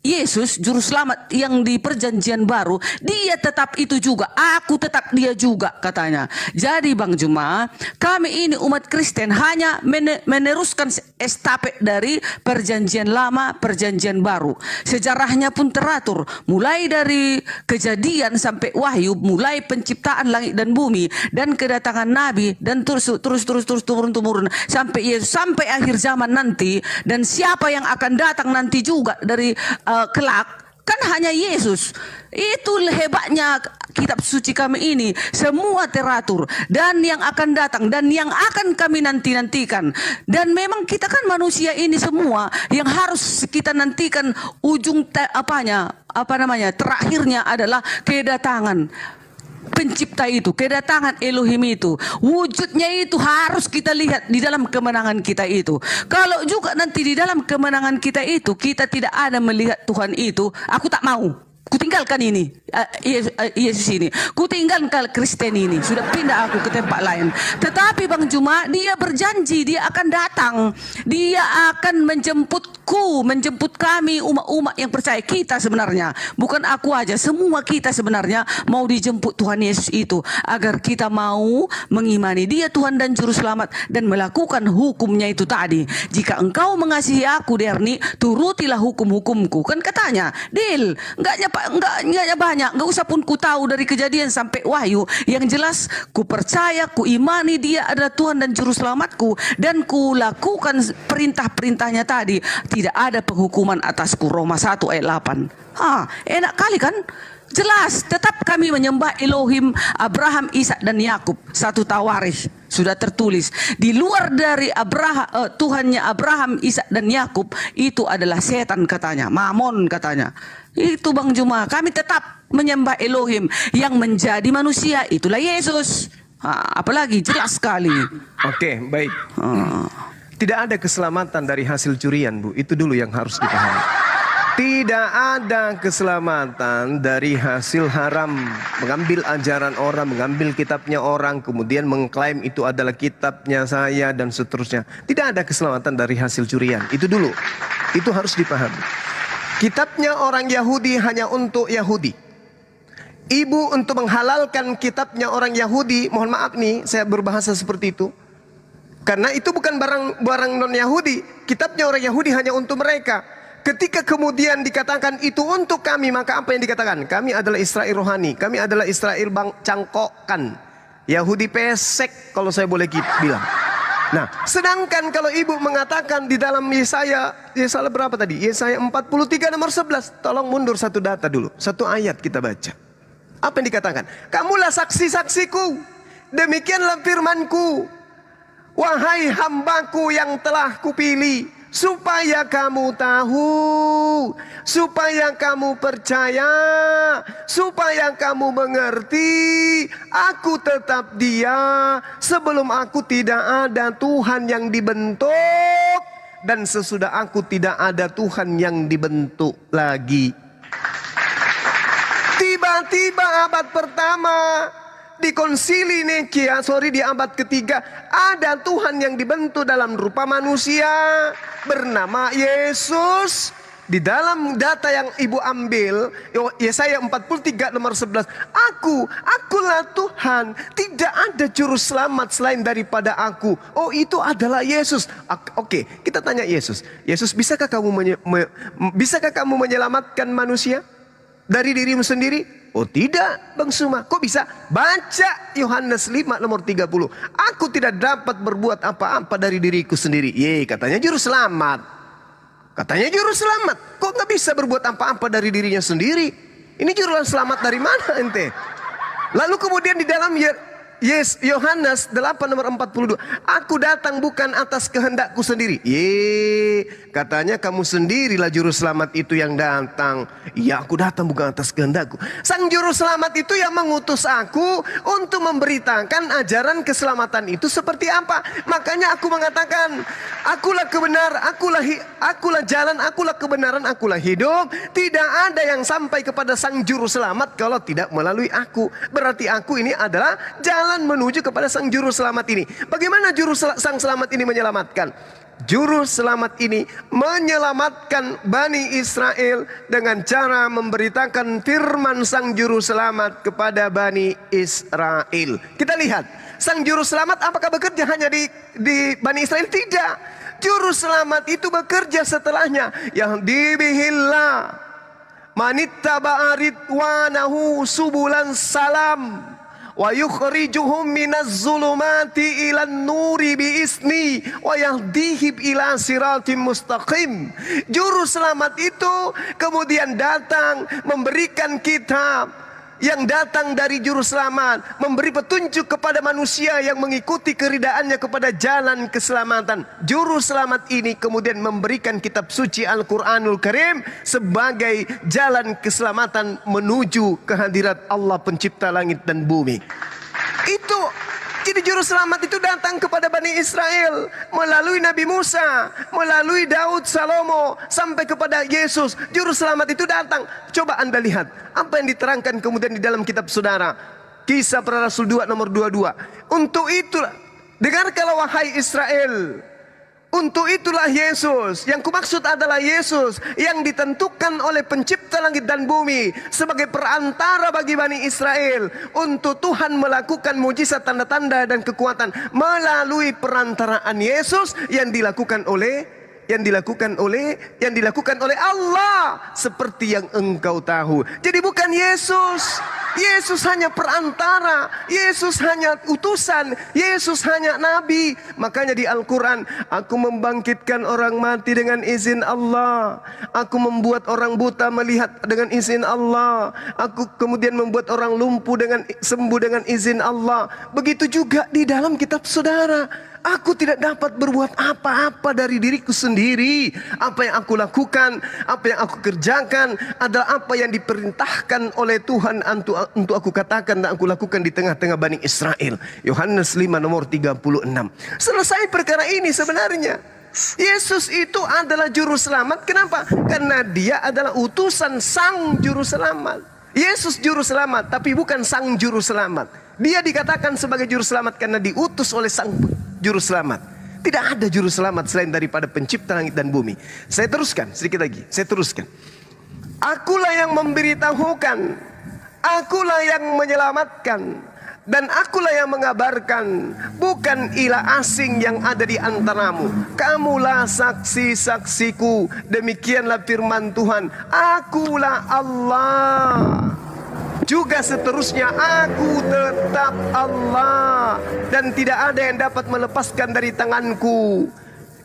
H: Yesus, Juru Selamat yang di perjanjian baru, dia tetap itu juga, aku tetap dia juga katanya. Jadi Bang Juma, kami ini umat Kristen hanya meneruskan estafet dari perjanjian lama, perjanjian baru. Sejarahnya pun teratur, mulai dari Kejadian sampai Wahyu, mulai penciptaan langit dan bumi, dan kedatangan Nabi, dan terus turun-temurun sampai Yesus, sampai akhir zaman nanti. Dan siapa yang akan datang nanti juga dari kelak, kan hanya Yesus. Itu hebatnya kitab suci kami ini, semua teratur, dan yang akan datang dan yang akan kami nantikan. Dan memang kita kan manusia ini semua yang harus kita nantikan ujung terakhirnya adalah kedatangan Pencipta itu, kedatangan Elohim itu. Wujudnya itu harus kita lihat di dalam kemenangan kita itu. Kalau juga nanti di dalam kemenangan kita itu kita tidak ada melihat Tuhan itu, aku tak mau. Kutinggalkan ini, Yesus ini. Kutinggalkan Kristen ini. Sudah pindah aku ke tempat lain. Tetapi Bang Juma, dia berjanji dia akan datang. Dia akan menjemputku, menjemput kami umat-umat yang percaya. Kita sebenarnya, bukan aku aja, semua kita sebenarnya mau dijemput Tuhan Yesus itu. Agar kita mau mengimani dia Tuhan dan Juru Selamat dan melakukan hukumnya itu tadi. Jika engkau mengasihi aku, Derni, turutilah hukum-hukumku. Kan katanya, deal. Enggaknya banyak, enggak usah pun ku tahu dari Kejadian sampai Wahyu. Yang jelas ku percaya, ku imani dia adalah Tuhan dan Juru Selamatku, dan ku lakukan perintah-perintahnya tadi. Tidak ada penghukuman atasku. Roma 1 ayat 8. Enak kali kan? Jelas, tetap kami menyembah Elohim Abraham, Ishak dan Yakub. Satu Tawarikh sudah tertulis. Di luar dari Tuhannya Abraham, Ishak dan Yakub, itu adalah setan katanya, Mamon katanya. Itu Bang Juma, kami tetap menyembah Elohim yang menjadi manusia, itulah Yesus. Apalagi jelas sekali.
C: Oke, baik. Tidak ada keselamatan dari hasil curian, Bu. Itu dulu yang harus dipahami. Tidak ada keselamatan dari hasil haram. Mengambil ajaran orang, mengambil kitabnya orang, kemudian mengklaim itu adalah kitabnya saya dan seterusnya. Tidak ada keselamatan dari hasil curian. Itu dulu. Itu harus dipahami. Kitabnya orang Yahudi hanya untuk Yahudi. Ibu untuk menghalalkan kitabnya orang Yahudi, mohon maaf nih saya berbahasa seperti itu. Karena itu bukan barang non-Yahudi. Kitabnya orang Yahudi hanya untuk mereka. Ketika kemudian dikatakan itu untuk kami, maka apa yang dikatakan? Kami adalah Israel rohani, kami adalah Israel cangkokan, Yahudi pesek kalau saya boleh bilang. Nah, sedangkan kalau ibu mengatakan di dalam Yesaya berapa tadi? Yesaya 43 nomor 11. Tolong mundur satu data dulu, satu ayat kita baca. Apa yang dikatakan? Kamulah saksi-saksiku, demikianlah firmanku, wahai hambaku yang telah kupilih, supaya kamu tahu, supaya kamu percaya, supaya kamu mengerti, aku tetap dia, sebelum aku tidak ada Tuhan yang dibentuk, dan sesudah aku tidak ada Tuhan yang dibentuk lagi. Tiba-tiba abad pertama di konsili Nikia, di abad ketiga, ada Tuhan yang dibentuk dalam rupa manusia bernama Yesus. Di dalam data yang ibu ambil, Yesaya 43 nomor 11, akulah Tuhan, tidak ada juru selamat selain daripada aku. Oh, itu adalah Yesus. Oke, kita tanya Yesus, bisakah kamu menyelamatkan manusia dari dirimu sendiri? Oh tidak Bang Suma, kok bisa? Baca Yohanes 5 nomor 30. Aku tidak dapat berbuat apa-apa dari diriku sendiri. Katanya juru selamat. Katanya juru selamat. Kok nggak bisa berbuat apa-apa dari dirinya sendiri? Ini juru selamat dari mana ente? Lalu kemudian di dalam Yohanes 8 nomor 42. Aku datang bukan atas kehendakku sendiri. Katanya kamu sendirilah juru selamat itu yang datang. Iya, aku datang bukan atas kehendakku. Sang juru selamat itu yang mengutus aku untuk memberitakan ajaran keselamatan itu seperti apa. Makanya aku mengatakan, akulah kebenaran, akulah jalan, akulah kebenaran, akulah hidup. Tidak ada yang sampai kepada sang juru selamat kalau tidak melalui aku. Berarti aku ini adalah jalan menuju kepada sang juru selamat ini. Bagaimana sang selamat ini menyelamatkan? Juru selamat ini menyelamatkan Bani Israel dengan cara memberitakan firman sang juru selamat kepada Bani Israel. Kita lihat, sang juru selamat apakah bekerja hanya di Bani Israel? Tidak. Juru selamat itu bekerja setelahnya. Yang dibihillah manittaba'a ridwanahu subulan salam wa yukhrijuhum minaz zulumati ilan nuri biisni wa yahdihim ila siratim mustaqim. Juru selamat itu kemudian datang memberikan kitab yang datang dari juru selamat, memberi petunjuk kepada manusia yang mengikuti keridaannya kepada jalan keselamatan. Juru selamat ini kemudian memberikan kitab suci Al-Quranul Karim sebagai jalan keselamatan menuju kehadirat Allah pencipta langit dan bumi. Itu jadi juru selamat itu datang kepada Bani Israel melalui Nabi Musa, melalui Daud, Salomo, sampai kepada Yesus. Juru selamat itu datang. Coba Anda lihat apa yang diterangkan kemudian di dalam kitab saudara, Kisah Para Rasul 2 nomor 22. Untuk itulah, dengarkanlah wahai Israel, untuk itulah Yesus. Yang kumaksud adalah Yesus yang ditentukan oleh pencipta langit dan bumi sebagai perantara bagi Bani Israel untuk Tuhan melakukan mujizat, tanda-tanda dan kekuatan melalui perantaraan Yesus yang dilakukan oleh Allah, seperti yang engkau tahu. Jadi bukan Yesus. Yesus hanya perantara, Yesus hanya utusan, Yesus hanya nabi. Makanya di Al-Quran, aku membangkitkan orang mati dengan izin Allah, aku membuat orang buta melihat dengan izin Allah, aku kemudian membuat orang lumpuh sembuh dengan izin Allah. Begitu juga di dalam kitab saudara. Aku tidak dapat berbuat apa-apa dari diriku sendiri. Apa yang aku lakukan, apa yang aku kerjakan adalah apa yang diperintahkan oleh Tuhan untuk aku katakan dan aku lakukan di tengah-tengah Bani Israel. Yohanes 5 nomor 36. Selesai perkara ini sebenarnya. Yesus itu adalah juru selamat. Kenapa? Karena dia adalah utusan sang juru selamat. Yesus juru selamat, tapi bukan sang juru selamat. Dia dikatakan sebagai juru selamat karena diutus oleh sang juru selamat. Tidak ada juru selamat selain daripada pencipta langit dan bumi. Saya teruskan sedikit lagi. Akulah yang memberitahukan, akulah yang menyelamatkan, dan akulah yang mengabarkan. Bukan ilah asing yang ada di antaramu. Kamulah saksi-saksiku. Demikianlah firman Tuhan. Akulah Allah. Juga seterusnya, aku tetap Allah dan tidak ada yang dapat melepaskan dari tanganku.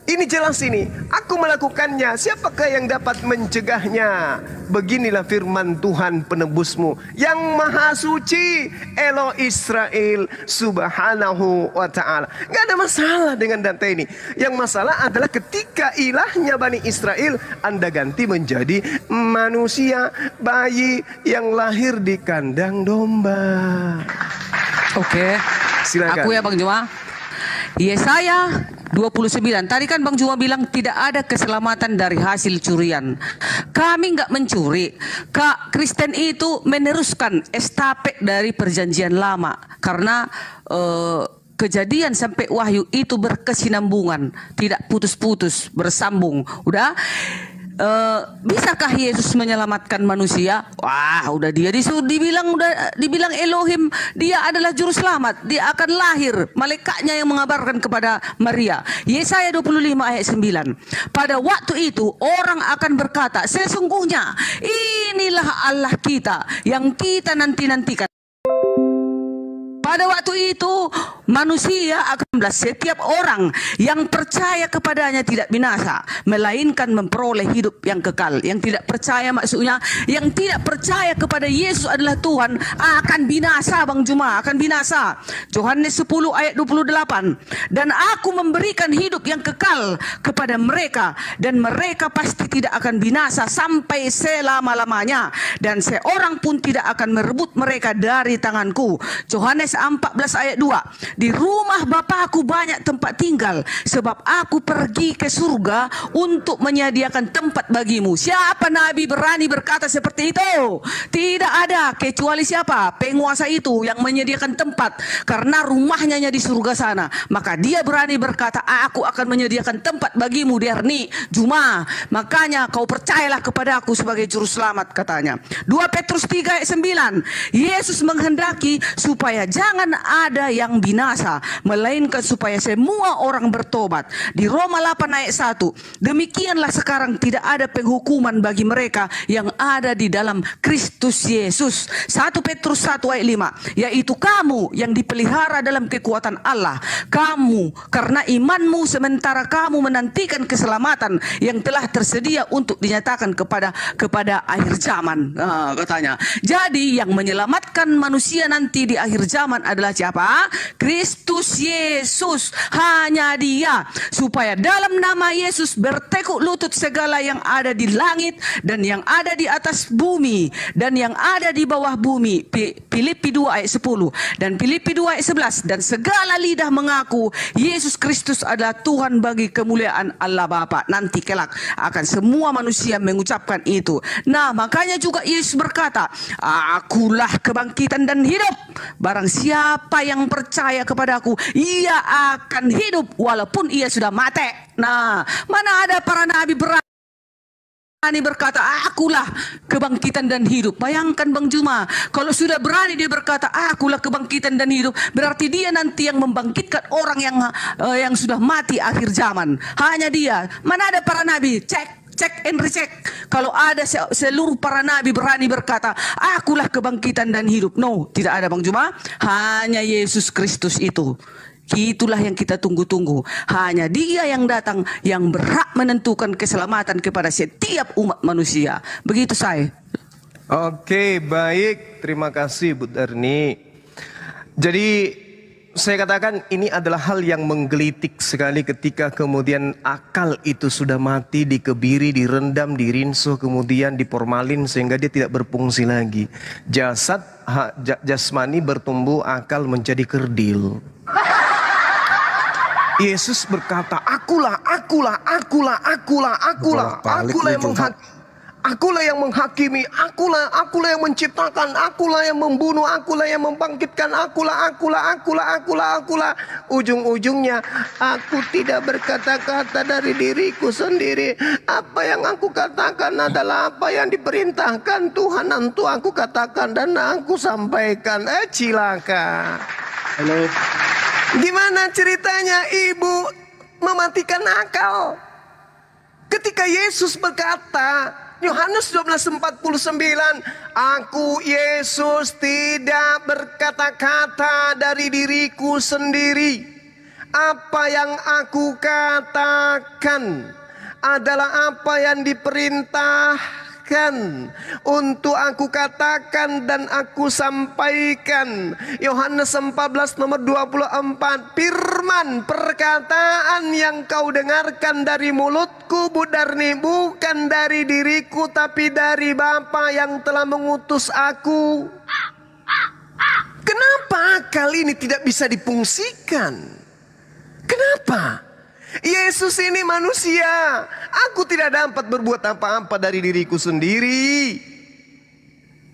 C: Ini jelas ini, aku melakukannya, siapakah yang dapat mencegahnya? Beginilah firman Tuhan penebusmu yang maha suci, Elo Israel subhanahu wa ta'ala. Gak ada masalah dengan data ini. Yang masalah adalah ketika ilahnya Bani Israel Anda ganti menjadi manusia, bayi yang lahir di kandang domba.
H: Oke,
C: silakan.
H: Aku ya Bang Juma. Yesaya 29. Tadi kan Bang Juma bilang tidak ada keselamatan dari hasil curian. Kami nggak mencuri. Kak Kristen itu meneruskan estafet dari perjanjian lama. Karena Kejadian sampai Wahyu itu berkesinambungan, tidak putus-putus, bersambung. Udah. Bisakah Yesus menyelamatkan manusia? Wah, udah dia dibilang Elohim, dia adalah juru selamat, dia akan lahir, malaikatnya yang mengabarkan kepada Maria. Yesaya 25 ayat 9. Pada waktu itu orang akan berkata, sesungguhnya inilah inilah Allah kita yang kita nanti-nantikan. Pada waktu itu manusia akan setiap orang yang percaya kepadanya tidak binasa, melainkan memperoleh hidup yang kekal. Yang tidak percaya, maksudnya yang tidak percaya kepada Yesus adalah Tuhan, akan binasa, Bang Juma, akan binasa. Yohanes 10 ayat 28. Dan aku memberikan hidup yang kekal kepada mereka, dan mereka pasti tidak akan binasa sampai selama-lamanya, dan seorang pun tidak akan merebut mereka dari tanganku. Yohanes 14 ayat 2. Di rumah Bapakku banyak tempat tinggal, sebab aku pergi ke surga untuk menyediakan tempat bagimu. Siapa nabi berani berkata seperti itu? Tidak ada, kecuali siapa? Penguasa itu yang menyediakan tempat, karena rumahnya di surga sana. Maka dia berani berkata, aku akan menyediakan tempat bagimu di hari Juma. Makanya kau percayalah kepada aku sebagai juru selamat, katanya. 2 Petrus 3 ayat 9. Yesus menghendaki supaya jangan ada yang binasa, melainkan supaya semua orang bertobat. Di Roma 8 ayat 1. Demikianlah sekarang tidak ada penghukuman bagi mereka yang ada di dalam Kristus Yesus. 1 Petrus 1 ayat 5. Yaitu kamu yang dipelihara dalam kekuatan Allah. Kamu karena imanmu, sementara kamu menantikan keselamatan yang telah tersedia untuk dinyatakan kepada akhir zaman, katanya. Jadi yang menyelamatkan manusia nanti di akhir zaman adalah siapa? Kristus Yesus. Hanya Dia. Supaya dalam nama Yesus bertekuk lutut segala yang ada di langit dan yang ada di atas bumi dan yang ada di bawah bumi. Filipi 2 ayat 10 dan Filipi 2 ayat 11. Dan segala lidah mengaku Yesus Kristus adalah Tuhan bagi kemuliaan Allah Bapa. Nanti kelak akan semua manusia mengucapkan itu. Nah, makanya juga Yesus berkata, akulah kebangkitan dan hidup. Barang siapa yang percaya kepadaku, ia akan hidup walaupun ia sudah mati. Nah, mana ada para nabi berani berkata, akulah kebangkitan dan hidup. Bayangkan Bang Juma, kalau sudah berani dia berkata, akulah kebangkitan dan hidup, berarti dia nanti yang membangkitkan orang yang sudah mati akhir zaman. Hanya Dia. Mana ada para nabi? Cek and recheck. Kalau ada seluruh para nabi berani berkata, akulah kebangkitan dan hidup. No, tidak ada Bang Juma. Hanya Yesus Kristus itu. Itulah yang kita tunggu-tunggu. Hanya Dia yang datang, yang berhak menentukan keselamatan kepada setiap umat manusia. Begitu saya.
C: Oke, baik. Terima kasih Bu Darni. Jadi saya katakan ini adalah hal yang menggelitik sekali ketika kemudian akal itu sudah mati, dikebiri, direndam, dirinso, kemudian diformalin sehingga dia tidak berfungsi lagi. Jasmani bertumbuh, akal menjadi kerdil. Yesus berkata, akulah yang menghakimi, akulah yang menciptakan, akulah yang membunuh, akulah yang membangkitkan, akulah. Ujung-ujungnya, aku tidak berkata-kata dari diriku sendiri. Apa yang aku katakan adalah apa yang diperintahkan Tuhan untuk aku katakan dan aku sampaikan. Cilaka.
J: Halo.
C: Gimana ceritanya ibu mematikan akal? Ketika Yesus berkata, Yohanes 12:49, aku Yesus tidak berkata-kata dari diriku sendiri. Apa yang aku katakan adalah apa yang diperintahkan untuk aku katakan dan aku sampaikan. Yohanes 14 nomor 24. Firman perkataan yang kau dengarkan dari mulutku, Bu Darni, bukan dari diriku tapi dari Bapa yang telah mengutus aku. Kenapa akal ini tidak bisa difungsikan? Kenapa? Yesus ini manusia. Aku tidak dapat berbuat apa-apa dari diriku sendiri.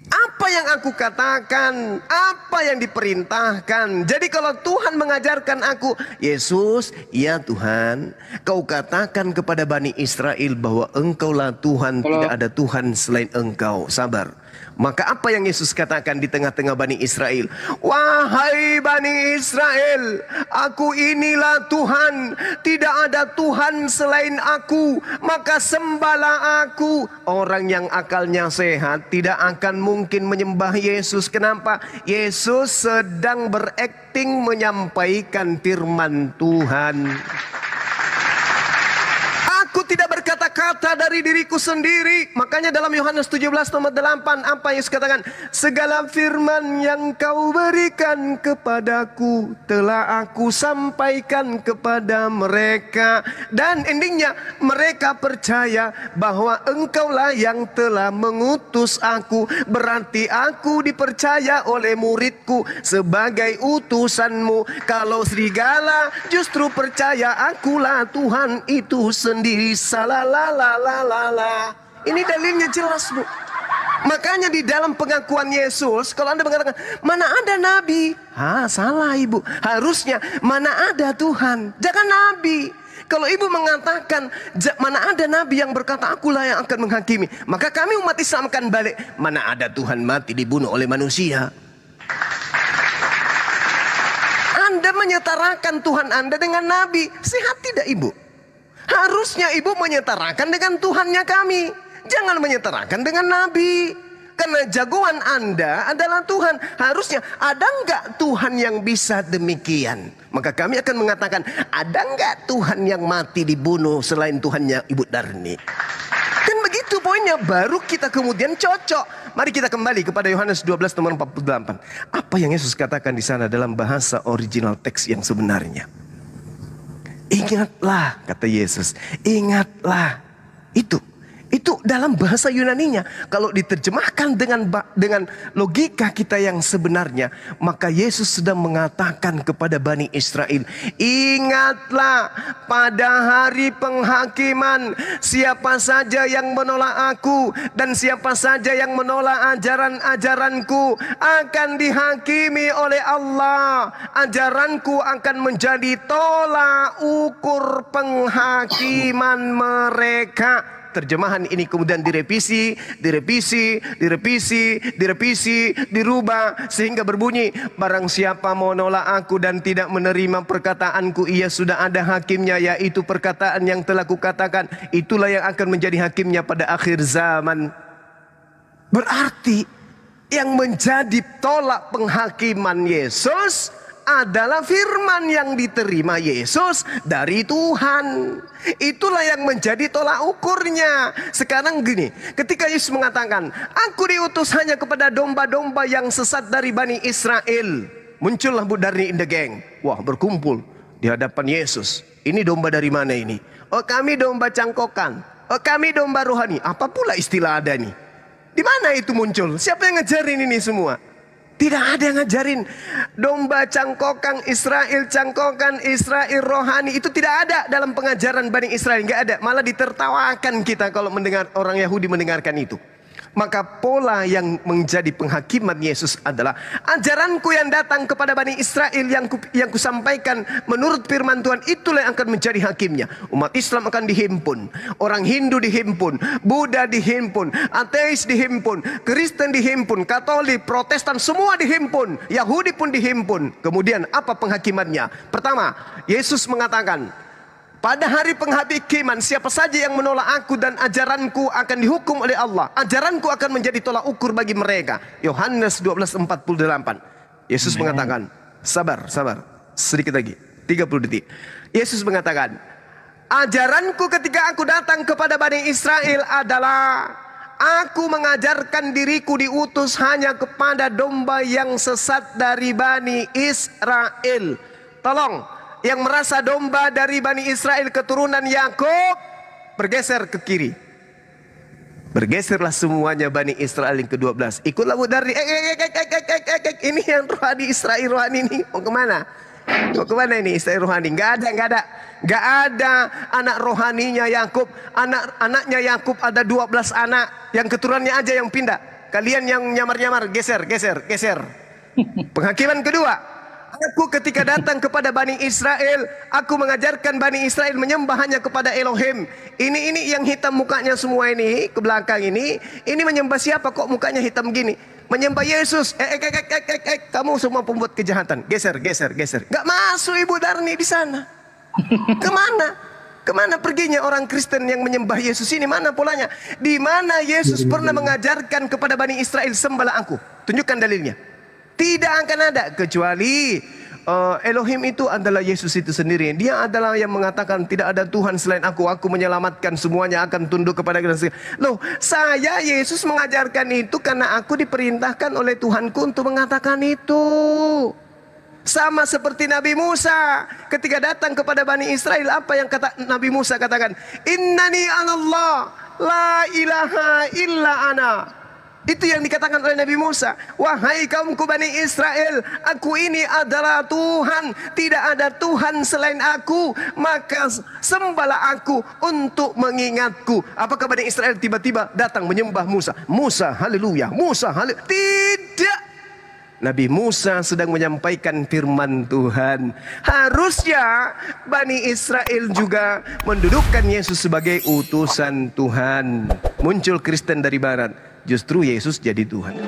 C: Apa yang aku katakan, apa yang diperintahkan. Jadi kalau Tuhan mengajarkan aku, Yesus, ya Tuhan, kau katakan kepada Bani Israel bahwa engkaulah Tuhan, tidak ada Tuhan selain engkau. Sabar. Maka apa yang Yesus katakan di tengah-tengah Bani Israel? Wahai Bani Israel, aku inilah Tuhan, tidak ada Tuhan selain aku, maka sembahlah aku. Orang yang akalnya sehat tidak akan mungkin menyembah Yesus. Kenapa? Yesus sedang berakting menyampaikan firman Tuhan. Aku tidak berkata-kata dari diriku sendiri. Makanya dalam Yohanes 17 ayat 8 apa Yesus katakan? Segala firman yang kau berikan kepadaku telah aku sampaikan kepada mereka. Dan endingnya mereka percaya bahwa engkaulah yang telah mengutus aku. Berarti aku dipercaya oleh muridku sebagai utusanmu. Kalau serigala justru percaya akulah Tuhan itu sendiri. Salalalala. Ini dalilnya jelas, Bu. Makanya di dalam pengakuan Yesus, kalau Anda mengatakan mana ada nabi, salah Ibu. Harusnya mana ada Tuhan, jangan nabi. Kalau Ibu mengatakan mana ada nabi yang berkata akulah yang akan menghakimi, maka kami umat Islam akan balik, mana ada Tuhan mati dibunuh oleh manusia. Anda menyetarakan Tuhan Anda dengan nabi, sehat tidak Ibu? Harusnya Ibu menyetarakan dengan Tuhannya kami. Jangan menyetarakan dengan nabi. Karena jagoan Anda adalah Tuhan. Harusnya ada enggak Tuhan yang bisa demikian? Maka kami akan mengatakan, ada enggak Tuhan yang mati dibunuh selain Tuhannya Ibu Darni? Kan begitu poinnya, baru kita kemudian cocok. Mari kita kembali kepada Yohanes 12 nomor 48. Apa yang Yesus katakan di sana dalam bahasa original teks yang sebenarnya? Ingatlah, kata Yesus, ingatlah. Itu dalam bahasa Yunaninya. Kalau diterjemahkan dengan logika kita yang sebenarnya, maka Yesus sedang mengatakan kepada Bani Israel, ingatlah pada hari penghakiman, siapa saja yang menolak aku dan siapa saja yang menolak ajaran-ajaranku akan dihakimi oleh Allah. Ajaranku akan menjadi tolak ukur penghakiman mereka. Terjemahan ini kemudian direvisi, dirubah sehingga berbunyi, barang siapa menolak aku dan tidak menerima perkataanku, ia sudah ada hakimnya, yaitu perkataan yang telah kukatakan, itulah yang akan menjadi hakimnya pada akhir zaman. Berarti yang menjadi tolak penghakiman Yesus adalah firman yang diterima Yesus dari Tuhan. Itulah yang menjadi tolak ukurnya. Sekarang gini, ketika Yesus mengatakan, aku diutus hanya kepada domba-domba yang sesat dari Bani Israel, muncullah Bu Darni in the gang. Wah, berkumpul di hadapan Yesus. Ini domba dari mana ini? Oh, kami domba cangkokan. Oh, kami domba rohani. Apa pula istilah ada nih? Di mana itu muncul? Siapa yang ngajarin ini semua? Tidak ada yang ngajarin. Domba cangkokan Israel rohani, itu tidak ada dalam pengajaran Bani Israel. Nggak ada. Malah ditertawakan kita kalau mendengar orang Yahudi mendengarkan itu. Maka pola yang menjadi penghakiman Yesus adalah ajaranku yang datang kepada Bani Israel yang kusampaikan menurut firman Tuhan, itulah yang akan menjadi hakimnya. Umat Islam akan dihimpun, orang Hindu dihimpun, Buddha dihimpun, ateis dihimpun, Kristen dihimpun, Katolik, Protestan semua dihimpun, Yahudi pun dihimpun. Kemudian apa penghakimannya? Pertama, Yesus mengatakan, pada hari penghakiman, siapa saja yang menolak aku dan ajaranku akan dihukum oleh Allah. Ajaranku akan menjadi tolak ukur bagi mereka. Yohanes 12:48. Yesus mengatakan, sabar, sedikit lagi, 30 detik. Yesus mengatakan, ajaranku ketika aku datang kepada Bani Israel adalah, aku mengajarkan diriku diutus hanya kepada domba yang sesat dari Bani Israel. Tolong, yang merasa domba dari Bani Israel keturunan Yakub, bergeser ke kiri. Bergeserlah semuanya Bani Israel yang ke-12. Ikutlah Bu Darni. Ini yang rohani Israel rohani ini. Mau kemana? Mau kemana ini Israel rohani? Gak ada anak rohaninya Yakub. Anaknya Yakub ada 12 anak. Yang keturunannya aja yang pindah. Kalian yang nyamar-nyamar, geser. Penghakiman kedua, Aku ketika datang kepada Bani Israel, aku mengajarkan Bani Israel menyembah hanya kepada Elohim. Ini yang hitam mukanya semua ini, ke belakang ini menyembah siapa kok mukanya hitam gini? Menyembah Yesus. Kamu semua pembuat kejahatan. Geser. Gak masuk Ibu Darni di sana. Kemana perginya orang Kristen yang menyembah Yesus ini? Mana polanya? Di mana Yesus pernah mengajarkan kepada Bani Israel sembahlah aku? Tunjukkan dalilnya. Tidak akan ada kecuali Elohim itu adalah Yesus itu sendiri. Dia adalah yang mengatakan tidak ada Tuhan selain aku. Aku menyelamatkan semuanya akan tunduk kepada kita. Loh, saya Yesus mengajarkan itu karena aku diperintahkan oleh Tuhanku untuk mengatakan itu. Sama seperti Nabi Musa ketika datang kepada Bani Israel, apa yang kata Nabi Musa katakan? Innani anallah la ilaha illa ana. Itu yang dikatakan oleh Nabi Musa. Wahai kaumku Bani Israel, aku ini adalah Tuhan. Tidak ada Tuhan selain aku. Maka sembahlah aku untuk mengingatku. Apakah Bani Israel tiba-tiba datang menyembah Musa? Musa haleluya, Musa haleluya. Tidak. Nabi Musa sedang menyampaikan firman Tuhan. Harusnya Bani Israel juga mendudukkan Yesus sebagai utusan Tuhan. Muncul Kristen dari barat. Justru Yesus jadi Tuhan.